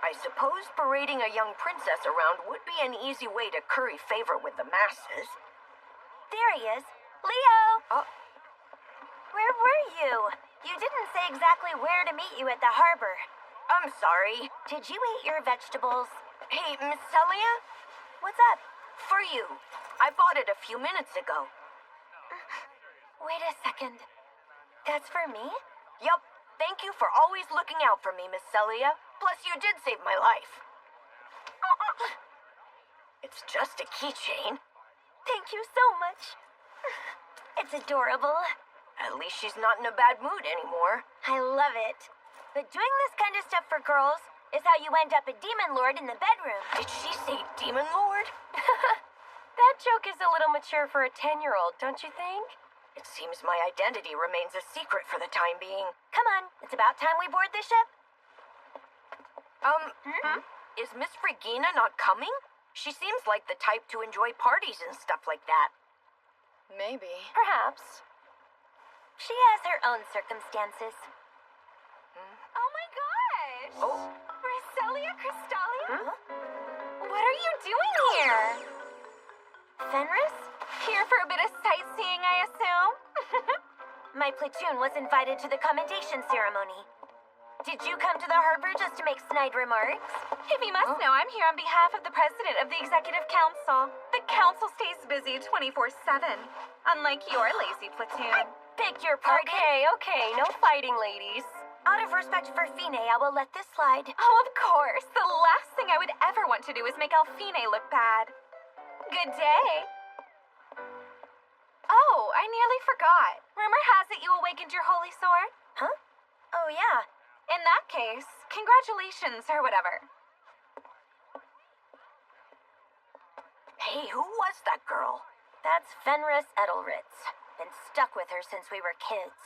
I suppose parading a young princess around would be an easy way to curry favor with the masses. There he is. Leo! Oh. Where were you? You didn't say exactly where to meet you at the harbor. I'm sorry. Did you eat your vegetables? Hey, Miss Celia? What's up? For you. I bought it a few minutes ago. Wait a second. That's for me? Yup. Thank you for always looking out for me, Miss Celia. Plus, you did save my life. It's just a keychain. Thank you so much. It's adorable. At least she's not in a bad mood anymore. I love it. But doing this kind of stuff for girls is how you end up a demon lord in the bedroom. Did she say demon lord? That joke is a little mature for a 10-year-old, don't you think? It seems my identity remains a secret for the time being. Come on, it's about time we board the ship. Is Miss Regina not coming? She seems like the type to enjoy parties and stuff like that. Maybe. Perhaps. She has her own circumstances. Oh my gosh! Oh. Roselia Crystalia? What are you doing here? Fenris? Here for a bit of sightseeing, I assume? My platoon was invited to the commendation ceremony. Did you come to the harbor just to make snide remarks? If you must know, I'm here on behalf of the president of the Executive Council. The council stays busy 24/7, unlike your lazy platoon. I beg your pardon? Okay, no fighting, ladies. Out of respect for Fine, I will let this slide. Oh, of course. The last thing I would ever want to do is make Alfine look bad. Good day. Oh, I nearly forgot. Rumor has it you awakened your holy sword? Huh? Oh, yeah. In that case, congratulations or whatever. Hey, who was that girl? That's Fenris Edelritz. and stuck with her since we were kids.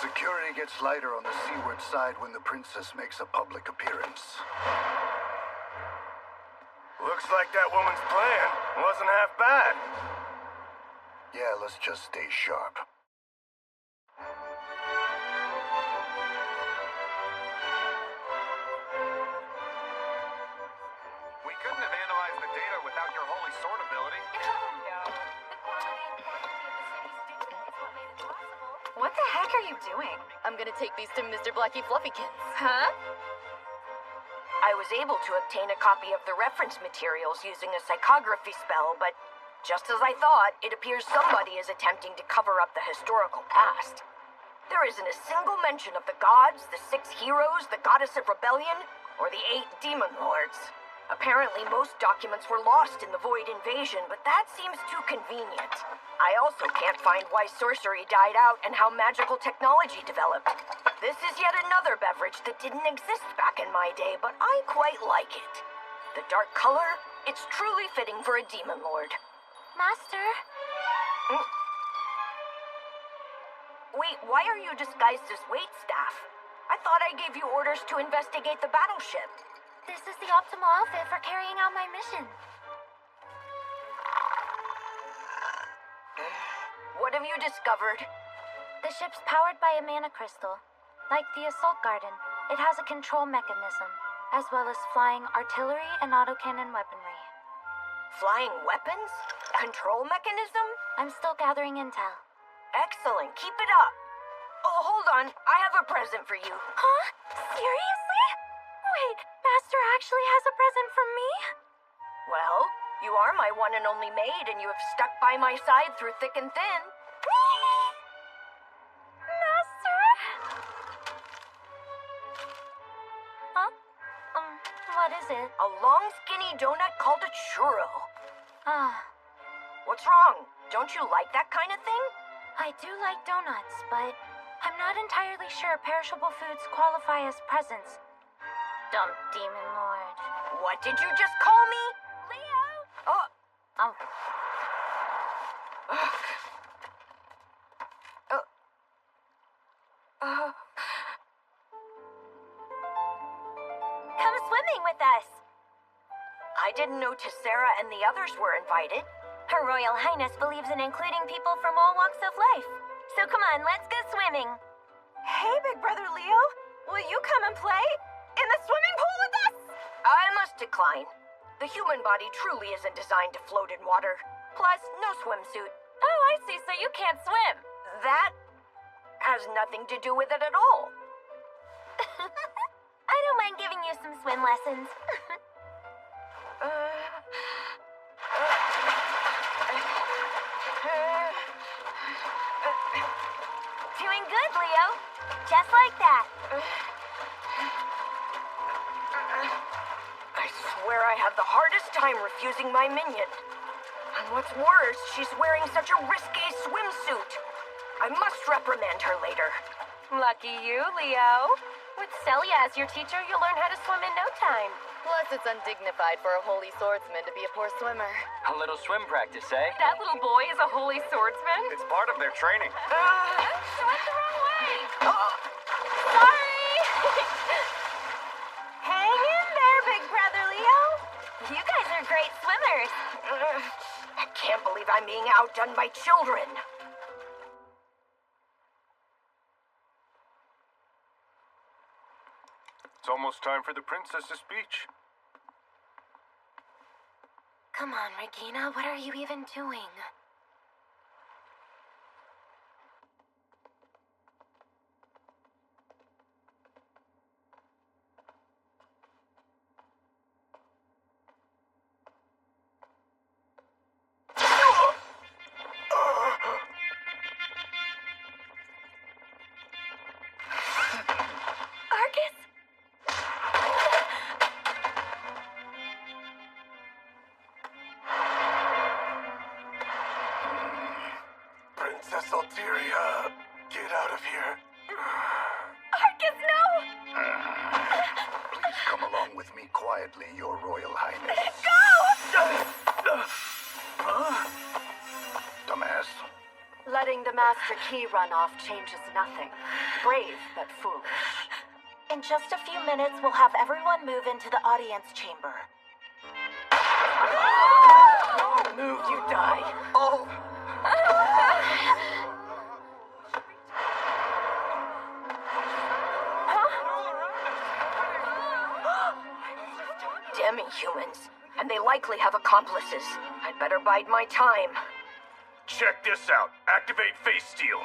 Security gets lighter on the seaward side when the princess makes a public appearance. Looks like that woman's plan wasn't half bad. Yeah, let's just stay sharp. We couldn't have analyzed the data without your holy sword ability. What the heck are you doing? I'm gonna take these to Mr. Blackie Fluffykins. Huh? I was able to obtain a copy of the reference materials using a psychography spell, but just as I thought, it appears somebody is attempting to cover up the historical past. There isn't a single mention of the gods, the 6 heroes, the goddess of rebellion, or the 8 demon lords. Apparently, most documents were lost in the Void invasion, but that seems too convenient. I also can't find why sorcery died out and how magical technology developed. This is yet another beverage that didn't exist back in my day, but I quite like it. The dark color, it's truly fitting for a demon lord. Master? Wait, why are you disguised as waitstaff? I thought I gave you orders to investigate the battleship. This is the optimal outfit for carrying out my mission. What have you discovered? The ship's powered by a mana crystal. Like the assault garden, it has a control mechanism, as well as flying artillery and autocannon weaponry. Flying weapons? Control mechanism? I'm still gathering intel. Excellent, keep it up. Oh, hold on, I have a present for you. Huh? Seriously? Wait, Master actually has a present for me? Well, you are my one and only maid, and you have stuck by my side through thick and thin. Master? Huh? What is it? A long, skinny donut called a churro. Ah. What's wrong? Don't you like that kind of thing? I do like donuts, but I'm not entirely sure perishable foods qualify as presents. Dumb demon lord. What did you just call me? Leo! Oh. Come swimming with us. I didn't know Tessera and the others were invited. Her Royal Highness believes in including people from all walks of life. So come on, let's go swimming. Hey, Big Brother Leo. Will you come and play? In the swimming pool with us? I must decline. The human body truly isn't designed to float in water. Plus, no swimsuit. Oh, I see, so you can't swim. That has nothing to do with it at all. I don't mind giving you some swim lessons. Doing good, Leo. Just like that. I swear I have the hardest time refusing my minion. And what's worse, she's wearing such a risque swimsuit. I must reprimand her later. Lucky you, Leo. With Celia as your teacher, you'll learn how to swim in no time. Plus, it's undignified for a holy swordsman to be a poor swimmer. A little swim practice, eh? That little boy is a holy swordsman? It's part of their training. She went the wrong way. Sorry. Hang in there, Big Brother Leo. You guys are great swimmers. I can't believe I'm being outdone by children. It's almost time for the princess's speech. Come on, Regina, what are you even doing? get out of here. Arcus, no! Please come along with me quietly, Your Royal Highness. Go! Dumbass. Letting the Master Key run off changes nothing. Brave, but foolish. In just a few minutes, we'll have everyone move into the audience chamber. Don't move, you die. Oh! Demi-humans, and they likely have accomplices. I'd better bide my time. Check this out. Activate face steal.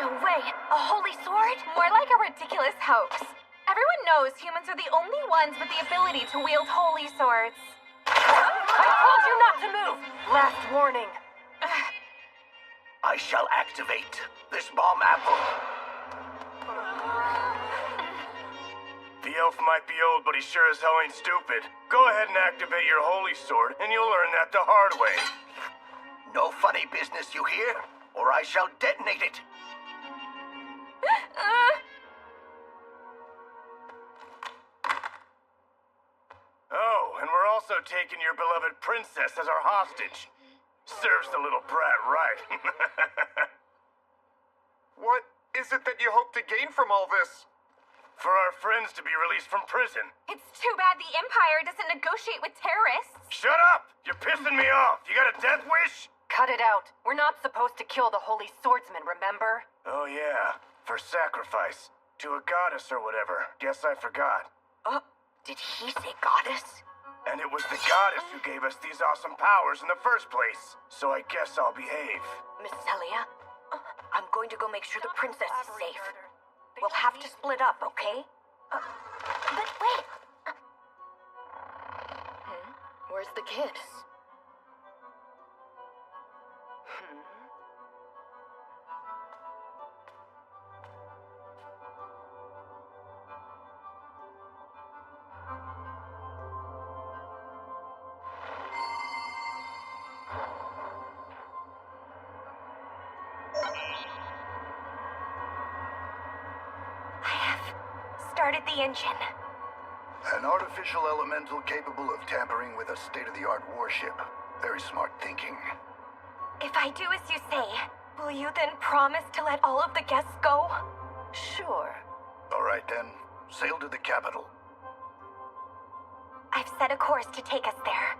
No way! A holy sword? More like a ridiculous hoax. Everyone knows humans are the only ones with the ability to wield holy swords. I told you not to move! Last warning. I shall activate this bomb apple. The elf might be old, but he sure as hell ain't stupid. Go ahead and activate your holy sword, and you'll learn that the hard way. No funny business, you hear? Or I shall detonate it. Oh, and we're also taking your beloved princess as our hostage. Serves the little brat right. What is it that you hope to gain from all this? For our friends to be released from prison. It's too bad the Empire doesn't negotiate with terrorists. Shut up! You're pissing me off. You got a death wish? Cut it out. We're not supposed to kill the Holy Swordsman, remember? Oh yeah, for sacrifice. To a goddess or whatever. Guess I forgot. Did he say goddess? And it was the goddess who gave us these awesome powers in the first place. So I guess I'll behave. Miss Celia, I'm going to go make sure the princess is safe. We'll have to split up, okay? But wait. Where's the kid? Started the engine. An artificial elemental capable of tampering with a state-of-the-art warship. Very smart thinking. If I do as you say, will you then promise to let all of the guests go? Sure. All right then. Sail to the capital. I've set a course to take us there.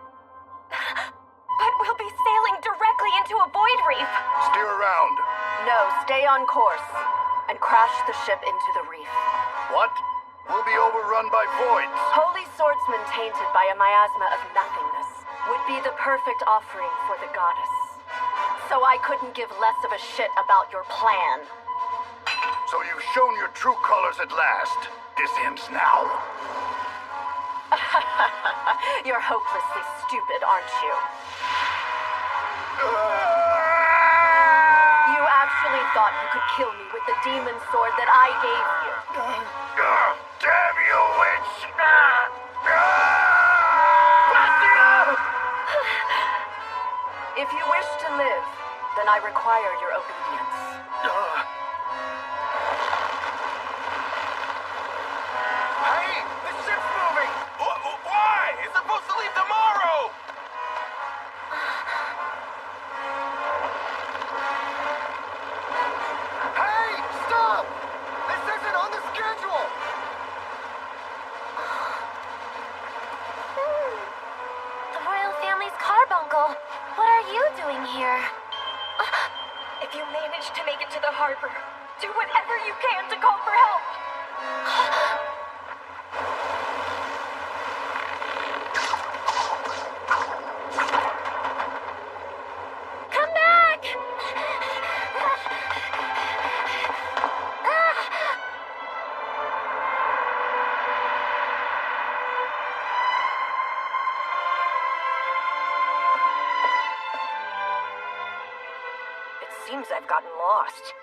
But we'll be sailing directly into a void reef. Steer around. No, stay on course. And crash the ship into the reef. What? We'll be overrun by voids. Holy swordsman tainted by a miasma of nothingness would be the perfect offering for the goddess. So I couldn't give less of a shit about your plan. So you've shown your true colors at last. This ends now. You're hopelessly stupid, aren't you? You actually thought you could kill me with the demon sword that I gave you. Damn you, witch! If you wish to live, then I require your obedience. Hey! The ship's moving! Why? It's supposed to leave tomorrow! Hey! Stop! This isn't on the schedule! The royal family's carbuncle. What are you doing here? If you manage to make it to the harbor, do whatever you can to call for help. Come back! Seems I've gotten lost.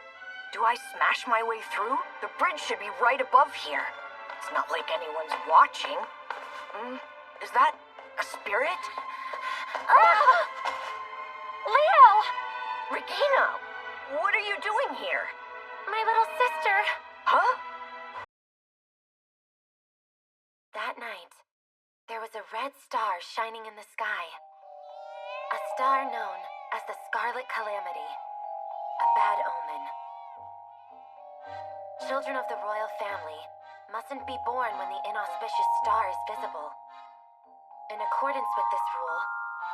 Do I smash my way through? The bridge should be right above here. It's not like anyone's watching. Is that a spirit? Leo! Regina! What are you doing here? My little sister. Huh? That night, there was a red star shining in the sky. A star known as the Scarlet Calamity. A bad omen. Children of the royal family mustn't be born when the inauspicious star is visible. In accordance with this rule,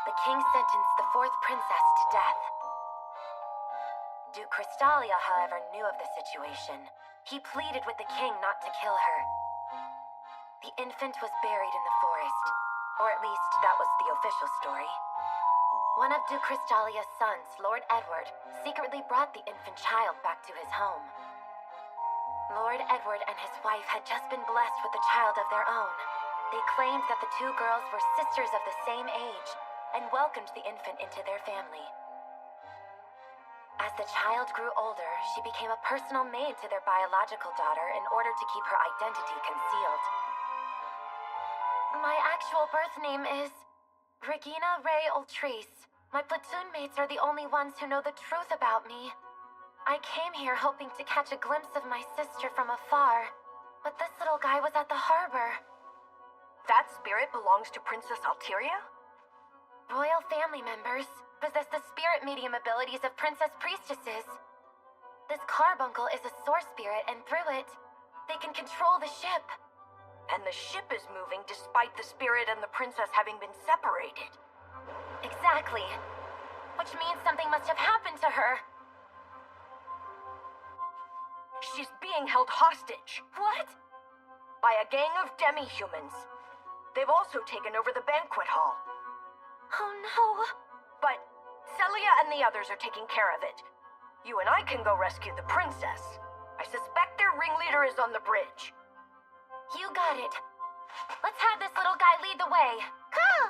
the king sentenced the fourth princess to death. Duke Crystalia, however, knew of the situation. He pleaded with the king not to kill her. The infant was buried in the forest, or at least that was the official story. One of Duke Crystalia's sons, Lord Edward, secretly brought the infant child back to his home. Lord Edward and his wife had just been blessed with a child of their own. They claimed that the two girls were sisters of the same age and welcomed the infant into their family. As the child grew older, she became a personal maid to their biological daughter in order to keep her identity concealed. My actual birth name is Regina Ray Ultrice. My platoon mates are the only ones who know the truth about me. I came here hoping to catch a glimpse of my sister from afar, but this little guy was at the harbor. That spirit belongs to Princess Alteria? Royal family members possess the spirit medium abilities of princess priestesses. This carbuncle is a source spirit, and through it, they can control the ship. And the ship is moving despite the spirit and the princess having been separated. Exactly. Which means something must have happened to her. She's being held hostage. What? By a gang of demi-humans. They've also taken over the banquet hall. Oh no. But Celia and the others are taking care of it. You and I can go rescue the princess. I suspect their ringleader is on the bridge. You got it. Let's have this little guy lead the way. Huh!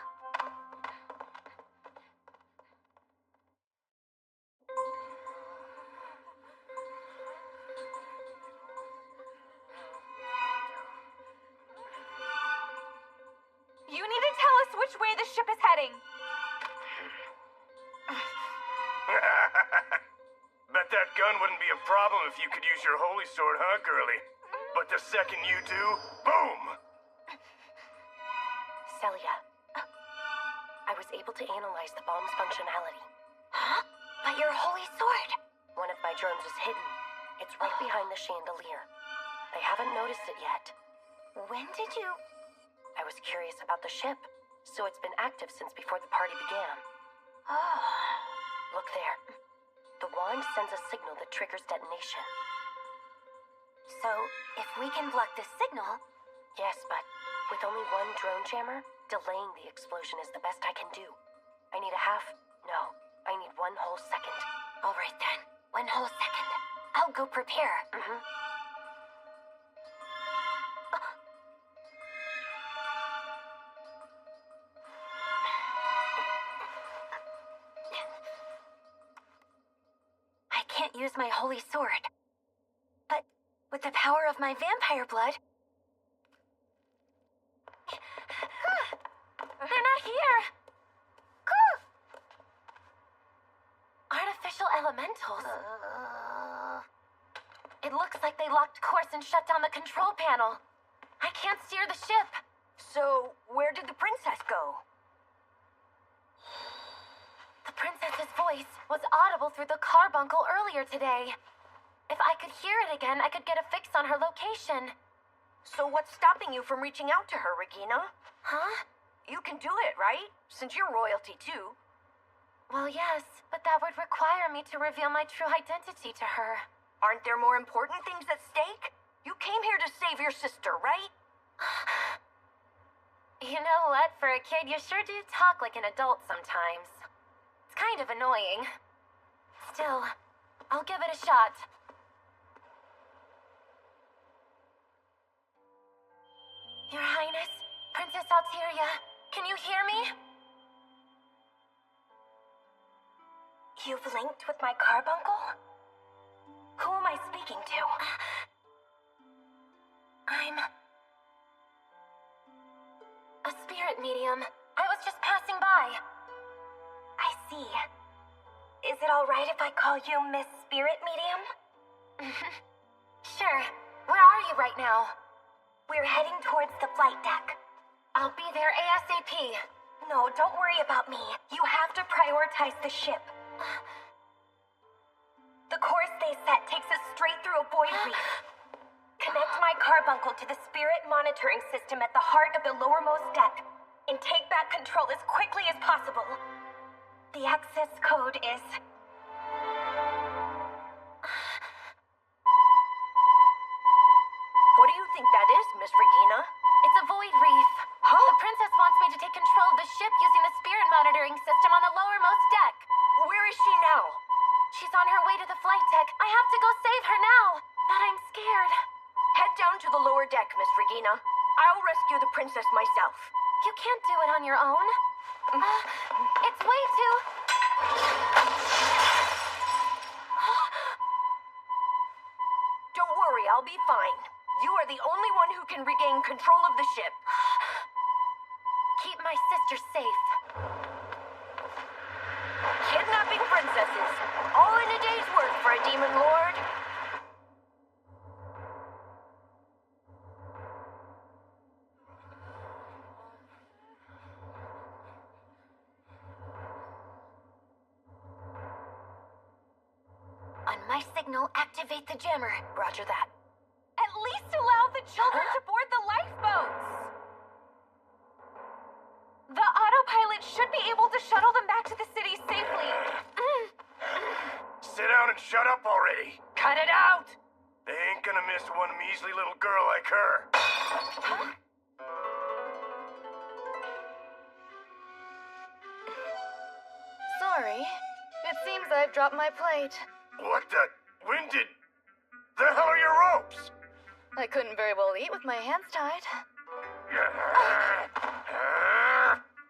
You need to tell us which way the ship is heading. Bet that gun wouldn't be a problem if you could use your holy sword, huh, girly? But the second you do, boom! Celia, I was able to analyze the bomb's functionality. Huh? But your holy sword? One of my drones is hidden. It's right behind the chandelier. They haven't noticed it yet. When did you... I was curious about the ship, so it's been active since before the party began. Oh. Look there. The wand sends a signal that triggers detonation. So, if we can block this signal... Yes, but with only one drone jammer, delaying the explosion is the best I can do. I need a half... No, I need 1 whole second. All right then. 1 whole second. I'll go prepare. I can't use my holy sword. But with the power of my vampire blood... They're not here! Artificial elementals. It looks like they locked course and shut down the control panel. I can't steer the ship. So, where did the princess go? The princess's voice was audible through the carbuncle earlier today. If I could hear it again, I could get a fix on her location. So what's stopping you from reaching out to her, Regina? Huh? You can do it, right? Since you're royalty, too. Well, yes, but that would require me to reveal my true identity to her. Aren't there more important things at stake? You came here to save your sister, right? You know what? For a kid, you sure do talk like an adult sometimes. It's kind of annoying. Still, I'll give it a shot. Your Highness, Princess Alteria, can you hear me? You've linked with my carbuncle? Who am I speaking to? I'm... a spirit medium. I was just passing by. I see. is it alright if I call you Miss Spirit Medium? Sure. Where are you right now? We're heading towards the flight deck. I'll be there ASAP. No, don't worry about me. You have to prioritize the ship. The course they set takes us straight through a void reef. Connect my carbuncle to the spirit monitoring system at the heart of the lowermost deck, and take back control as quickly as possible. The access code is... What do you think that is, Miss Regina? It's a void reef. Huh? The princess wants me to take control of the ship using the spirit monitoring system on the lowermost deck. Where is she now? She's on her way to the flight deck. I have to go save her now. But I'm scared. Head down to the lower deck, Miss Regina. I'll rescue the princess myself. You can't do it on your own. It's way too... Don't worry, I'll be fine. You are the only one who can regain control of the ship. Keep my sister safe. Kidnapping princesses. All in a day's work for a demon lord. On my signal, activate the jammer. Roger that. At least allow the children to board the lifeboats. The autopilot should be able to shuttle them back to the city safely. Sit down and shut up already. Cut it out! They ain't gonna miss one measly little girl like her. Sorry. It seems I've dropped my plate. What the? When did... The hell are your ropes? I couldn't very well eat with my hands tied.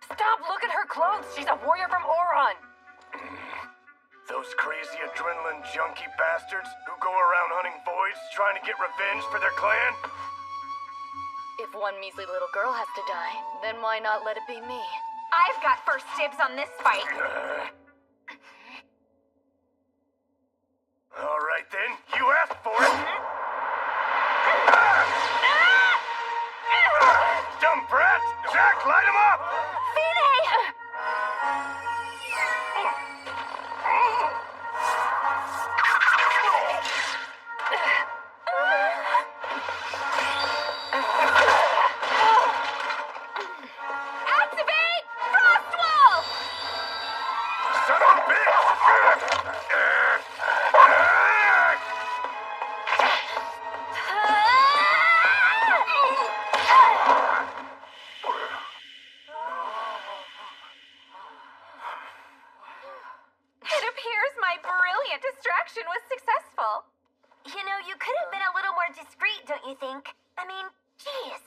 Stop! Look at her clothes! She's a warrior from Oron! Those crazy adrenaline junkie bastards who go around hunting voids trying to get revenge for their clan? If one measly little girl has to die, then why not let it be me? I've got first dibs on this fight. All right then, you asked for it. Dumb brat! Jack, light him up! Activate Frost Wall! Son of a bitch! It appears my brilliant distraction was successful. You know, you could have been a little more discreet, don't you think? I mean, jeez.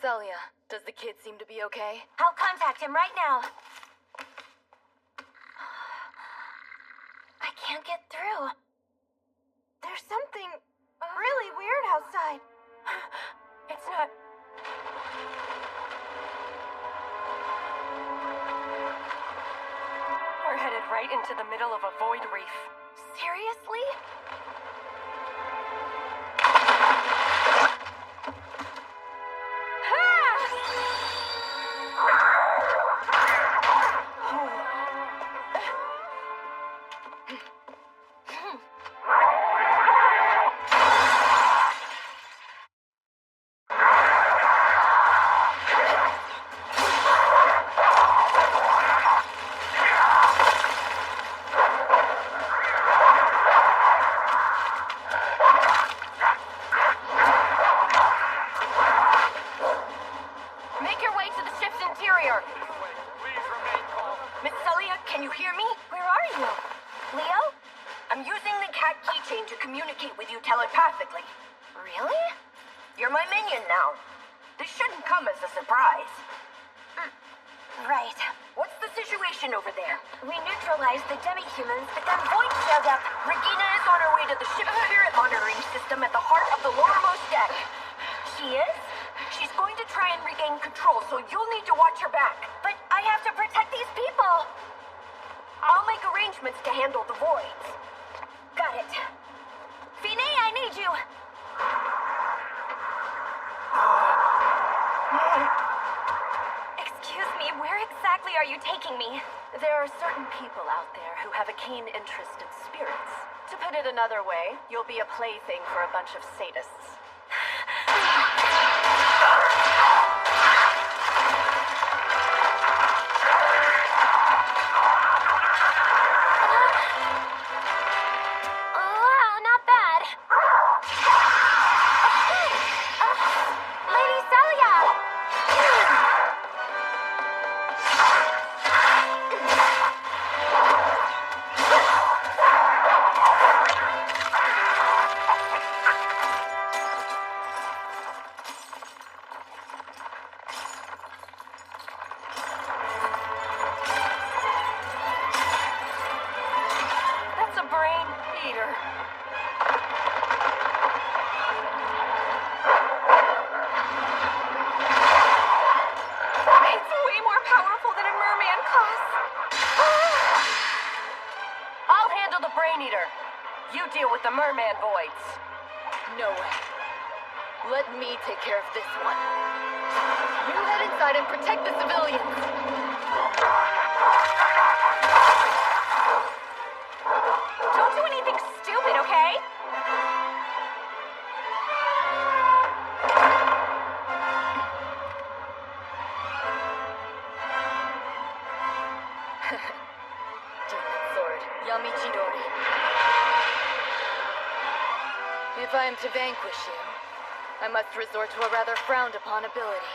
Celia, does the kid seem to be okay? I'll contact him right now. I can't get through. There's something really weird outside. It's not... We're headed right into the middle of a void reef. Seriously? Make your way to the ship's interior. Miss Celia, can you hear me? Where are you? Leo? I'm using the cat keychain to communicate with you telepathically. Really? You're my minion now. This shouldn't come as a surprise. Right. What's the situation over there? We neutralized the demi-humans, but then Void showed up. Regina is on her way to the ship's spirit monitoring system at the heart of the lowermost deck. She is? She's going to try and regain control, so you'll need to watch her back. But I have to protect these people. I'll make arrangements reinforcements to handle the voids. Got it. Fine, I need you. Excuse me, where exactly are you taking me? There are certain people out there who have a keen interest in spirits. To put it another way, you'll be a plaything for a bunch of sadists. Wow, not bad. Lady Celia! That's a brain eater. It's way more powerful than a merman class. I'll handle the brain eater. You deal with the merman voids. No way. Let me take care of this one. You head inside and protect the civilians. Don't do anything stupid, okay? Demon sword, Yamichidori. If I am to vanquish you, I must resort to a rather frowned upon ability.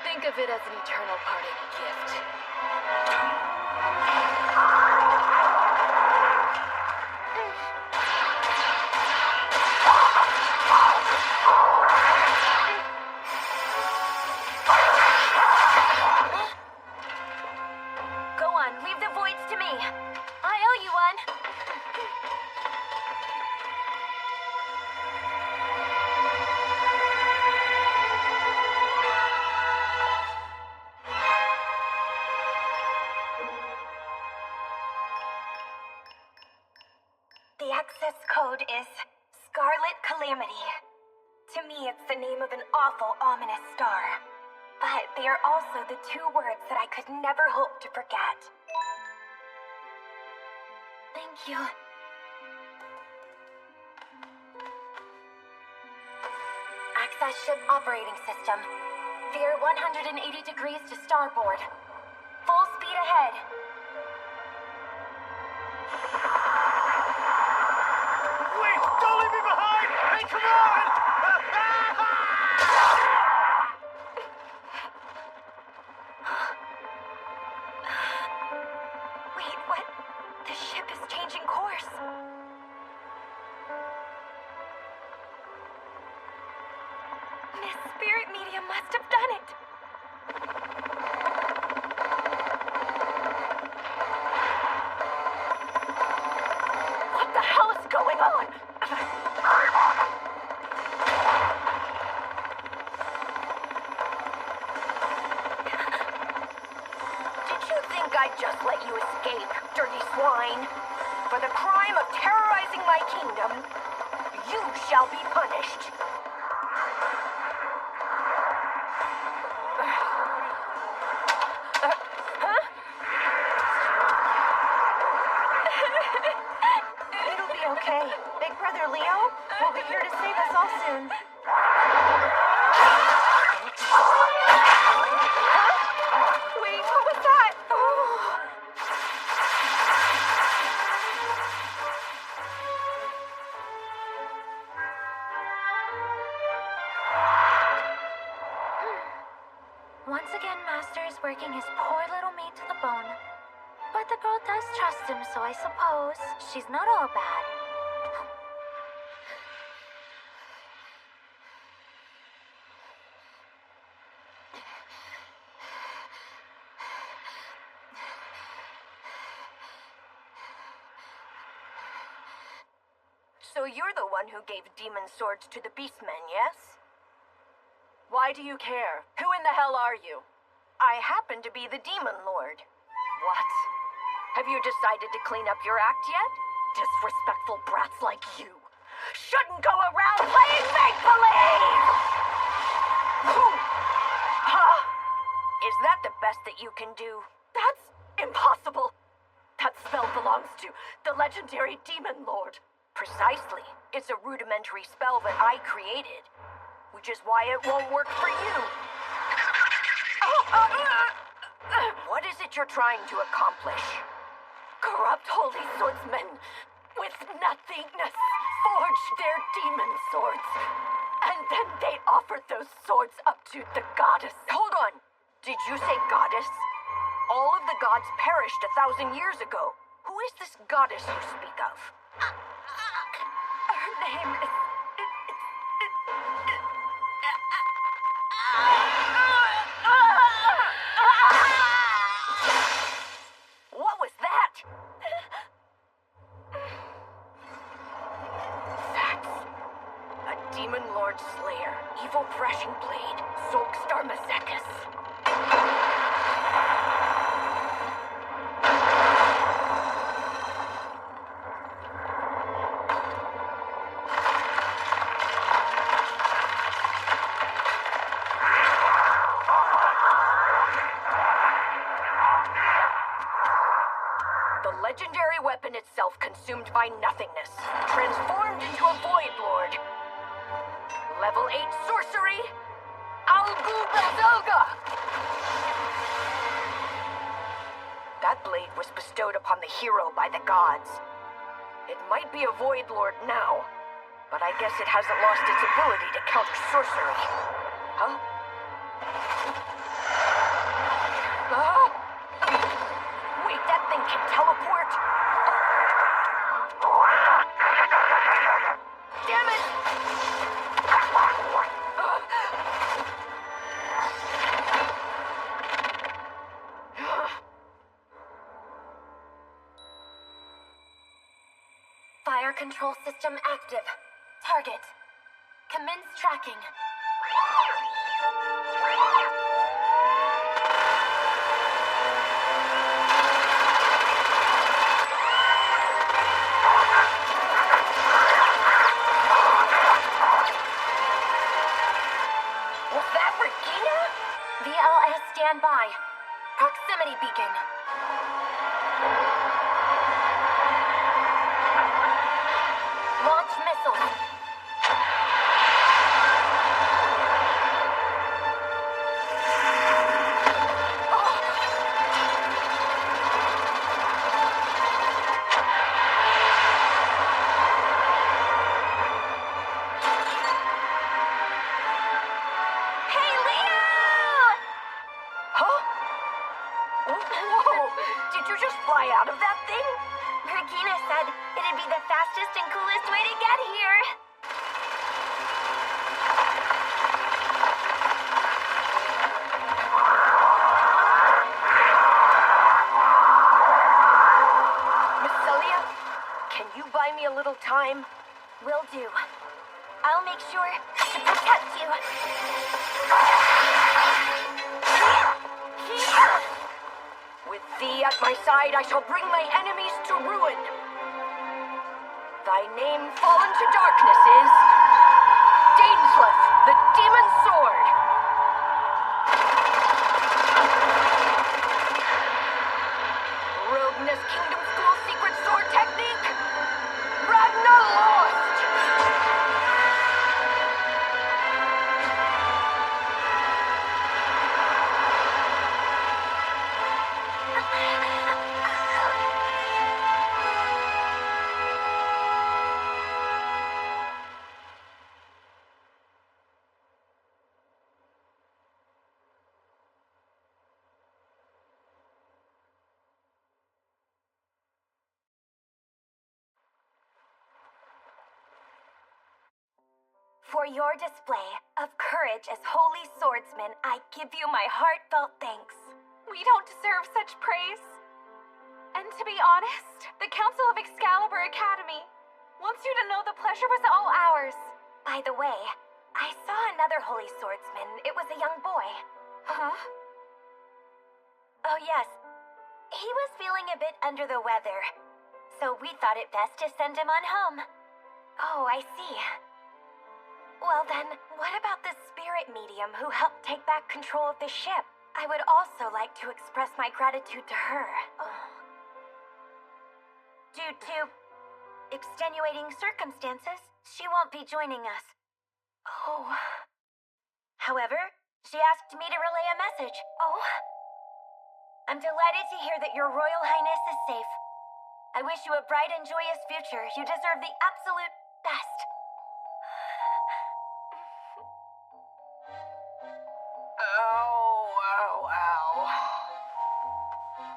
Think of it as an eternal parting gift. Go on, leave the voids to me. I owe you one. The access code is Scarlet Calamity. To me, it's the name of an awful, ominous star. But they are also the two words that I could never hope to forget. Thank you. Access ship operating system. Veer 180 degrees to starboard. Full speed ahead. Wait! Don't leave me behind! Hey, come on! Wait, what? The ship is changing course. Miss Spirit Medium must have done it. What the hell is going on? Did you think I'd just let you escape, dirty swine? For the crime of terrorizing my kingdom, you shall be punished. It'll be okay. Big Brother Leo will be here to save us all soon. Wait, what was that? Once again, Master is working his poor little mate to the bone. But the girl does trust him, so I suppose she's not all bad. So you're the one who gave demon swords to the beastmen, yes? Why do you care? Who in the hell are you? I happen to be the demon lord. What? Have you decided to clean up your act yet? Disrespectful brats like you shouldn't go around playing make-believe! Huh? Is that the best that you can do? That's impossible. That spell belongs to the legendary Demon Lord. Precisely. It's a rudimentary spell that I created, which is why it won't work for you. What is it you're trying to accomplish? Corrupt holy swordsmen with nothingness forged their demon swords, and then they offered those swords up to the goddess. Hold on. Did you say goddess? All of the gods perished 1,000 years ago. Who is this goddess you speak of? Her name is... What was that? That's a Demon Lord Slayer, Evil Threshing Blade, Zolkstar Mazekis. The legendary weapon itself consumed by nothingness, transformed into a Void Lord. Level 8 sorcery, Algu Bazilga! That blade was bestowed upon the hero by the gods. It might be a Void Lord now, but I guess it hasn't lost its ability to counter sorcery. Huh? Wait, that thing can teleport? Damn it! Fire control system active. Target. Commence tracking. Was that Regina? VLS standby. Proximity beacon. Launch missile. Hey, Leo! Huh? Whoa! Did you just fly out of that thing? Regina said it'd be the fastest and coolest way to get here. Miss Celia, can you buy me a little time? Will do. I'll make sure to protect you. With thee at my side, I shall bring my enemies to ruin. Thy name fallen to darkness is... Danesleth, the Demon Sword. Rogueness Kingdom School Secret Sword Technique. Ragnar Lost. For your display of courage as holy swordsmen, I give you my heartfelt thanks. We don't deserve such praise. And to be honest, the Council of Excalibur Academy wants you to know the pleasure was all ours. By the way, I saw another holy swordsman. It was a young boy. Huh? Oh yes, He was feeling a bit under the weather, so we thought it best to send him on home. Oh, I see. Well then, what about the spirit medium who helped take back control of the ship? I would also like to express my gratitude to her. Oh. Due to extenuating circumstances, she won't be joining us. Oh. However, she asked me to relay a message. Oh. I'm delighted to hear that your Royal Highness is safe. I wish you a bright and joyous future. You deserve the absolute best. Ow.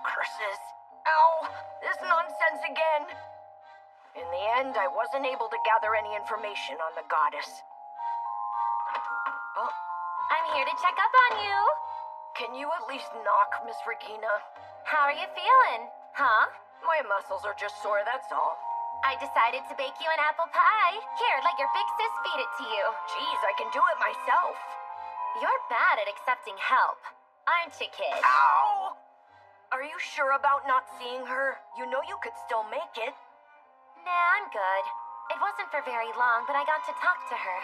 Curses. Ow! This nonsense again. In the end, I wasn't able to gather any information on the goddess. Oh. I'm here to check up on you. Can you at least knock, Miss Regina? How are you feeling? Huh? My muscles are just sore, that's all. I decided to bake you an apple pie. Here, let your big sis feed it to you. Geez, I can do it myself. You're bad at accepting help, aren't you, kid? Ow! Are you sure about not seeing her? You know you could still make it. Nah, I'm good. It wasn't for very long, but I got to talk to her.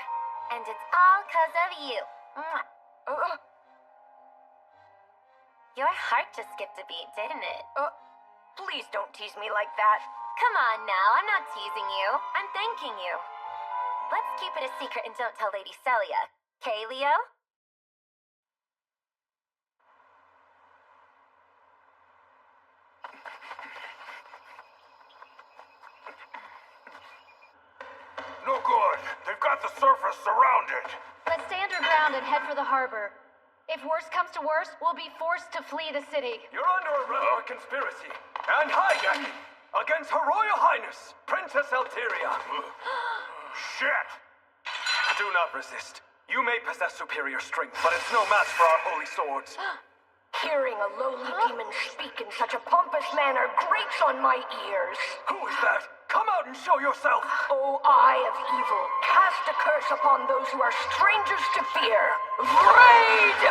And it's all 'cause of you. Your heart just skipped a beat, didn't it? Please don't tease me like that. Come on now, I'm not teasing you. I'm thanking you. Let's keep it a secret and don't tell Lady Celia. 'Kay, Leo? No good. They've got the surface surrounded. Let's stay underground and head for the harbor. If worse comes to worse, we'll be forced to flee the city. You're under arrest for conspiracy and hijacking against Her Royal Highness, Princess Alteria. Shit! Do not resist. You may possess superior strength, but it's no match for our holy swords. Hearing a lowly demon speak in such a pompous manner grates on my ears. Who is that? Come out and show yourself! O eye of evil, cast a curse upon those who are strangers to fear. Raid!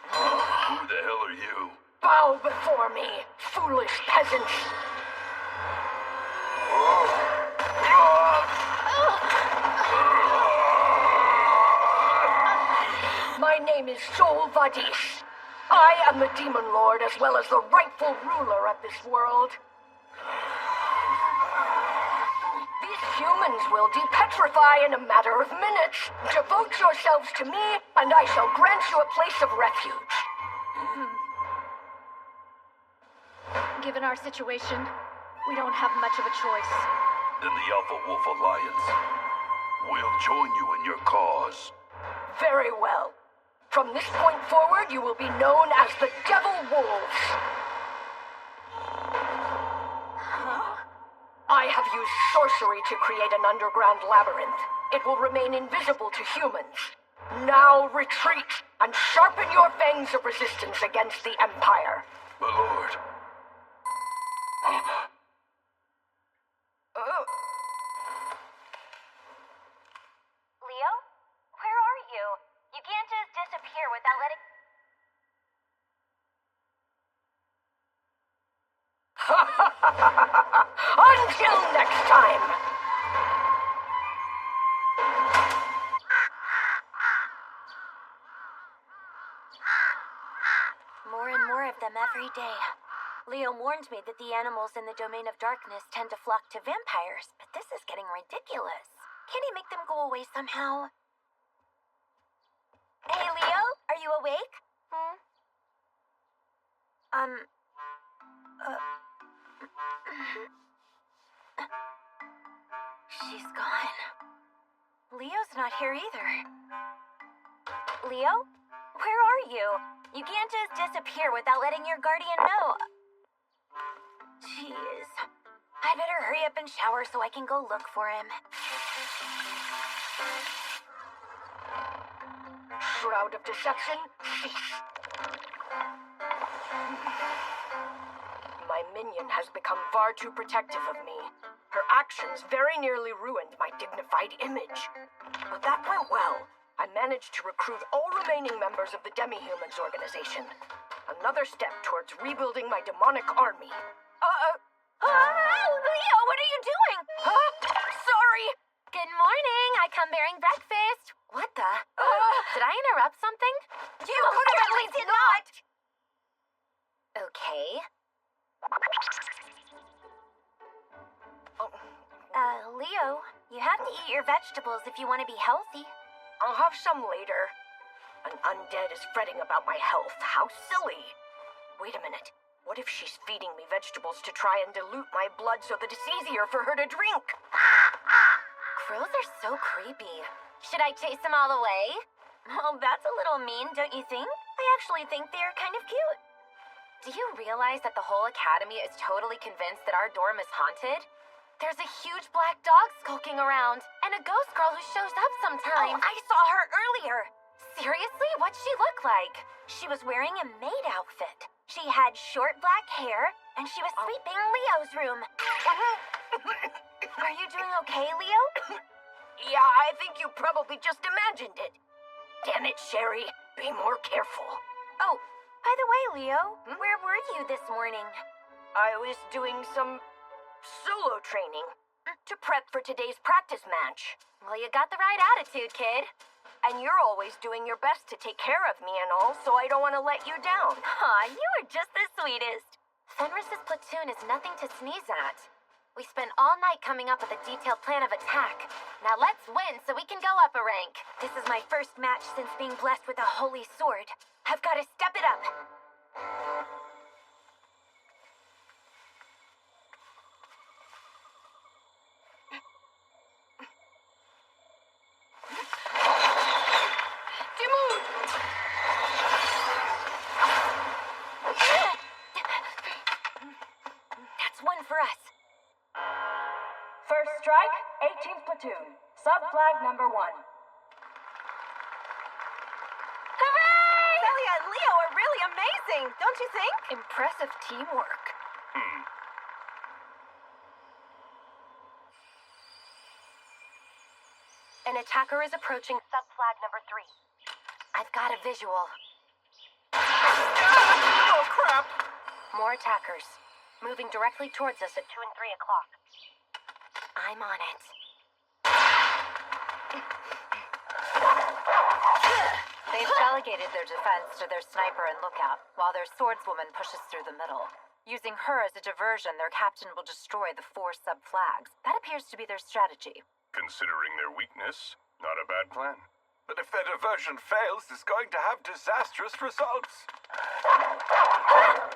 Who the hell are you? Bow before me, foolish peasants. My name is Sol Vadis. I am the Demon Lord as well as the rightful ruler of this world. These humans will depetrify in a matter of minutes. Devote yourselves to me, and I shall grant you a place of refuge. Given our situation, we don't have much of a choice. Then the Alpha Wolf Alliance will join you in your cause. Very well. From this point forward, you will be known as the Devil Wolves. I have used sorcery to create an underground labyrinth. It will remain invisible to humans. Now retreat and sharpen your fangs of resistance against the Empire. My lord. Leo? Where are you? You can't just disappear without letting... Until next time! More and more of them every day. Leo warned me that the animals in the domain of darkness tend to flock to vampires, but this is getting ridiculous. Can he make them go away somehow? Hey, Leo, are you awake? She's gone. Leo's not here either. Leo? Where are you? You can't just disappear without letting your guardian know. Jeez. I better hurry up and shower so I can go look for him. Shroud of Deception, cease. My minion has become far too protective of me. Her actions very nearly ruined my dignified image. But that went well. I managed to recruit all remaining members of the Demi-Humans organization. Another step towards rebuilding my demonic army. Leo, what are you doing? Sorry! Good morning. I come bearing breakfast. What the? Did I interrupt something? You could have at least not! Okay. Leo, you have to eat your vegetables if you want to be healthy. I'll have some later. An undead is fretting about my health. How silly. Wait a minute. What if she's feeding me vegetables to try and dilute my blood so that it's easier for her to drink? Crows are so creepy. Should I chase them all away? Well, that's a little mean, don't you think? I actually think they're kind of cute. Do you realize that the whole academy is totally convinced that our dorm is haunted? There's a huge black dog skulking around, and a ghost girl who shows up sometimes. Oh, I saw her earlier. Seriously? What'd she look like? She was wearing a maid outfit. She had short black hair, and she was sweeping Leo's room. Are you doing okay, Leo? Yeah, I think you probably just imagined it. Damn it, Sherry. Be more careful. Oh, by the way, Leo, where were you this morning? I was doing some solo training to prep for today's practice match. Well, you got the right attitude, kid. And you're always doing your best to take care of me and all, so I don't want to let you down. Aw, you are just the sweetest. Fenris's platoon is nothing to sneeze at. We spent all night coming up with a detailed plan of attack. Now let's win so we can go up a rank. This is my first match since being blessed with a holy sword. I've got to step it up. That's one for us. First strike, 18th platoon. Sub-flag number 1. Hooray! Celia and Leo are really amazing, don't you think? Impressive teamwork. An attacker is approaching sub-flag number 3. I've got a visual. Oh, crap! More attackers. Moving directly towards us at 2 and 3 o'clock. I'm on it. They've delegated their defense to their sniper and lookout, while their swordswoman pushes through the middle. Using her as a diversion, their captain will destroy the 4 sub-flags. That appears to be their strategy. Considering their weakness, not a bad plan. But if their diversion fails, it's going to have disastrous results.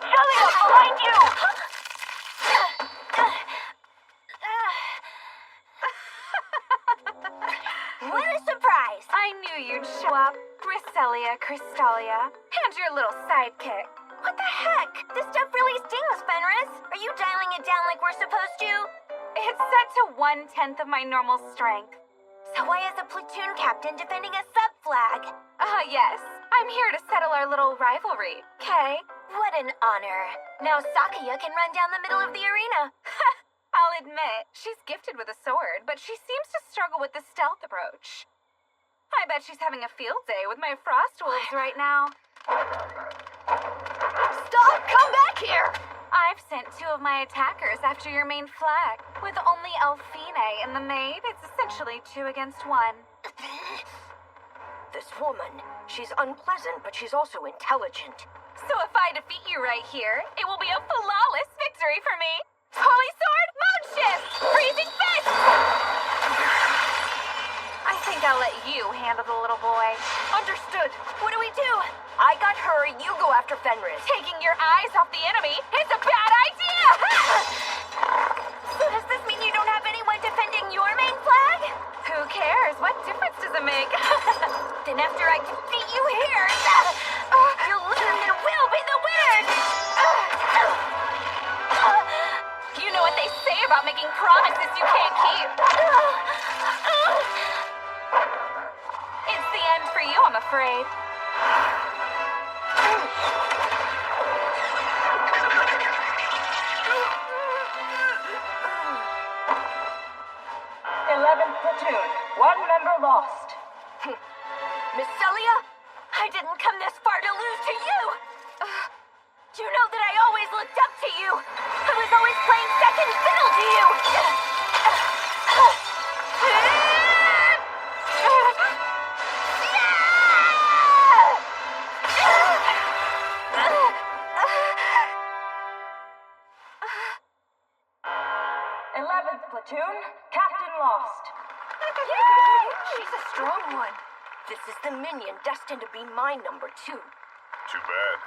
Celia, behind you! What a surprise! I knew you'd show up. Griselia, Crystalia, and your little sidekick. What the heck? This stuff really stings, Fenris. Are you dialing it down like we're supposed to? It's set to 1/10 of my normal strength. So why is a platoon captain defending a sub-flag? Yes. I'm here to settle our little rivalry, okay? What an honor. Now Sakuya can run down the middle of the arena. I'll admit, she's gifted with a sword, but she seems to struggle with the stealth approach. I bet she's having a field day with my frost wolves right now. Stop! Come back here! I've sent 2 of my attackers after your main flag. With only Elfine and the maid, it's essentially 2 against 1. This woman, she's unpleasant, but she's also intelligent. So if I defeat you right here, it will be a flawless victory for me. Holy sword, mode shift! Freezing fist! I think I'll let you handle the little boy. Understood. What do we do? I got her, you go after Fenris. Taking your eyes off the enemy is a bad idea! So does this mean you don't have anyone defending your main flag? Who cares? What difference does it make? Then after I defeat you here, you'll learn that we'll be the winners! You know what they say about making promises you can't keep. It's the end for you, I'm afraid. 1 member lost. Miss Celia, I didn't come this far to lose to you. You know that I always looked up to you. I was always playing second fiddle to you. 11th platoon, Captain lost. Yay! She's a strong one. This is the minion destined to be my number 2. Too bad.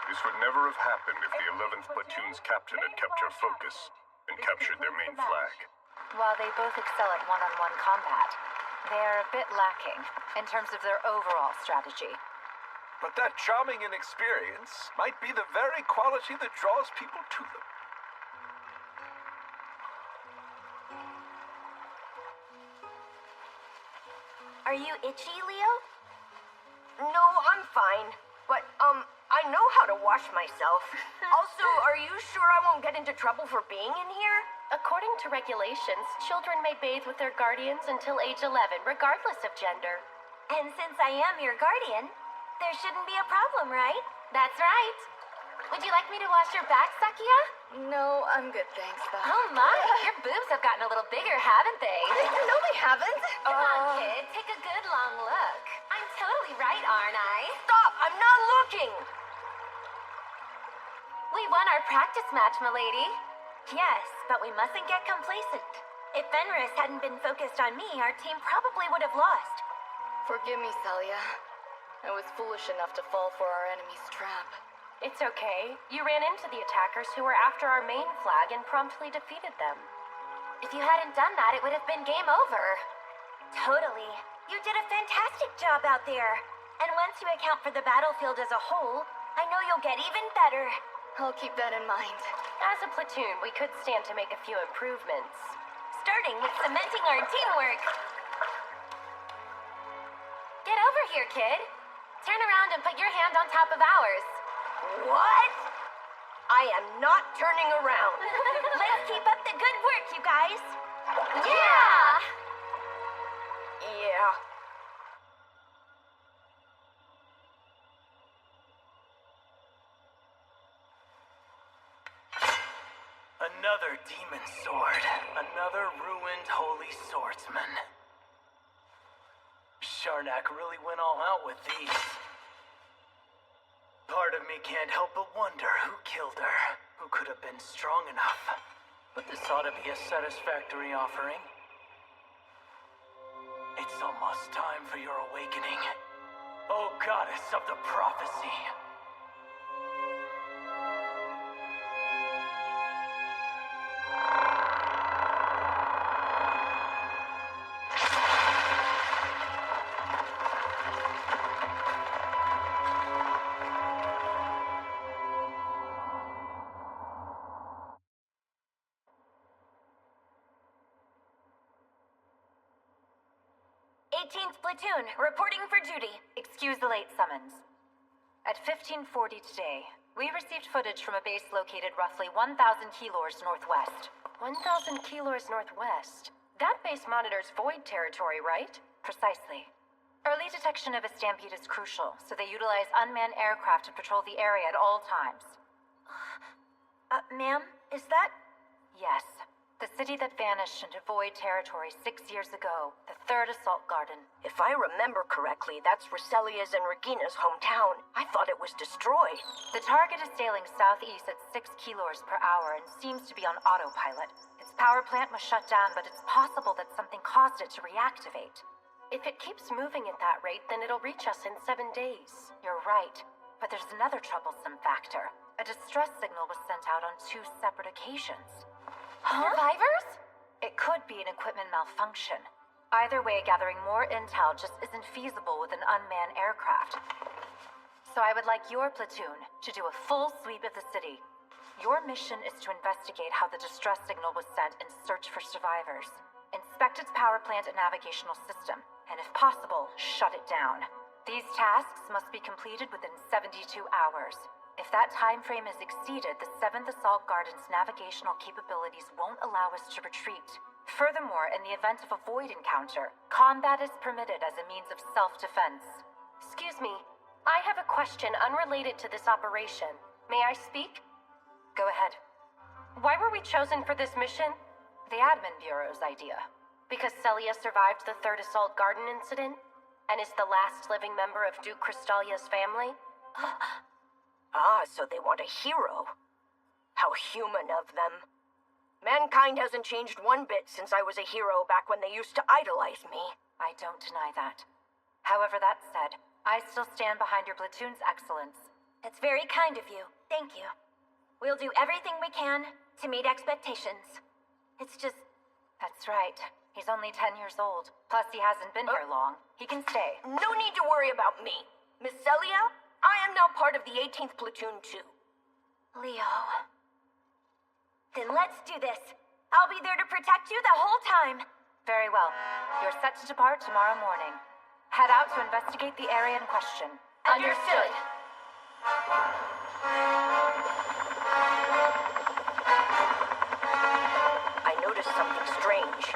This would never have happened if the 11th platoon's captain had kept her focus and captured their main flag. While they both excel at one-on-one combat, they are a bit lacking in terms of their overall strategy. But that charming inexperience might be the very quality that draws people to them. Are you itchy, Leo? No, I'm fine. But, I know how to wash myself. Also, are you sure I won't get into trouble for being in here? According to regulations, children may bathe with their guardians until age 11, regardless of gender. And since I am your guardian, there shouldn't be a problem, right? That's right. Would you like me to wash your back, Sakia? No, I'm good, thanks, Beth. Oh my, your boobs have gotten a little bigger, haven't they? No, they haven't. Come on, kid, take a good long look. I'm totally right, aren't I? Stop! I'm not looking! We won our practice match, milady. Yes, but we mustn't get complacent. If Fenris hadn't been focused on me, our team probably would have lost. Forgive me, Celia. I was foolish enough to fall for our enemy's trap. It's okay. You ran into the attackers who were after our main flag and promptly defeated them. If you hadn't done that, it would have been game over. Totally. You did a fantastic job out there. And once you account for the battlefield as a whole, I know you'll get even better. I'll keep that in mind. As a platoon, we could stand to make a few improvements. Starting with cementing our teamwork. Get over here, kid. Turn around and put your hand on top of ours. What? I am not turning around. Let's keep up the good work, you guys. Yeah! Yeah. Another demon sword. Another ruined holy swordsman. Sharnak really went all out with these. Part of me can't help but wonder who killed her. Who could have been strong enough. But this ought to be a satisfactory offering. It's almost time for your awakening. Oh, goddess of the prophecy. Platoon, reporting for duty. Excuse the late summons. At 1540 today, we received footage from a base located roughly 1,000 kilometers northwest. 1,000 kilometers northwest? That base monitors void territory, right? Precisely. Early detection of a stampede is crucial, so they utilize unmanned aircraft to patrol the area at all times. Ma'am, is that... Yes. The city that vanished into void territory 6 years ago. The 3rd Assault Garden. If I remember correctly, that's Roselia's and Regina's hometown. I thought it was destroyed. The target is sailing southeast at 6 kilometers per hour and seems to be on autopilot. Its power plant was shut down, but it's possible that something caused it to reactivate. If it keeps moving at that rate, then it'll reach us in 7 days. You're right. But there's another troublesome factor. A distress signal was sent out on 2 separate occasions. Survivors? It could be an equipment malfunction. Either way, gathering more intel just isn't feasible with an unmanned aircraft. So I would like your platoon to do a full sweep of the city. Your mission is to investigate how the distress signal was sent and search for survivors. Inspect its power plant and navigational system, and if possible, shut it down. These tasks must be completed within 72 hours. If that time frame is exceeded, the 7th Assault Garden's navigational capabilities won't allow us to retreat. Furthermore, in the event of a void encounter, combat is permitted as a means of self-defense. Excuse me, I have a question unrelated to this operation. May I speak? Go ahead. Why were we chosen for this mission? The Admin Bureau's idea. Because Celia survived the Third Assault Garden incident? And is the last living member of Duke Crystalia's family? So they want a hero. How human of them. Mankind hasn't changed one bit since I was a hero back when they used to idolize me. I don't deny that. However, that said, I still stand behind your platoon's excellence. It's very kind of you. Thank you. We'll do everything we can to meet expectations. It's just... That's right. He's only 10 years old. Plus, he hasn't been here long. He can stay. No need to worry about me. Miss Celia, I am now part of the 18th Platoon, too. Leo... Then let's do this. I'll be there to protect you the whole time. Very well. You're set to depart tomorrow morning. Head out to investigate the area in question. Understood. I noticed something strange.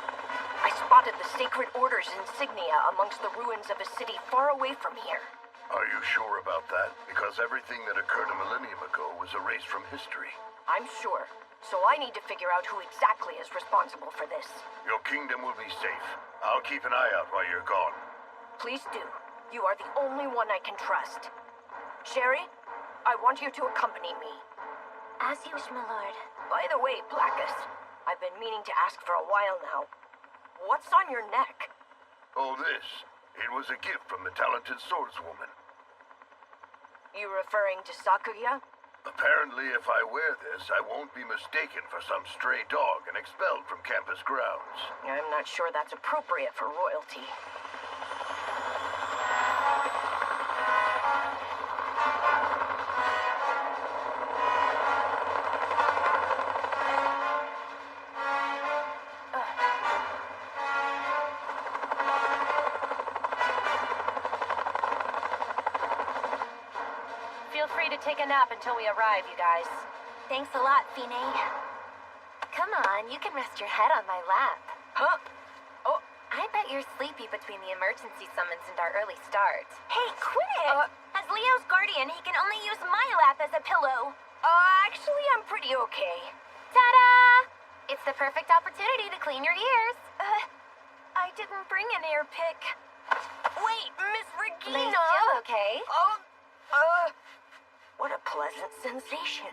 I spotted the Sacred Order's insignia amongst the ruins of a city far away from here. Are you sure about that? Because everything that occurred a millennium ago was erased from history. I'm sure. So I need to figure out who exactly is responsible for this. Your kingdom will be safe. I'll keep an eye out while you're gone. Please do. You are the only one I can trust. Sherry, I want you to accompany me. As you wish, my lord. By the way, Blackus, I've been meaning to ask for a while now. What's on your neck? Oh, this. It was a gift from the talented swordswoman. You referring to Sakuya? Apparently, if I wear this, I won't be mistaken for some stray dog and expelled from campus grounds. I'm not sure that's appropriate for royalty. Take a nap until we arrive, you guys. Thanks a lot, Fine. Come on, you can rest your head on my lap. Huh? Oh. I bet you're sleepy between the emergency summons and our early start. Hey, quit it! As Leo's guardian, he can only use my lap as a pillow. Actually, I'm pretty okay. Ta-da! It's the perfect opportunity to clean your ears. I didn't bring an ear pick. Wait, Miss Regina! They still okay? What a pleasant sensation.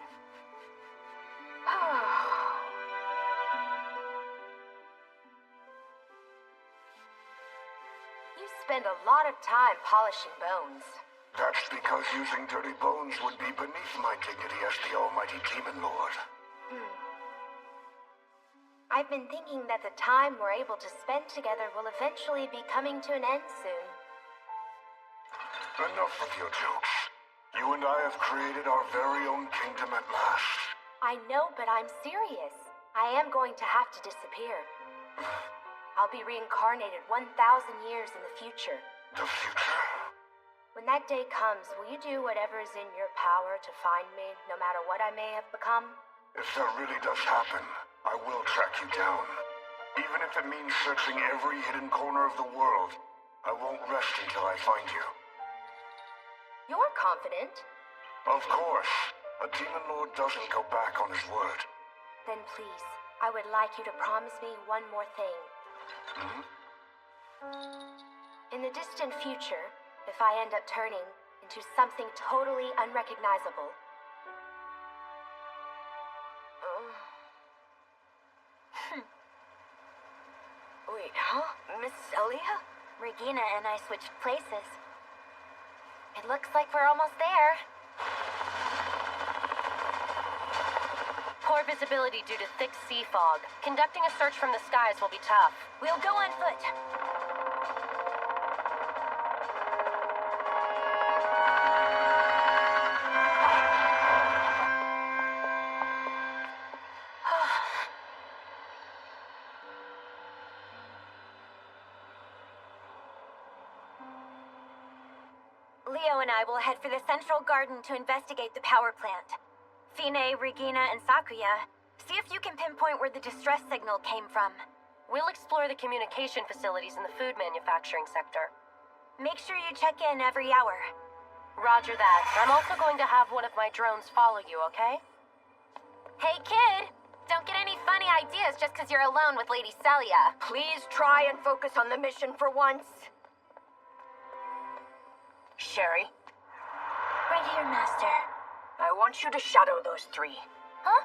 You spend a lot of time polishing bones. That's because using dirty bones would be beneath my dignity as the almighty Demon Lord. I've been thinking that the time we're able to spend together will eventually be coming to an end soon. Enough of your jokes. You and I have created our very own kingdom at last. I know, but I'm serious. I am going to have to disappear. I'll be reincarnated 1,000 years in the future. The future? When that day comes, will you do whatever is in your power to find me, no matter what I may have become? If that really does happen, I will track you down. Even if it means searching every hidden corner of the world, I won't rest until I find you. You're confident. Of course. A Demon Lord doesn't go back on his word. Then please, I would like you to promise me one more thing. In the distant future, if I end up turning into something totally unrecognizable... Wait, huh? Miss Celia? Regina and I switched places. It looks like we're almost there. Poor visibility due to thick sea fog. Conducting a search from the skies will be tough. We'll go on foot. Leo and I will head for the Central Garden to investigate the power plant. Fine, Regina, and Sakuya, see if you can pinpoint where the distress signal came from. We'll explore the communication facilities in the food manufacturing sector. Make sure you check in every hour. Roger that. I'm also going to have one of my drones follow you, okay? Hey, kid! Don't get any funny ideas just because you're alone with Lady Celia. Please try and focus on the mission for once. Sherry? Right here, Master. I want you to shadow those three. Huh?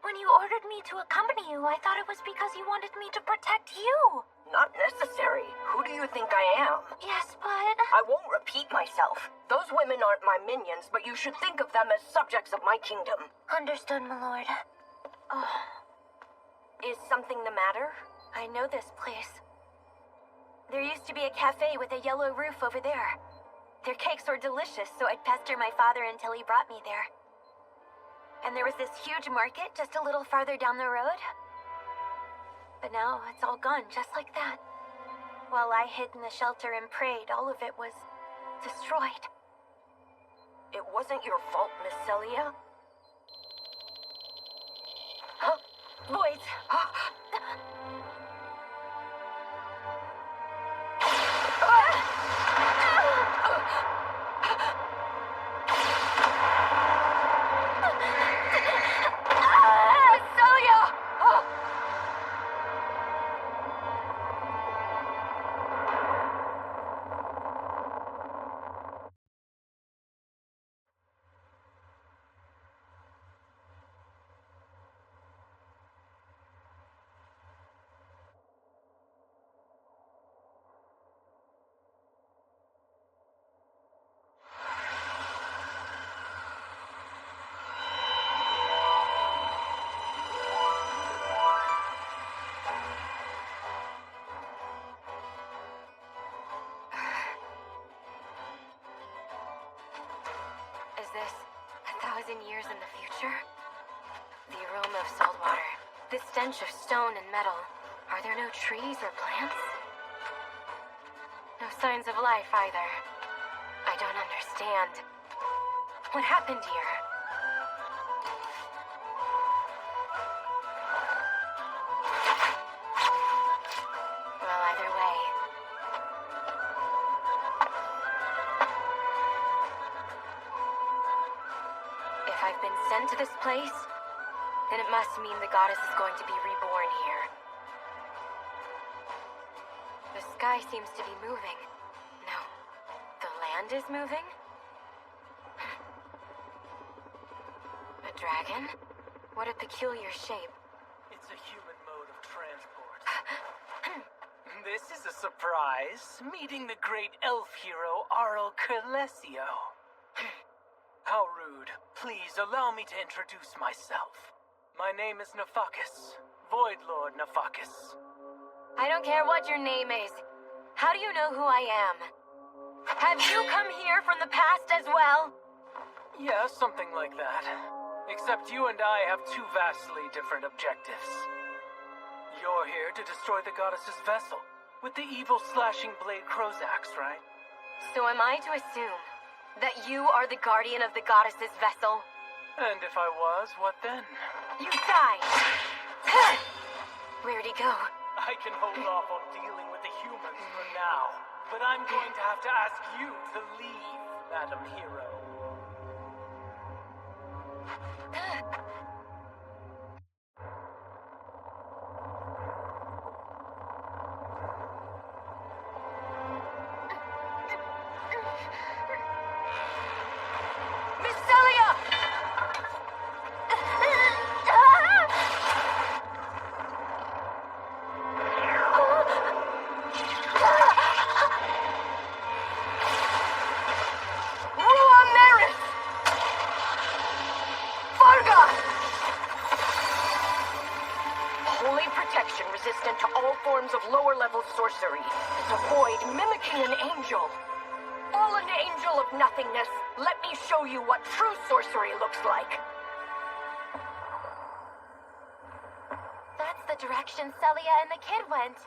When you ordered me to accompany you, I thought it was because you wanted me to protect you. Not necessary. Who do you think I am? Yes, but... I won't repeat myself. Those women aren't my minions, but you should think of them as subjects of my kingdom. Understood, my lord. Oh. Is something the matter? I know this place. There used to be a cafe with a yellow roof over there. Their cakes were delicious, so I'd pester my father until he brought me there. And there was this huge market just a little farther down the road. But now it's all gone, just like that. While I hid in the shelter and prayed, all of it was destroyed. It wasn't your fault, Miss Celia. Huh? Voids! Is this 1,000 years in the future? The aroma of salt water, the stench of stone and metal. Are there no trees or plants? No signs of life either. I don't understand. What happened here? Well, either way. If I've been sent to this place, then it must mean the goddess is going to be reborn here. The sky seems to be moving. No, the land is moving? A dragon? What a peculiar shape. It's a human mode of transport. This is a surprise. Meeting the great elf hero, Arl Curlesio. How rude. Please allow me to introduce myself. My name is Nefakis, Void Lord Nefakis. I don't care what your name is. How do you know who I am? Have you come here from the past as well? Yeah, something like that. Except you and I have two vastly different objectives. You're here to destroy the goddess's vessel with the evil slashing blade Krozax, right? So am I to assume that you are the guardian of the goddess's vessel? And if I was, what then? You died! Where'd he go? I can hold off on dealing with the humans for now, but I'm going to have to ask you to leave, Madam Hero. Miss Celia! Holy protection resistant to all forms of lower-level sorcery. It's a void mimicking an angel. Fallen angel of nothingness, let me show you what true sorcery looks like. That's the direction Celia and the kid went.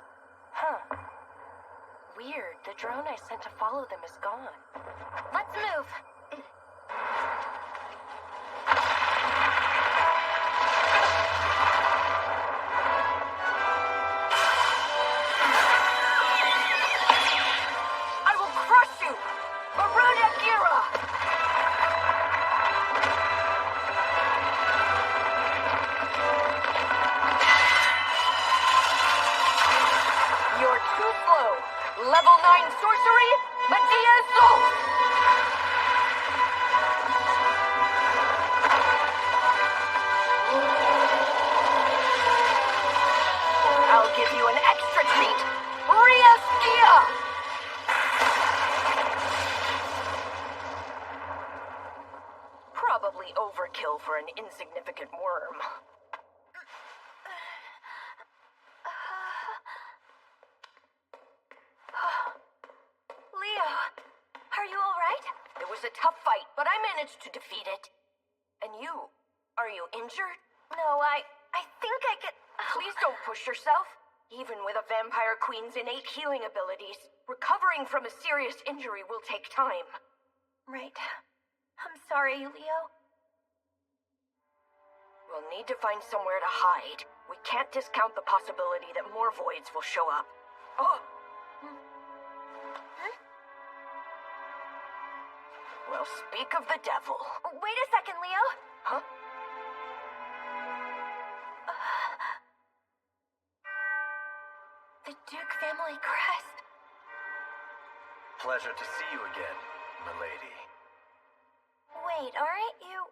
Huh. Weird. The drone I sent to follow them is gone. Let's move. level 9 sorcery, Medea Zul! I'll give you an extra treat, Rhea Skia! Probably overkill for an insignificant worm. Leo, are you alright? It was a tough fight, but I managed to defeat it. And you, are you injured? No, I think I could... Please don't push yourself. Even with a Vampire Queen's innate healing abilities, recovering from a serious injury will take time. Right. I'm sorry, Leo. We'll need to find somewhere to hide. We can't discount the possibility that more voids will show up. Oh! Well, speak of the devil. Wait a second, Leo. Huh? The Duke family crest. Pleasure to see you again, milady. Wait, aren't you...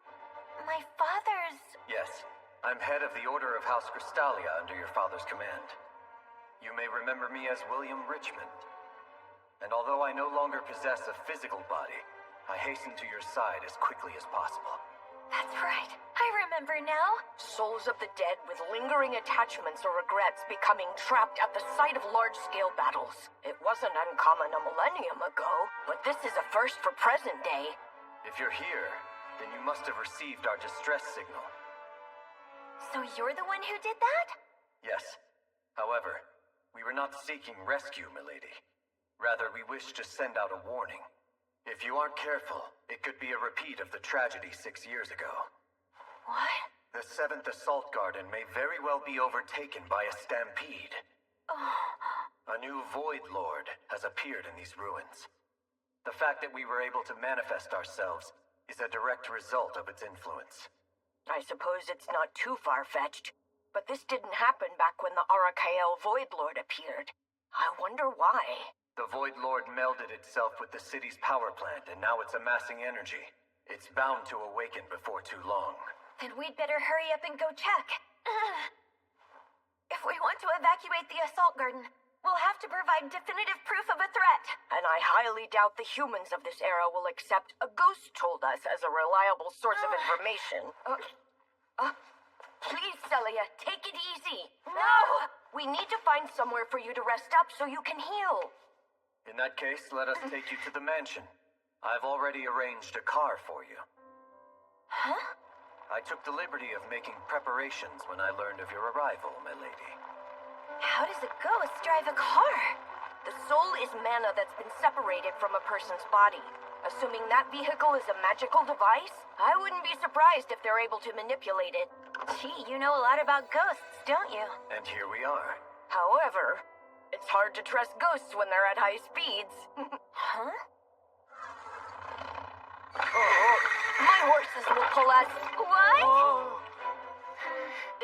my father's... Yes, I'm head of the Order of House Crystallia under your father's command. You may remember me as William Richmond. And although I no longer possess a physical body, I hasten to your side as quickly as possible. That's right. I remember now. Souls of the dead with lingering attachments or regrets becoming trapped at the site of large-scale battles. It wasn't uncommon a millennium ago, but this is a first for present day. If you're here, then you must have received our distress signal. So you're the one who did that? Yes. However, we were not seeking rescue, milady. Rather, we wished to send out a warning. If you aren't careful, it could be a repeat of the tragedy 6 years ago. What? The 7th Assault Garden may very well be overtaken by a stampede. A new Void Lord has appeared in these ruins. The fact that we were able to manifest ourselves is a direct result of its influence. I suppose it's not too far-fetched, but this didn't happen back when the Arakael Void Lord appeared. I wonder why. The Void Lord melded itself with the city's power plant, and now it's amassing energy. It's bound to awaken before too long. Then we'd better hurry up and go check. If we want to evacuate the Assault Garden, we'll have to provide definitive proof of a threat. And I highly doubt the humans of this era will accept a ghost told us as a reliable source of information. Please, Celia, take it easy. No! We need to find somewhere for you to rest up so you can heal. In that case, let us take you to the mansion. I've already arranged a car for you. Huh? I took the liberty of making preparations when I learned of your arrival, my lady. How does a ghost drive a car? The soul is mana that's been separated from a person's body. Assuming that vehicle is a magical device, I wouldn't be surprised if they're able to manipulate it. Gee, you know a lot about ghosts, don't you? And here we are. However, it's hard to trust ghosts when they're at high speeds. Huh? My horses will pull us. What?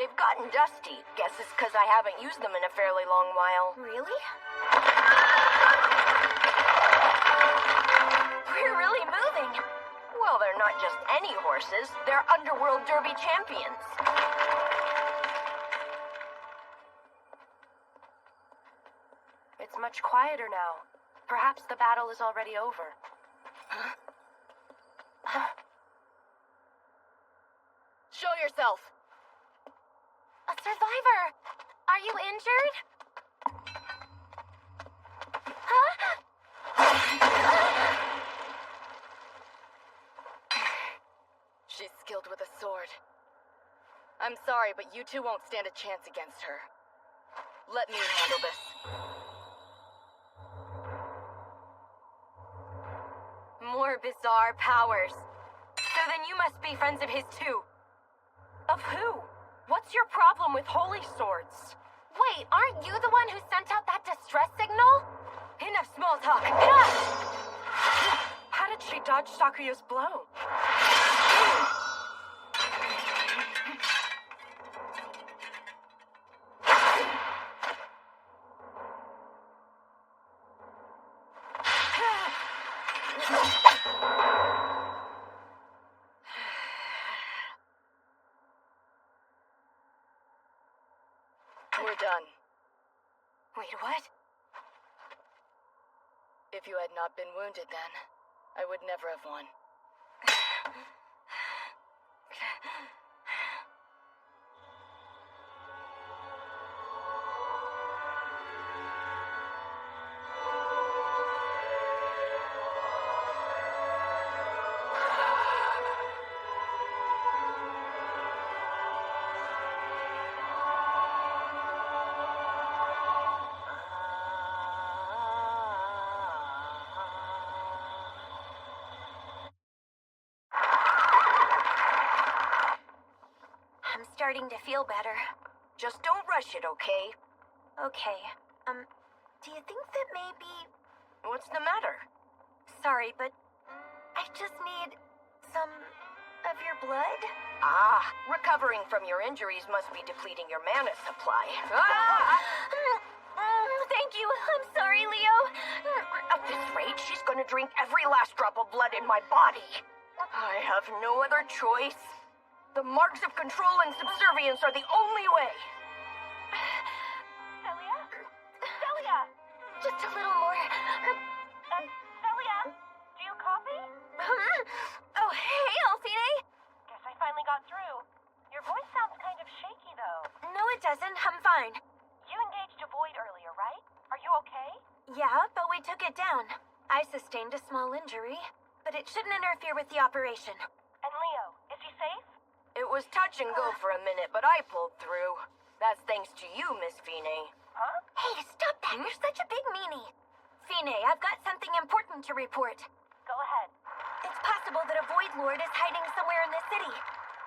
They've gotten dusty. Guess it's because I haven't used them in a fairly long while. Really? We're really moving. Well, they're not just any horses. They're Underworld Derby champions. It's much quieter now. Perhaps the battle is already over. Show yourself. A survivor. Are you injured? Huh? She's skilled with a sword. I'm sorry, but you two won't stand a chance against her. Let me handle this. More bizarre powers. So then you must be friends of his too. Of who? What's your problem with holy swords? Wait, aren't you the one who sent out that distress signal? Enough small talk. How did she dodge Sakuya's blow? We're done. Wait, what? If you had not been wounded then, I would never have won. I'm starting to feel better. Just don't rush it, okay? Okay. Do you think that maybe... What's the matter? Sorry, but I just need some of your blood? Ah, recovering from your injuries must be depleting your mana supply. Thank you. I'm sorry, Leo. At this rate, she's gonna drink every last drop of blood in my body. I have no other choice. The marks of control and subservience are the only way. Celia? Celia! Just a little more. Celia, do you copy? Oh, hey, Alfine. Guess I finally got through. Your voice sounds kind of shaky, though. No, it doesn't. I'm fine. You engaged a void earlier, right? Are you okay? Yeah, but we took it down. I sustained a small injury, but it shouldn't interfere with the operation. And Leo, is he safe? It was touch and go for a minute, but I pulled through. That's thanks to you, Miss Fine. Huh? Hey, stop that! You're such a big meanie. Fine, I've got something important to report. Go ahead. It's possible that a Void Lord is hiding somewhere in the city.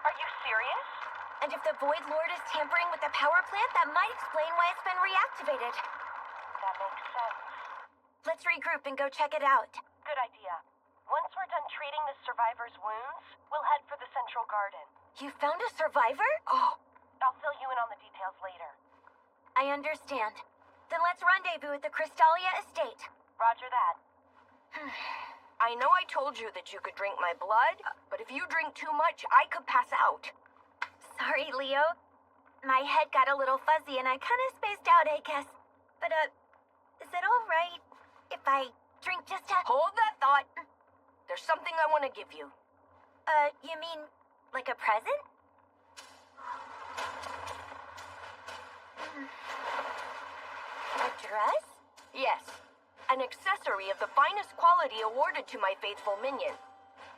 Are you serious? And if the Void Lord is tampering with the power plant, that might explain why it's been reactivated. That makes sense. Let's regroup and go check it out. Good idea. Once we're done treating the survivor's wounds, we'll head for the Central Garden. You found a survivor? Oh. I'll fill you in on the details later. I understand. Then let's rendezvous at the Crystalia estate. Roger that. I know I told you that you could drink my blood, but if you drink too much, I could pass out. Sorry, Leo. My head got a little fuzzy and I kind of spaced out, I guess. But, is it all right if I drink just a... Hold that thought. There's something I want to give you. You mean like a present? A dress? Yes. An accessory of the finest quality awarded to my faithful minion.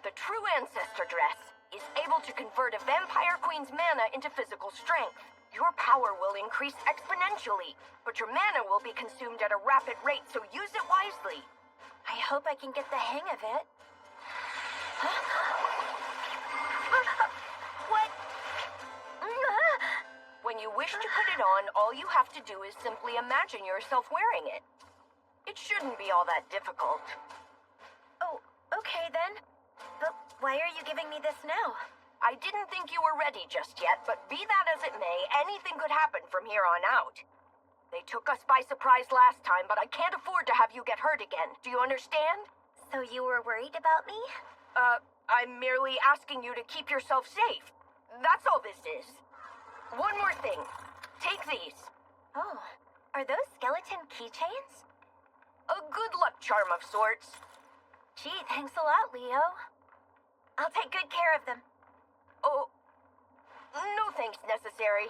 The true ancestor dress is able to convert a vampire queen's mana into physical strength. Your power will increase exponentially, but your mana will be consumed at a rapid rate, so use it wisely. I hope I can get the hang of it. What? When you wish to put it on, all you have to do is simply imagine yourself wearing it. It shouldn't be all that difficult. Oh, okay then. But why are you giving me this now? I didn't think you were ready just yet, but be that as it may, anything could happen from here on out. They took us by surprise last time, but I can't afford to have you get hurt again. Do you understand? So you were worried about me? I'm merely asking you to keep yourself safe. That's all this is. One more thing. Take these. Oh, are those skeleton keychains? A good luck charm of sorts. Gee, thanks a lot, Leo. I'll take good care of them. Oh, no thanks necessary.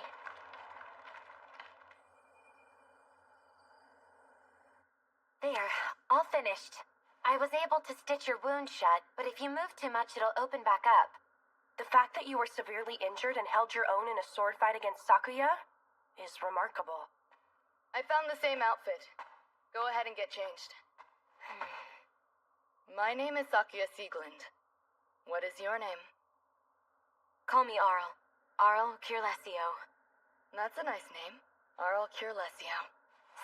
There, all finished. I was able to stitch your wound shut, but if you move too much, it'll open back up. The fact that you were severely injured and held your own in a sword fight against Sakuya is remarkable. I found the same outfit. Go ahead and get changed. My name is Sakuya Sieglund. What is your name? Call me Arl. Arl Curlesio. That's a nice name. Arl Curlesio.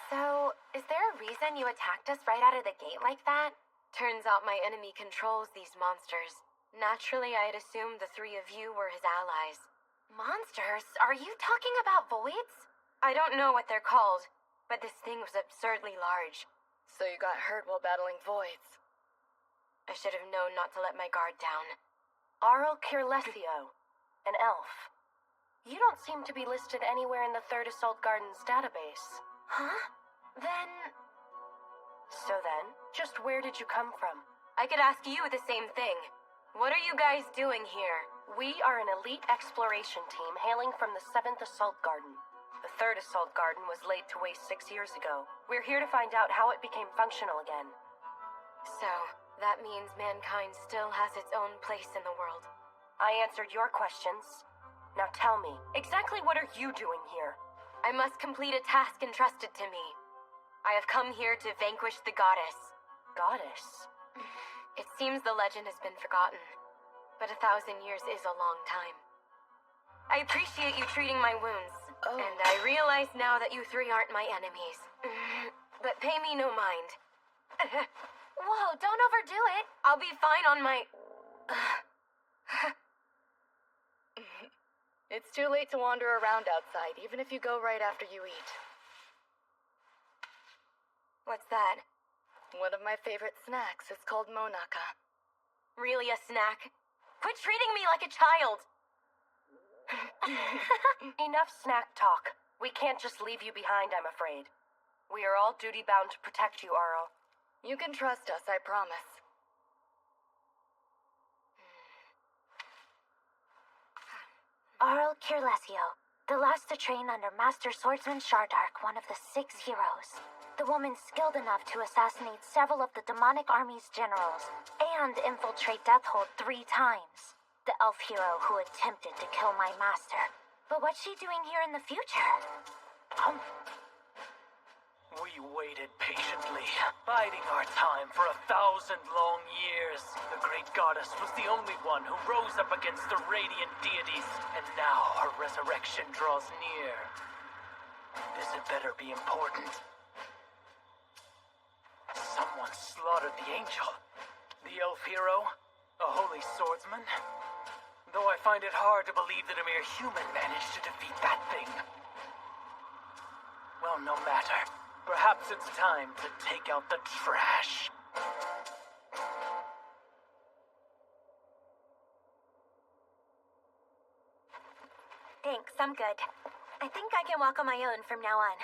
So, is there a reason you attacked us right out of the gate like that? Turns out my enemy controls these monsters. Naturally, I had assumed the three of you were his allies. Monsters? Are you talking about voids? I don't know what they're called, but this thing was absurdly large. So you got hurt while battling voids? I should have known not to let my guard down. Arl Curlesio, an elf. You don't seem to be listed anywhere in the 3rd Assault Garden's database. Huh? Then... So then, just where did you come from? I could ask you the same thing. What are you guys doing here? We are an elite exploration team hailing from the 7th Assault Garden. The 3rd Assault Garden was laid to waste 6 years ago. We're here to find out how it became functional again. So, that means mankind still has its own place in the world. I answered your questions. Now tell me, exactly what are you doing here? I must complete a task entrusted to me. I have come here to vanquish the goddess. Goddess? It seems the legend has been forgotten, but 1,000 years is a long time. I appreciate you treating my wounds, and I realize now that you 3 aren't my enemies. But pay me no mind. Whoa, don't overdo it. I'll be fine on my... It's too late to wander around outside, even if you go right after you eat. What's that? One of my favorite snacks. It's called Monaka. Really a snack? Quit treating me like a child! Enough snack talk. We can't just leave you behind, I'm afraid. We are all duty-bound to protect you, Arl. You can trust us, I promise. Arl Kirlesio, the last to train under Master Swordsman Shardark, one of the 6 heroes. The woman skilled enough to assassinate several of the demonic army's generals and infiltrate Deathhold 3 times. The elf hero who attempted to kill my master. But what's she doing here in the future? We waited patiently, biding our time for 1,000 long years. The great goddess was the only one who rose up against the radiant deities, and now her resurrection draws near. This had better be important. Someone slaughtered the angel. The elf hero, a holy swordsman. Though I find it hard to believe that a mere human managed to defeat that thing. Well, no matter. Perhaps it's time to take out the trash. Thanks, I'm good. I think I can walk on my own from now on.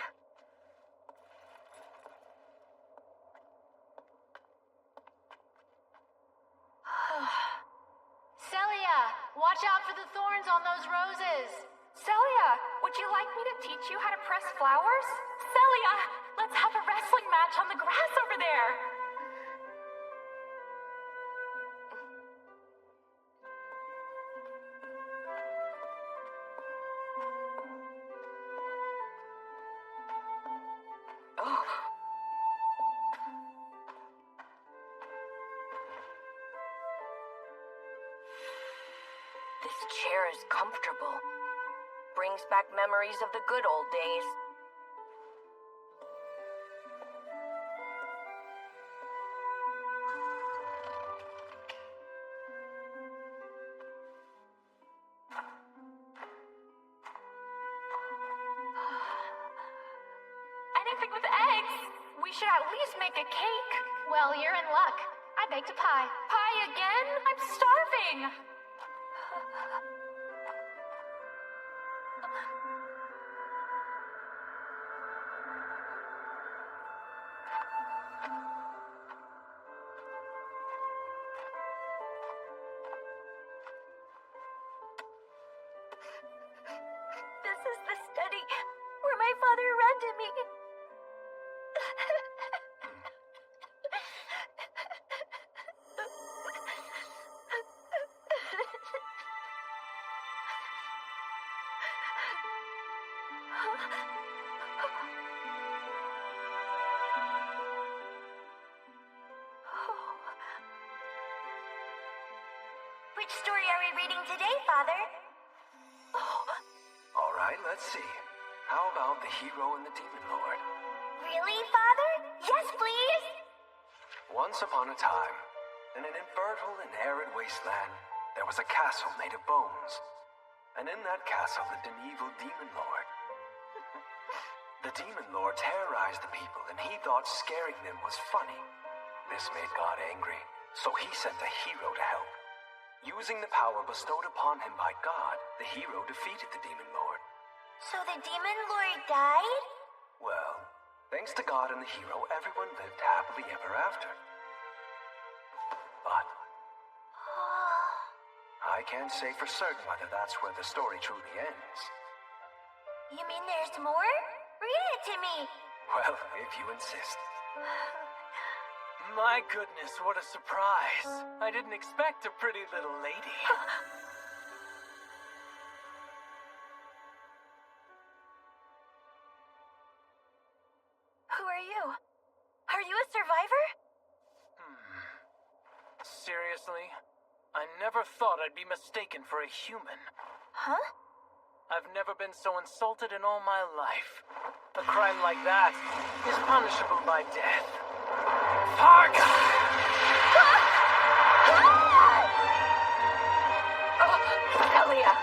Celia, watch out for the thorns on those roses. Celia, would you like me to teach you how to press flowers? Celia, let's have a wrestling match on the grass over there. This chair is comfortable. Brings back memories of the good old days. Anything with eggs? We should at least make a cake. Well, you're in luck. I baked a pie. Pie again? I'm starving. This is the study where my father read to me. Which story are we reading today, Father? All right, let's see. How about the hero and the demon lord? Really, Father? Yes, please! Once upon a time, in an infertile and arid wasteland, there was a castle made of bones. And in that castle lived an evil demon lord. The demon lord terrorized the people, and he thought scaring them was funny. This made God angry, so he sent a hero to help. Using the power bestowed upon him by God, the hero defeated the Demon Lord. So the Demon Lord died? Well, thanks to God and the hero, everyone lived happily ever after. But I can't say for certain whether that's where the story truly ends. You mean there's more? Read it to me. Well, if you insist. My goodness, what a surprise. I didn't expect a pretty little lady. Who are you? Are you a survivor? Seriously? I never thought I'd be mistaken for a human. Huh? I've never been so insulted in all my life. A crime like that is punishable by death. Farga! Celia!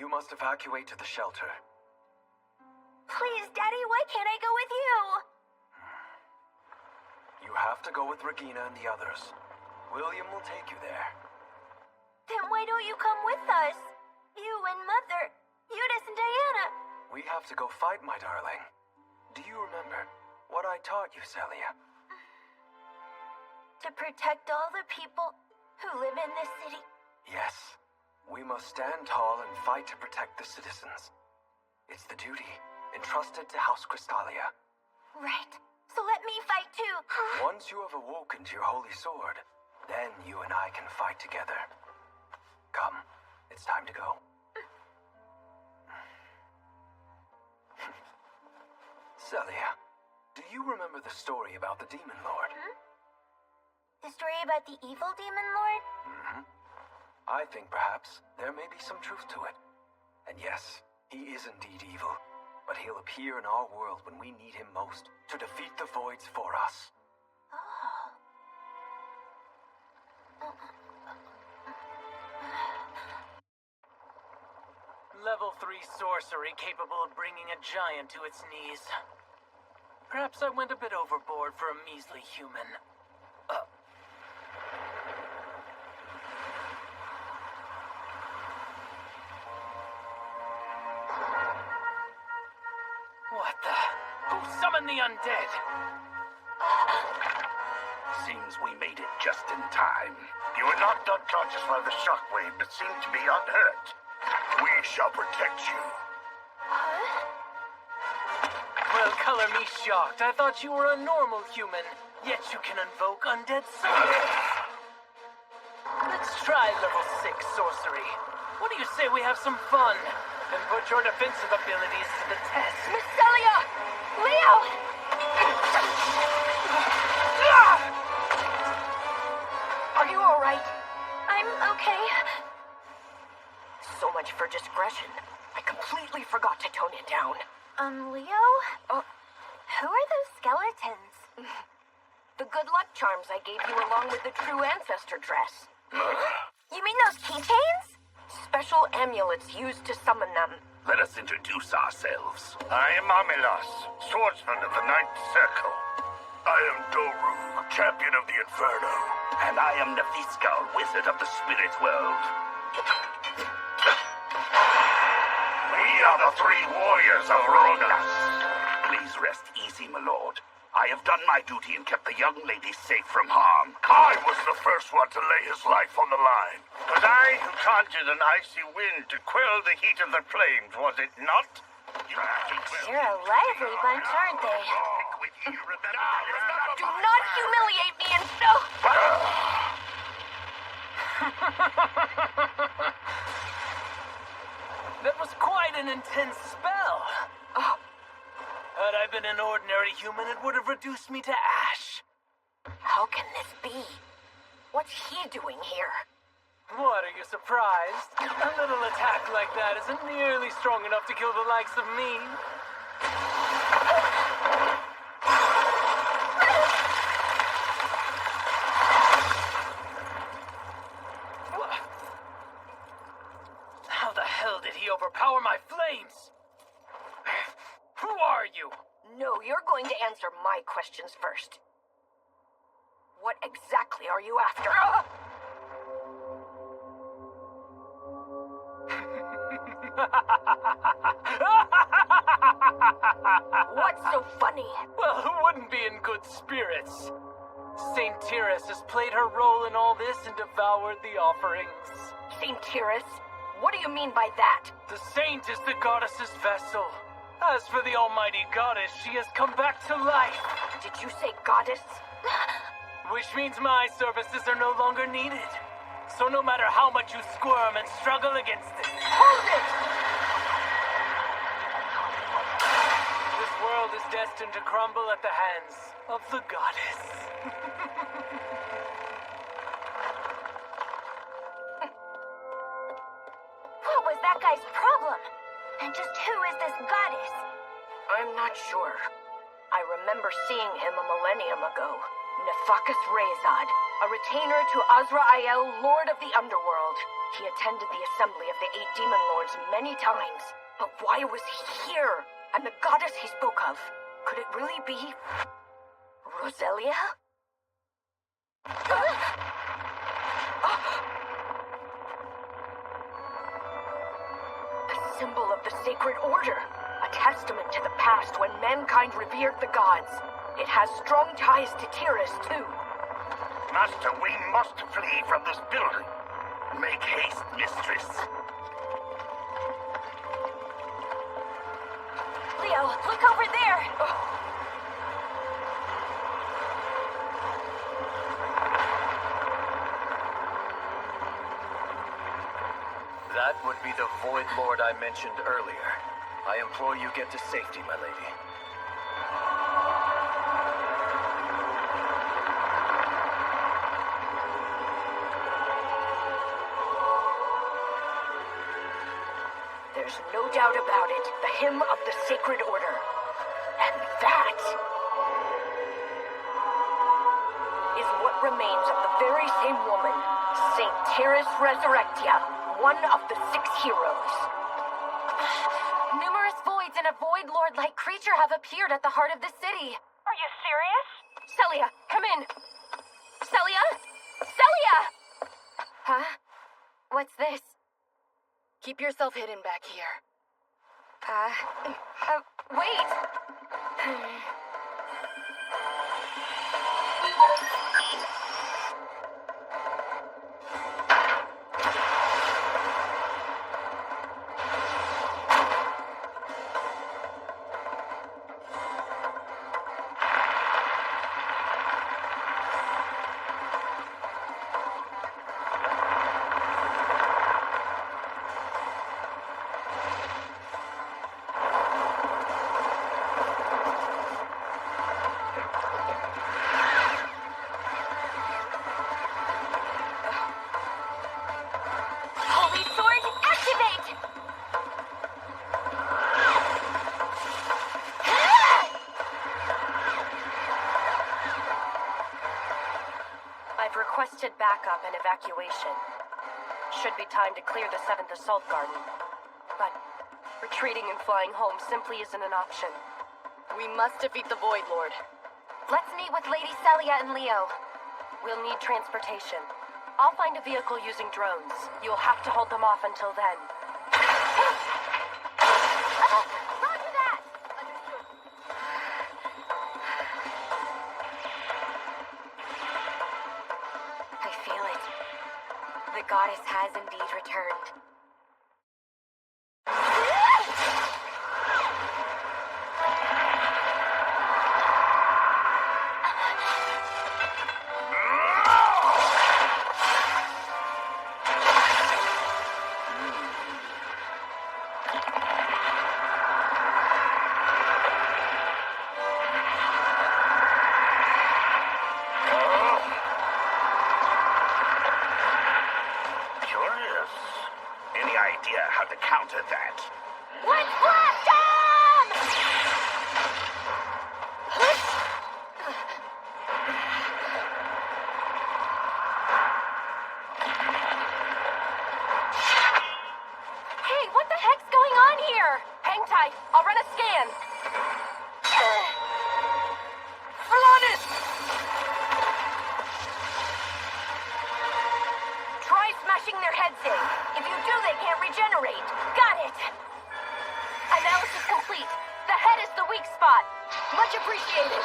You must evacuate to the shelter. Please, Daddy, why can't I go with you? You have to go with Regina and the others. William will take you there. Then why don't you come with us? You and Mother, Eunice and Diana. We have to go fight, my darling. Do you remember what I taught you, Celia? To protect all the people who live in this city. Yes. We must stand tall and fight to protect the citizens. It's the duty entrusted to House Crystallia. Right. So let me fight too. Once you have awoken to your holy sword, then you and I can fight together. Come, it's time to go. Celia, do you remember the story about the Demon Lord? The story about the evil Demon Lord? I think perhaps there may be some truth to it. And yes, he is indeed evil, but he'll appear in our world when we need him most to defeat the Voids for us. Level 3 sorcery capable of bringing a giant to its knees. Perhaps I went a bit overboard for a measly human. What the? Who summoned the undead? Seems we made it just in time. You were knocked unconscious by the shockwave, but seemed to be unhurt. We shall protect you. Well, color me shocked. I thought you were a normal human, yet you can invoke undead souls. Let's try level 6 sorcery. What do you say we have some fun and put your defensive abilities to the test? Miss Celia! Leo! Are you alright? I'm okay. So much for discretion. I completely forgot to tone it down. Leo? Who are those skeletons? The good luck charms I gave you along with the true ancestor dress. You mean those keychains? Special amulets used to summon them. Let us introduce ourselves. I am Amilas, swordsman of the Ninth Circle. I am Doru, champion of the Inferno. And I am Nefiskal, wizard of the Spirit World. We are the three warriors of Rhonas. Please rest easy, my lord. I have done my duty and kept the young lady safe from harm. I was the first one to lay his life on the line. It was I who conjured an icy wind to quell the heat of the flames, was it not? They're a lively bunch, aren't they? Do not humiliate me and so... That was quite an intense spell. Oh. Had I been an ordinary human, it would have reduced me to ash. How can this be? What's he doing here? What, are you surprised? A little attack like that isn't nearly strong enough to kill the likes of me. How the hell did he overpower my flames? Who are you? No, you're going to answer my questions first. What exactly are you after? What's so funny? Well, who wouldn't be in good spirits? Saint Tyrus has played her role in all this and devoured the offerings. Saint Tyrus? What do you mean by that? The saint is the goddess's vessel. As for the almighty goddess, she has come back to life. Did you say goddess? Which means my services are no longer needed. So no matter how much you squirm and struggle against it... Hold it! This world is destined to crumble at the hands of the goddess. What was that guy's problem? And just who is this goddess? I'm not sure. I remember seeing him a millennium ago. Nefakas Rezad, a retainer to Azrael, Lord of the Underworld. He attended the assembly of the 8 Demon Lords many times. But why was he here? And the goddess he spoke of, could it really be... Roselia? A symbol of the Sacred Order. A testament to the past when mankind revered the gods. It has strong ties to Tyrus, too. Master, we must flee from this building. Make haste, mistress. Leo, look over there! That would be the Void Lord I mentioned earlier. I implore you get to safety, my lady. There's no doubt about it. The Hymn of the Sacred Order. And that is what remains of the very same woman, Saint Tyrus Resurrectia, one of the 6 heroes. Numerous voids and a Void Lord-like creature have appeared at the heart of the city. Are you serious? Celia, come in. Celia? Celia! Huh? What's this? Keep yourself hidden back here. Wait! backup and evacuation. Should be time to clear the 7th Assault Garden. But retreating and flying home simply isn't an option. We must defeat the Void Lord. Let's meet with Lady Celia and Leo. We'll need transportation. I'll find a vehicle using drones. You'll have to hold them off until then. Roger that! I feel it. The goddess has indeed returned. How to counter that? Let's blast him! Hey, what the heck's going on here? Hang tight. I'll run a scan. Alanis! Try smashing their heads in. If you do, they can't regenerate. Got it! Analysis complete. The head is the weak spot. Much appreciated.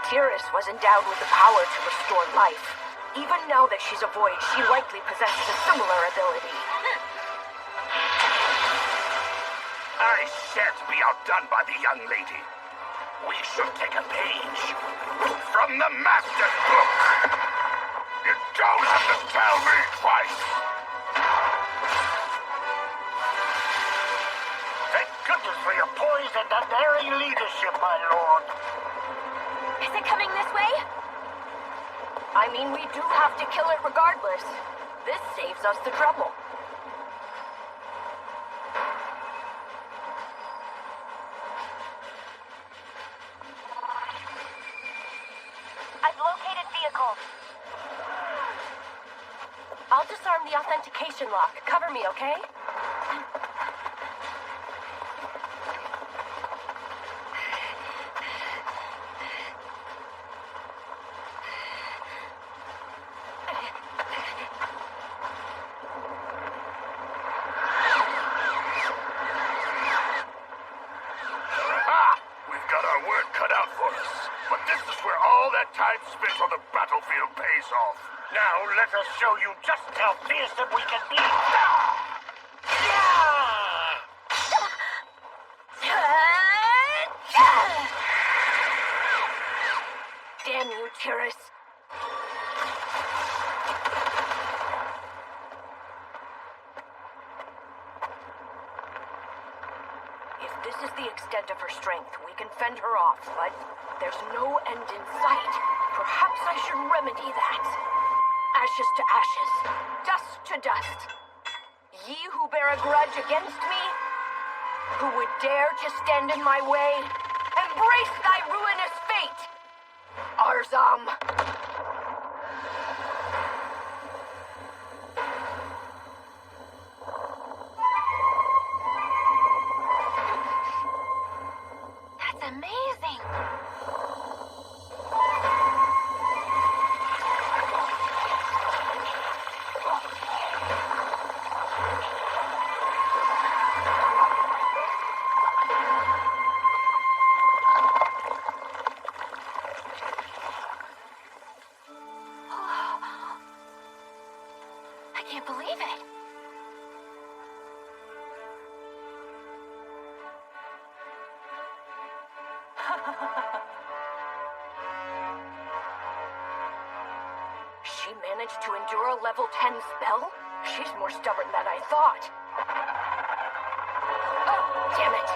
Tiras was endowed with the power to restore life. Even now that she's a void, she likely possesses a similar ability. I shan't be outdone by the young lady. We should take a page from the Master's book. You don't have to tell me twice. Thank goodness for your poise and unerring leadership, my lord. Is it coming this way? I mean, we do have to kill it regardless. This saves us the trouble. I've located vehicle. I'll disarm the authentication lock. Cover me, okay? We've got our work cut out for us. But this is where all that time spent on the battlefield pays off. Now let us show you just how fearsome we can be. Damn you, Tiras. If this is the extent of her strength, we can fend her off, but there's no end in sight. Perhaps I should remedy that. Ashes to ashes, dust to dust. Ye who bear a grudge against me, who would dare to stand in my way, embrace thy ruinous fate, Arzam. That's amazing. I can't believe it. She managed to endure a level 10 spell? She's more stubborn than I thought. Oh, damn it.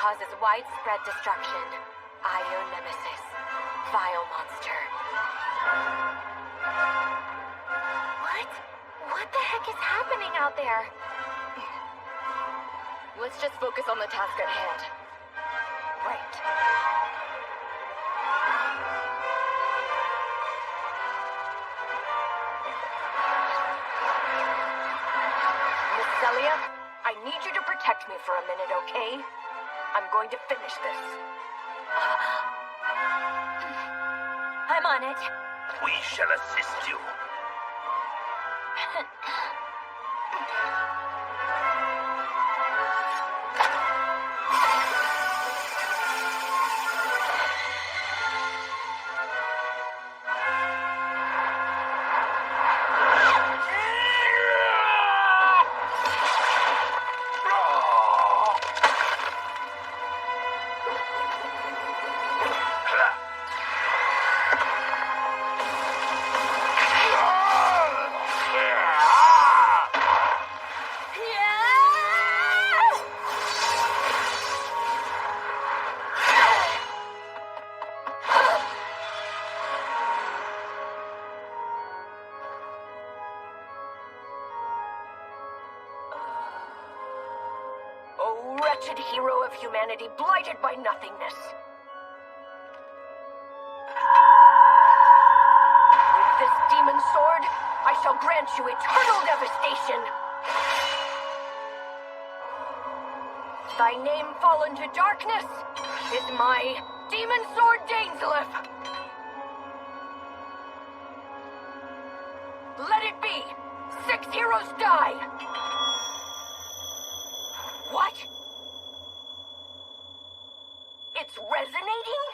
causes widespread destruction. Io Nemesis. Vile monster. What? What the heck is happening out there? Let's just focus on the task at hand. Right. Miss Celia, I need you to protect me for a minute, okay? I'm going to finish this. I'm on it. We shall assist you. Oh, wretched hero of humanity, blighted by nothingness. With this demon sword, I shall grant you eternal devastation. Thy name fall into darkness is my demon sword Dainsleif. Let it be. 6 heroes die. What? It's resonating?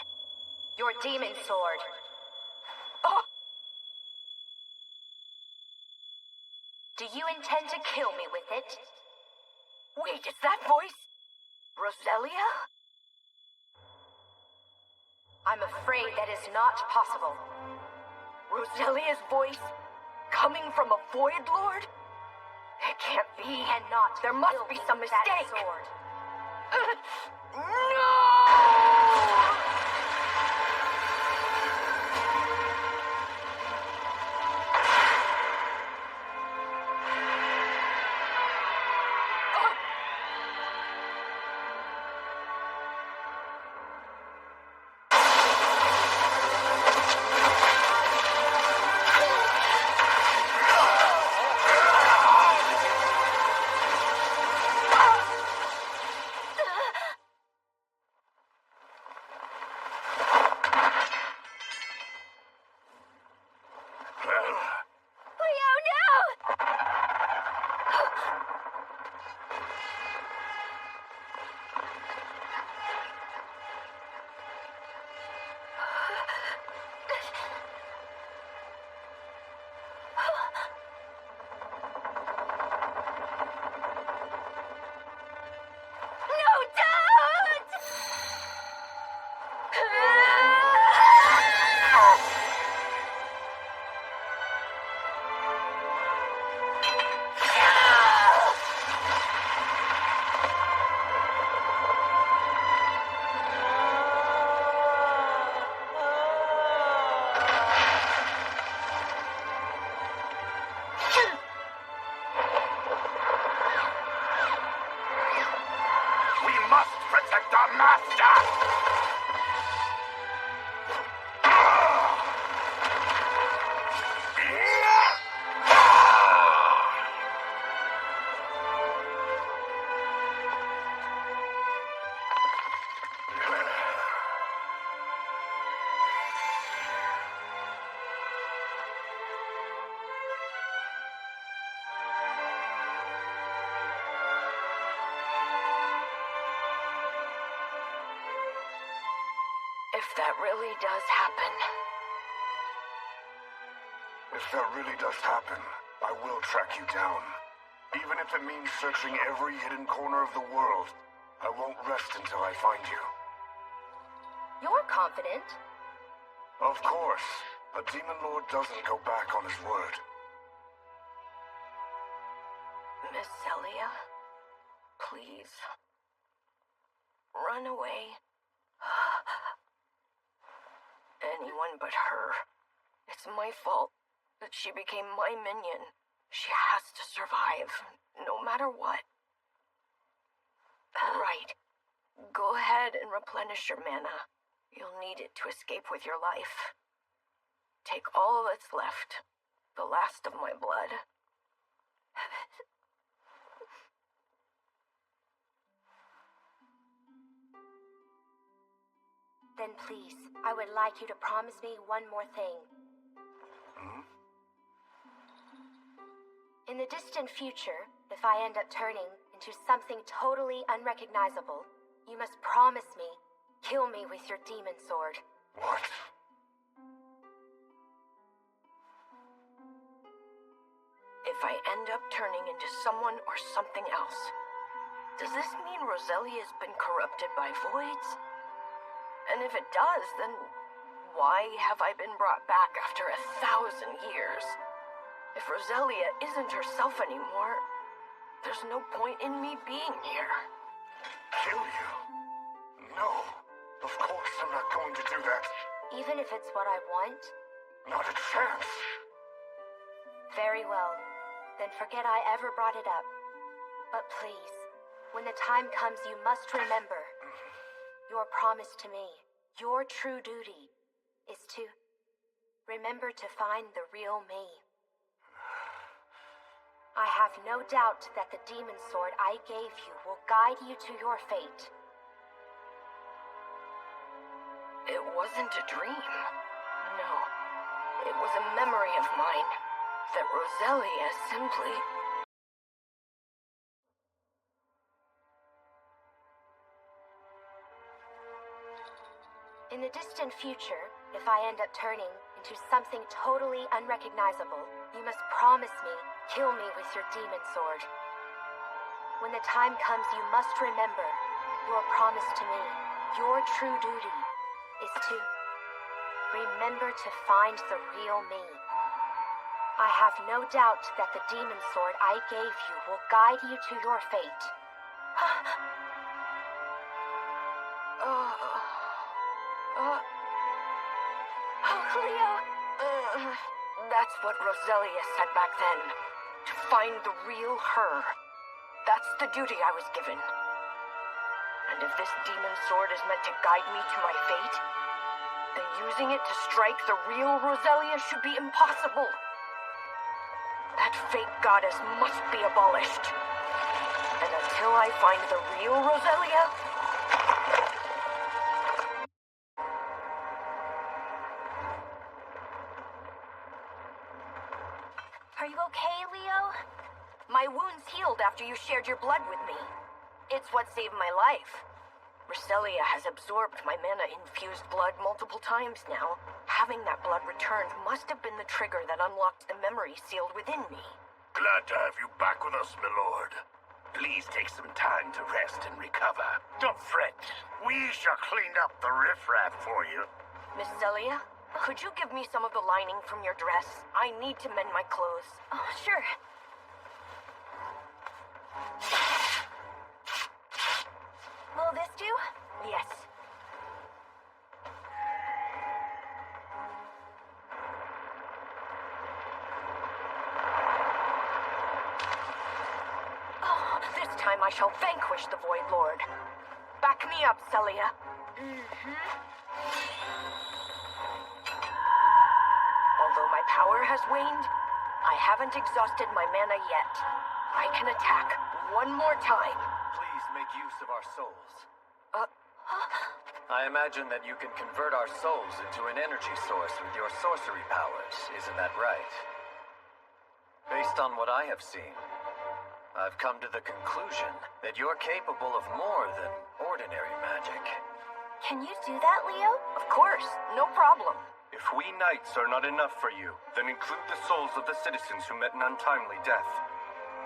Your demon sword. Oh. Do you intend to kill me with it? Wait, is that voice Roselia? I'm afraid that is not possible. Roselia's voice coming from a Void Lord? It can't be. Cannot. There must be some mistake. That sword. No! If that really does happen. If that really does happen, I will track you down. Even if it means searching every hidden corner of the world, I won't rest until I find you. You're confident. Of course. A demon lord doesn't go back on his word. Miss Celia, please. run away. Anyone but her. It's my fault that she became my minion. She has to survive, no matter what. Right. Go ahead and replenish your mana. You'll need it to escape with your life. Take all that's left. The last of my blood. Then please, I would like you to promise me one more thing. In the distant future, if I end up turning into something totally unrecognizable, you must promise me, kill me with your demon sword. What? If I end up turning into someone or something else, does this mean Roselia's been corrupted by voids? And if it does, then why have I been brought back after 1,000 years? If Roselia isn't herself anymore, there's no point in me being here. Kill you? No. Of course I'm not going to do that. Even if it's what I want? Not a chance. Very well. Then forget I ever brought it up. But please, when the time comes, you must remember. Your promise to me, your true duty, is to remember to find the real me. I have no doubt that the demon sword I gave you will guide you to your fate. It wasn't a dream. No. It was a memory of mine that Roselia simply... In the distant future, if I end up turning into something totally unrecognizable, you must promise me, kill me with your demon sword. When the time comes, you must remember your promise to me, your true duty, is to remember to find the real me. I have no doubt that the demon sword I gave you will guide you to your fate. Leo! That's what Roselia said back then. To find the real her. That's the duty I was given. And if this demon sword is meant to guide me to my fate, then using it to strike the real Roselia should be impossible. That fake goddess must be abolished. And until I find the real Roselia... Are you okay, Leo? My wounds healed after you shared your blood with me. It's what saved my life. Roselia has absorbed my mana-infused blood multiple times now. Having that blood returned must have been the trigger that unlocked the memory sealed within me. Glad to have you back with us, my lord. Please take some time to rest and recover. Don't fret. We shall clean up the riffraff for you. Miss Celia, could you give me some of the lining from your dress? I need to mend my clothes. Oh, sure. Will this do? Yes. Oh, this time I shall vanquish the Void Lord. Back me up, Celia. Although my power has waned, I haven't exhausted my mana yet. I can attack one more time. Please make use of our souls. I imagine that you can convert our souls into an energy source with your sorcery powers, isn't that right? Based on what I have seen, I've come to the conclusion that you're capable of more than ordinary magic. Can you do that, Leo? Of course, no problem. If we knights are not enough for you, then include the souls of the citizens who met an untimely death.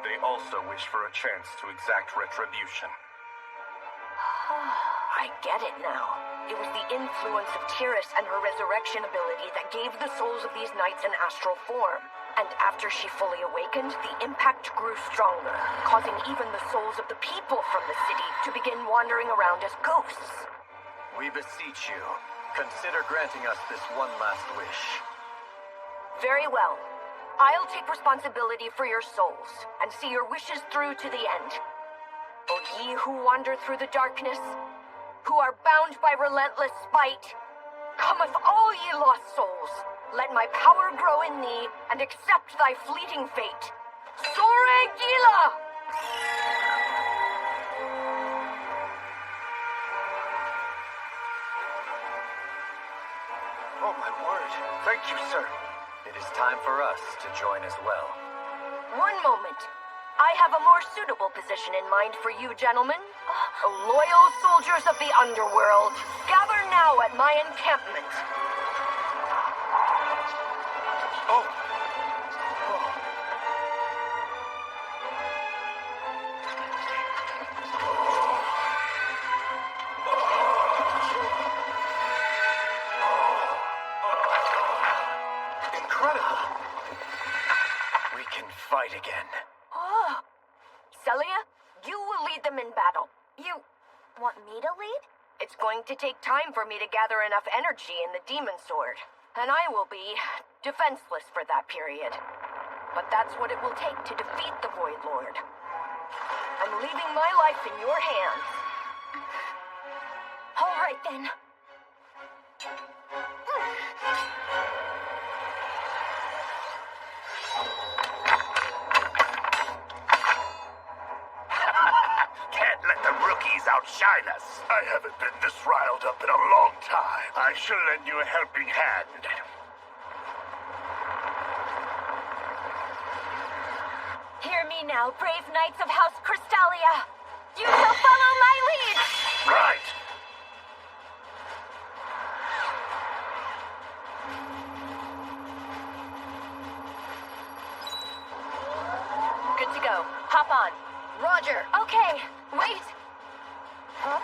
They also wish for a chance to exact retribution. I I get it now. It was the influence of Tiris and her resurrection ability that gave the souls of these knights an astral form. And after she fully awakened, the impact grew stronger, causing even the souls of the people from the city to begin wandering around as ghosts. We beseech you, consider granting us this one last wish. Very well. I'll take responsibility for your souls, and see your wishes through to the end. O ye who wander through the darkness, who are bound by relentless spite, cometh all ye lost souls. Let my power grow in thee, and accept thy fleeting fate. Sore Gila! Oh my word. Thank you, sir. It is time for us to join as well. One moment. I have a more suitable position in mind for you, gentlemen. O loyal soldiers of the underworld, gather now at my encampment. Oh! Incredible! We can fight again. Oh. Celia, you will lead them in battle. You want me to lead? It's going to take time for me to gather enough energy in the demon sword. And I will be defenseless for that period. But that's what it will take to defeat the Void Lord. I'm leaving my life in your hands. All right, then. Can't let the rookies outshine us. I haven't been this riled up in a long time. I shall lend you a helping hand. Hear me now, brave knights of House Crystalia. You shall follow my lead. Right. Good to go. Hop on. Roger. Okay, wait. Huh?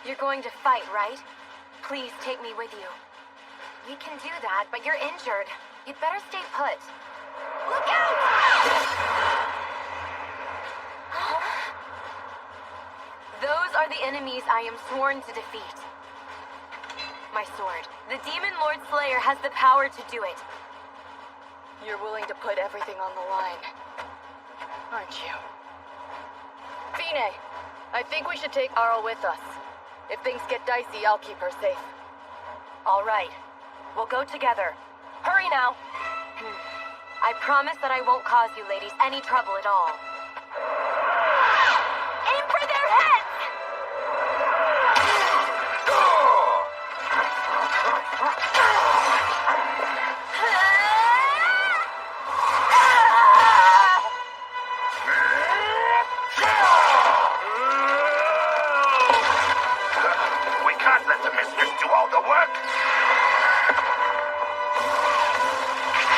You're going to fight, right? Please take me with you. We can do that, but you're injured. You'd better stay put. Look out! Those are the enemies I am sworn to defeat. My sword. The Demon Lord Slayer has the power to do it. You're willing to put everything on the line, aren't you? Fine, I think we should take Arl with us. If things get dicey, I'll keep her safe. All right. We'll go together. Hurry now. I promise that I won't cause you ladies any trouble at all. Aim for their heads! We can't let the mistress do all the work.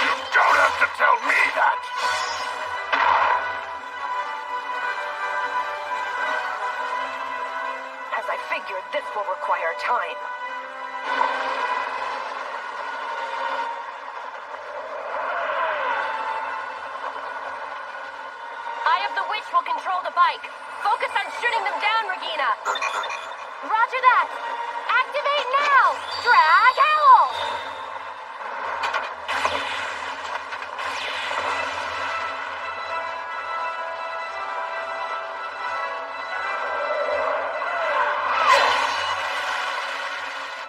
You don't have to tell me that. As I figured, this will require time. Eye of the Witch will control the bike. Focus on shooting them down, Regina. Roger that! Activate now! Drag Howl!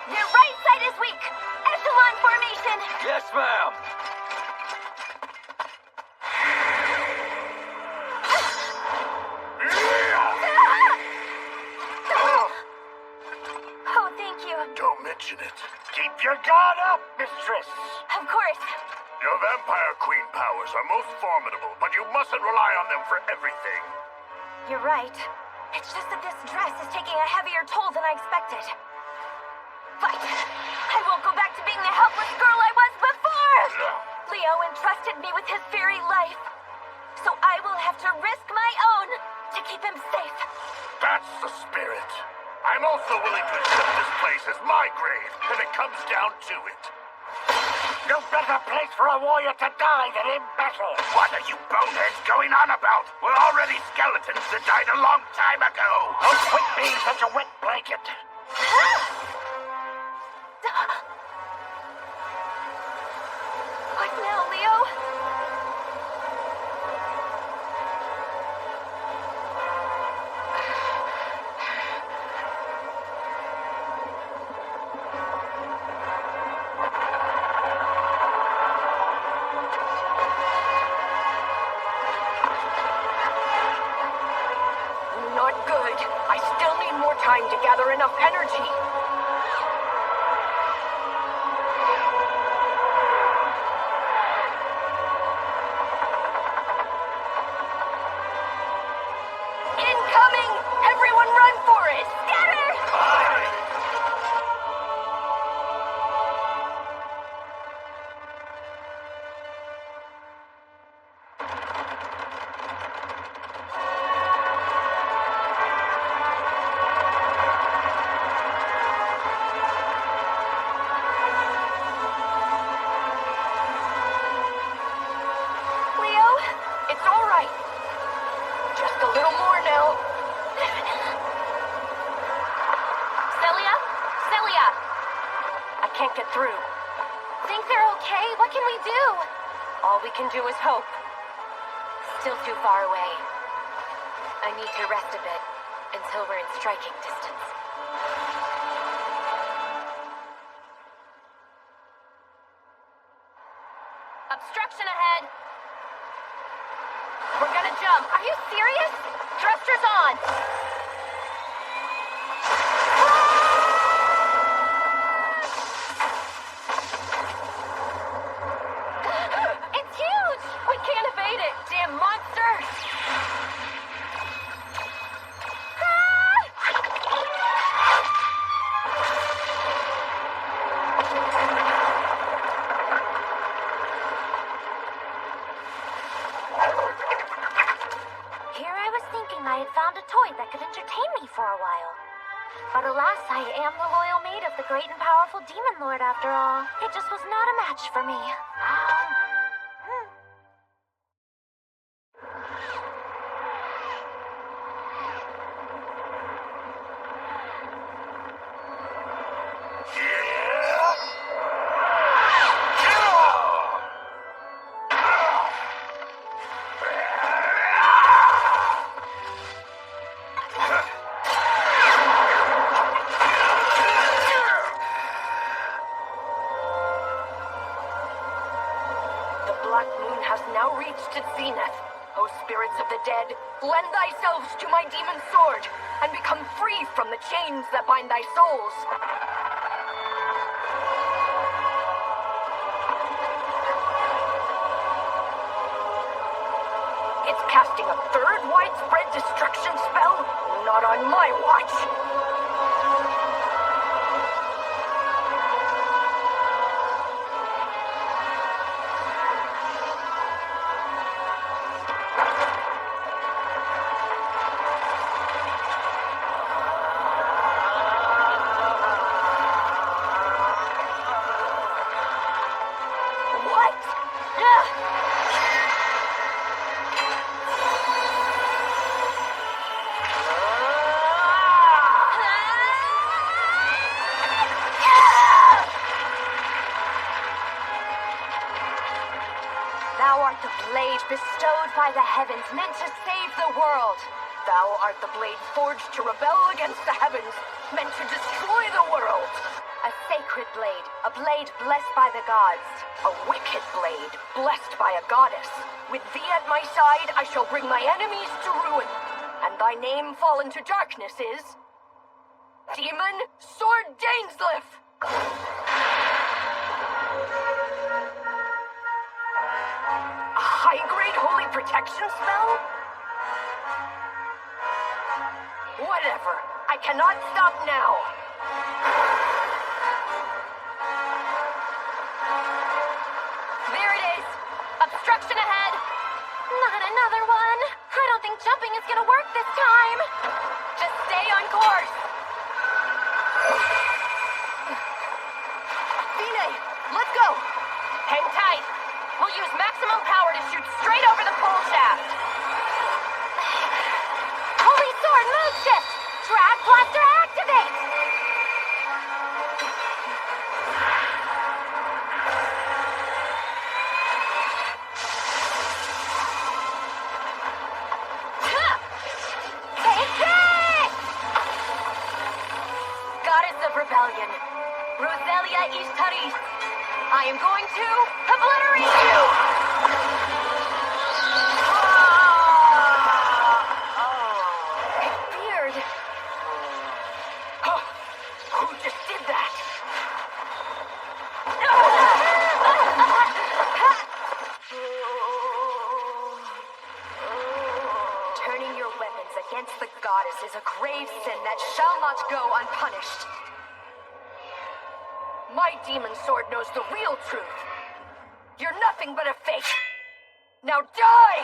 Your right side is weak! Echelon formation! Yes, ma'am. Oh, thank you. Don't mention it. Keep your guard up, mistress. Of course. Your vampire queen powers are most formidable, but you mustn't rely on them for everything. You're right. It's just that this dress is taking a heavier toll than I expected. But I won't go back to being the helpless girl I was before! Leo entrusted me with his very life. So I will have to risk my own to keep him safe. That's the spirit. also willing to accept this place as my grave if it comes down to it. No better place for a warrior to die than in battle. What are you boneheads going on about? We're already skeletons that died a long time ago. Don't quit being such a wet blanket. What now, Leo? Not good. I still need more time to gather enough energy. Incoming! Everyone run for it! Scatter! Leo, it's all right. Just a little more now. Celia? Celia! I can't get through. Think they're okay? What can we do? All we can do is hope. Still too far away. I need to rest a bit until we're in striking distance. Obstruction ahead! We're gonna jump. Are you serious? Thrusters on! It's huge! We can't evade it, damn monster! Here I was thinking I had found a toy that could entertain me for a while. But alas, I am the loyal maid of the great and powerful Demon Lord after all. It just was not a match for me. The Black Moon has now reached its zenith. O spirits of the dead, lend thyselves to my demon sword, and become free from the chains that bind thy souls. It's casting a third widespread destruction spell? Not on my watch! What? Thou art the blade bestowed by the heavens, meant to save the world. Thou art the blade forged to rebel against the heavens, meant to destroy the world. A sacred blade, a blade blessed by the gods. A wicked blade, blessed by a goddess. With thee at my side, I shall bring my enemies to ruin. And thy name fall into darkness is... Demon Sword Dainsleif! A high-grade holy protection spell? Whatever. I cannot stop now. There it is! Obstruction ahead! Not another one! I don't think jumping is gonna work this time! Just stay on course! way! Let's go! Hang tight! We'll use maximum power to shoot straight over the pole shaft! Holy Sword, move shift! Drag Blaster activate! Goddess of Rebellion, Roselia Ishtaris, I am going to obliterate you! I feared. Who just did that? Turning your weapons against the goddess is a grave sin that shall not go unpunished. My demon sword knows the real truth. You're nothing but a fake. Now die!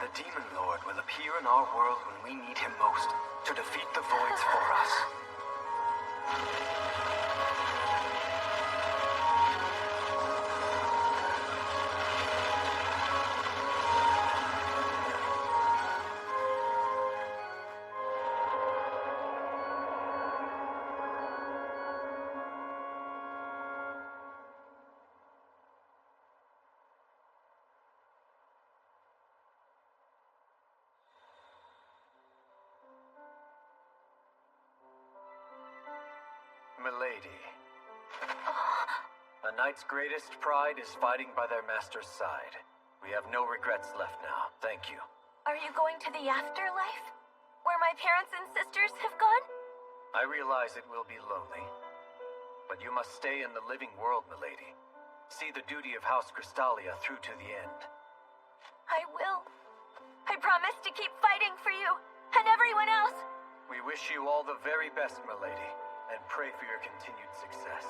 The Demon Lord will appear in our world when we need him most, to defeat the voids for us. Milady. A knight's greatest pride is fighting by their master's side. We have no regrets left now. Thank you. Are you going to the afterlife? Where my parents and sisters have gone? I realize it will be lonely. But you must stay in the living world, milady. See the duty of House Crystallia through to the end. I will. I promise to keep fighting for you and everyone else. We wish you all the very best, milady, and pray for your continued success.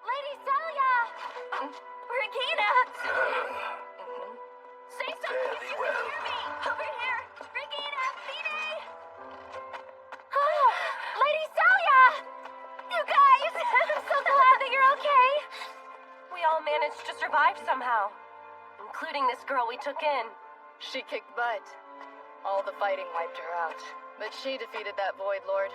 Lady Celia! Regina! Say something if you can hear me! Over here! Regina! Fine! Oh, Lady Celia! You guys! I'm so glad that you're okay! We all managed to survive somehow, including this girl we took in. She kicked butt. All the fighting wiped her out, but she defeated that Void Lord.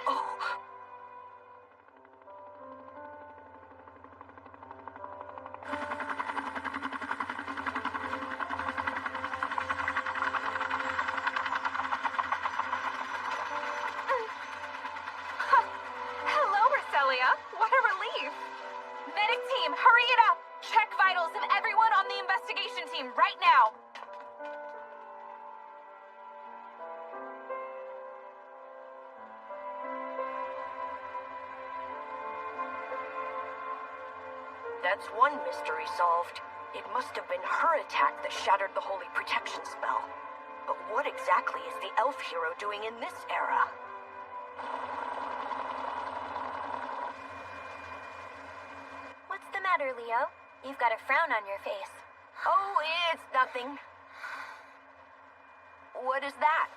Hello, Roselia. What a relief. Medic team, hurry it up. Check vitals of everyone on the investigation team right now. That's one mystery solved. It must have been her attack that shattered the holy protection spell. But what exactly is the elf hero doing in this era? What's the matter, Leo? You've got a frown on your face. Oh, it's nothing. What is that?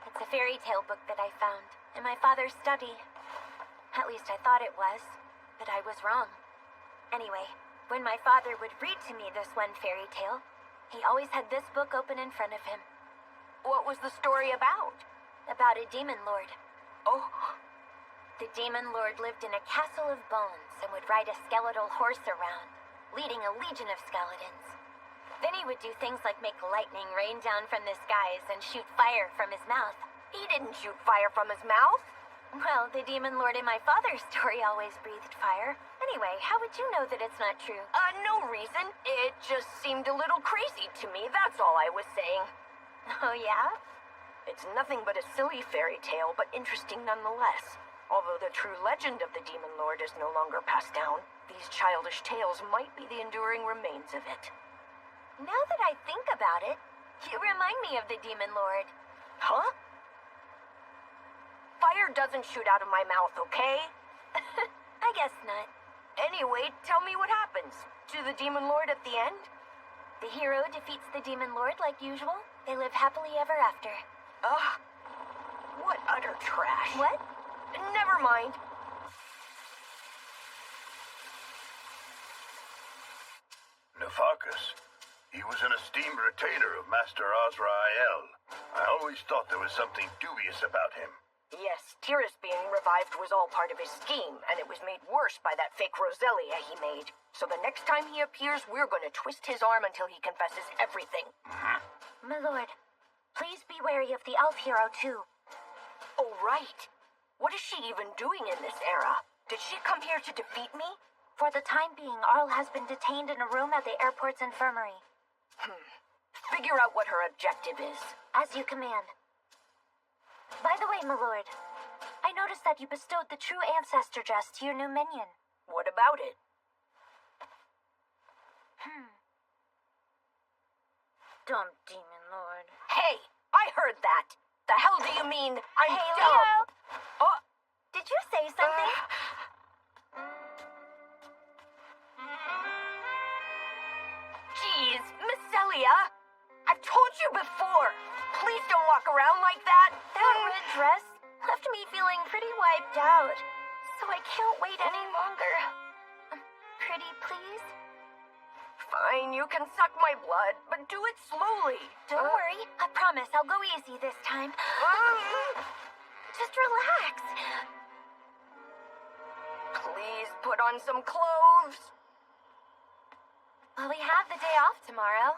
It's a fairy tale book that I found in my father's study. At least I thought it was, but I was wrong. Anyway, when my father would read to me this one fairy tale, he always had this book open in front of him. What was the story about? About a demon lord. Oh. The demon lord lived in a castle of bones and would ride a skeletal horse around, leading a legion of skeletons. Then he would do things like make lightning rain down from the skies and shoot fire from his mouth. He didn't shoot fire from his mouth. Well, the demon lord in my father's story always breathed fire. Anyway, how would you know that it's not true? No reason. It just seemed a little crazy to me, that's all I was saying. Oh, yeah? It's nothing but a silly fairy tale, but interesting nonetheless. Although the true legend of the Demon Lord is no longer passed down, these childish tales might be the enduring remains of it. Now that I think about it, you remind me of the Demon Lord. Huh? Fire doesn't shoot out of my mouth, okay? I guess not. Anyway, tell me what happens to the Demon Lord at the end. The hero defeats the Demon Lord like usual. They live happily ever after. Ugh. What utter trash. What? Never mind. Nefakis. He was an esteemed retainer of Master Azrael. I always thought there was something dubious about him. Yes, Tyrus being revived was all part of his scheme, and it was made worse by that fake Roselia he made. So the next time he appears, we're going to twist his arm until he confesses everything. My lord, please be wary of the elf hero, too. Oh, right. What is she even doing in this era? Did she come here to defeat me? For the time being, Arl has been detained in a room at the airport's infirmary. Figure out what her objective is. As you command. By the way, my lord, I noticed that you bestowed the true ancestor dress to your new minion. What about it? Dumb Demon Lord. Hey, I heard that. The hell do you mean I'm Hey, dumb? Leo! Oh, Did you say something? Jeez, Miss Celia. I've told you before. Please don't walk around like that. That red dress left me feeling pretty wiped out, so I can't wait any longer. Pretty please? Fine, you can suck my blood, but do it slowly. Don't worry, I promise I'll go easy this time. Just relax. Please put on some clothes. Well, we have the day off tomorrow.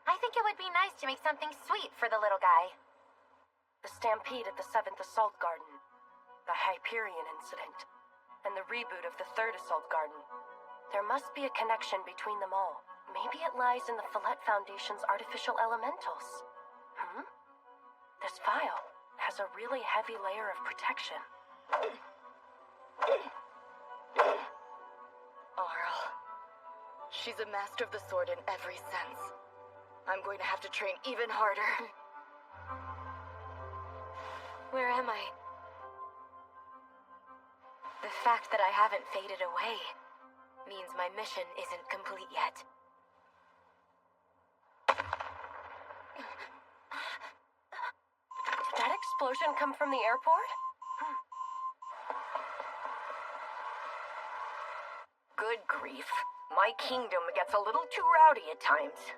I think it would be nice to make something sweet for the little guy. The stampede at the 7th Assault Garden, the Hyperion incident, and the reboot of the 3rd Assault Garden. There must be a connection between them all. Maybe it lies in the Follett Foundation's artificial elementals. This vial has a really heavy layer of protection. Arl. She's a master of the sword in every sense. I'm going to have to train even harder. Where am I? The fact that I haven't faded away means my mission isn't complete yet. Did that explosion come from the airport? Good grief. My kingdom gets a little too rowdy at times.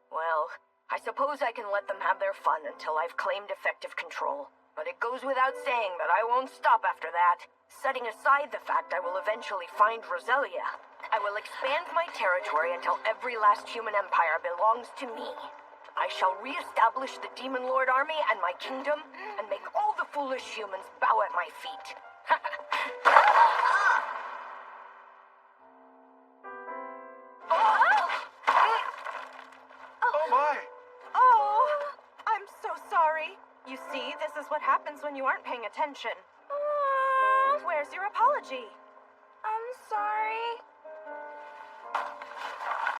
Well, I suppose I can let them have their fun until I've claimed effective control. But it goes without saying that I won't stop after that. Setting aside the fact I will eventually find Roselia, I will expand my territory until every last human empire belongs to me. I shall re-establish the Demon Lord army and my kingdom, and make all the foolish humans bow at my feet. Oh my! Oh, I'm so sorry. You see, this is what happens when you aren't paying attention. Where's your apology?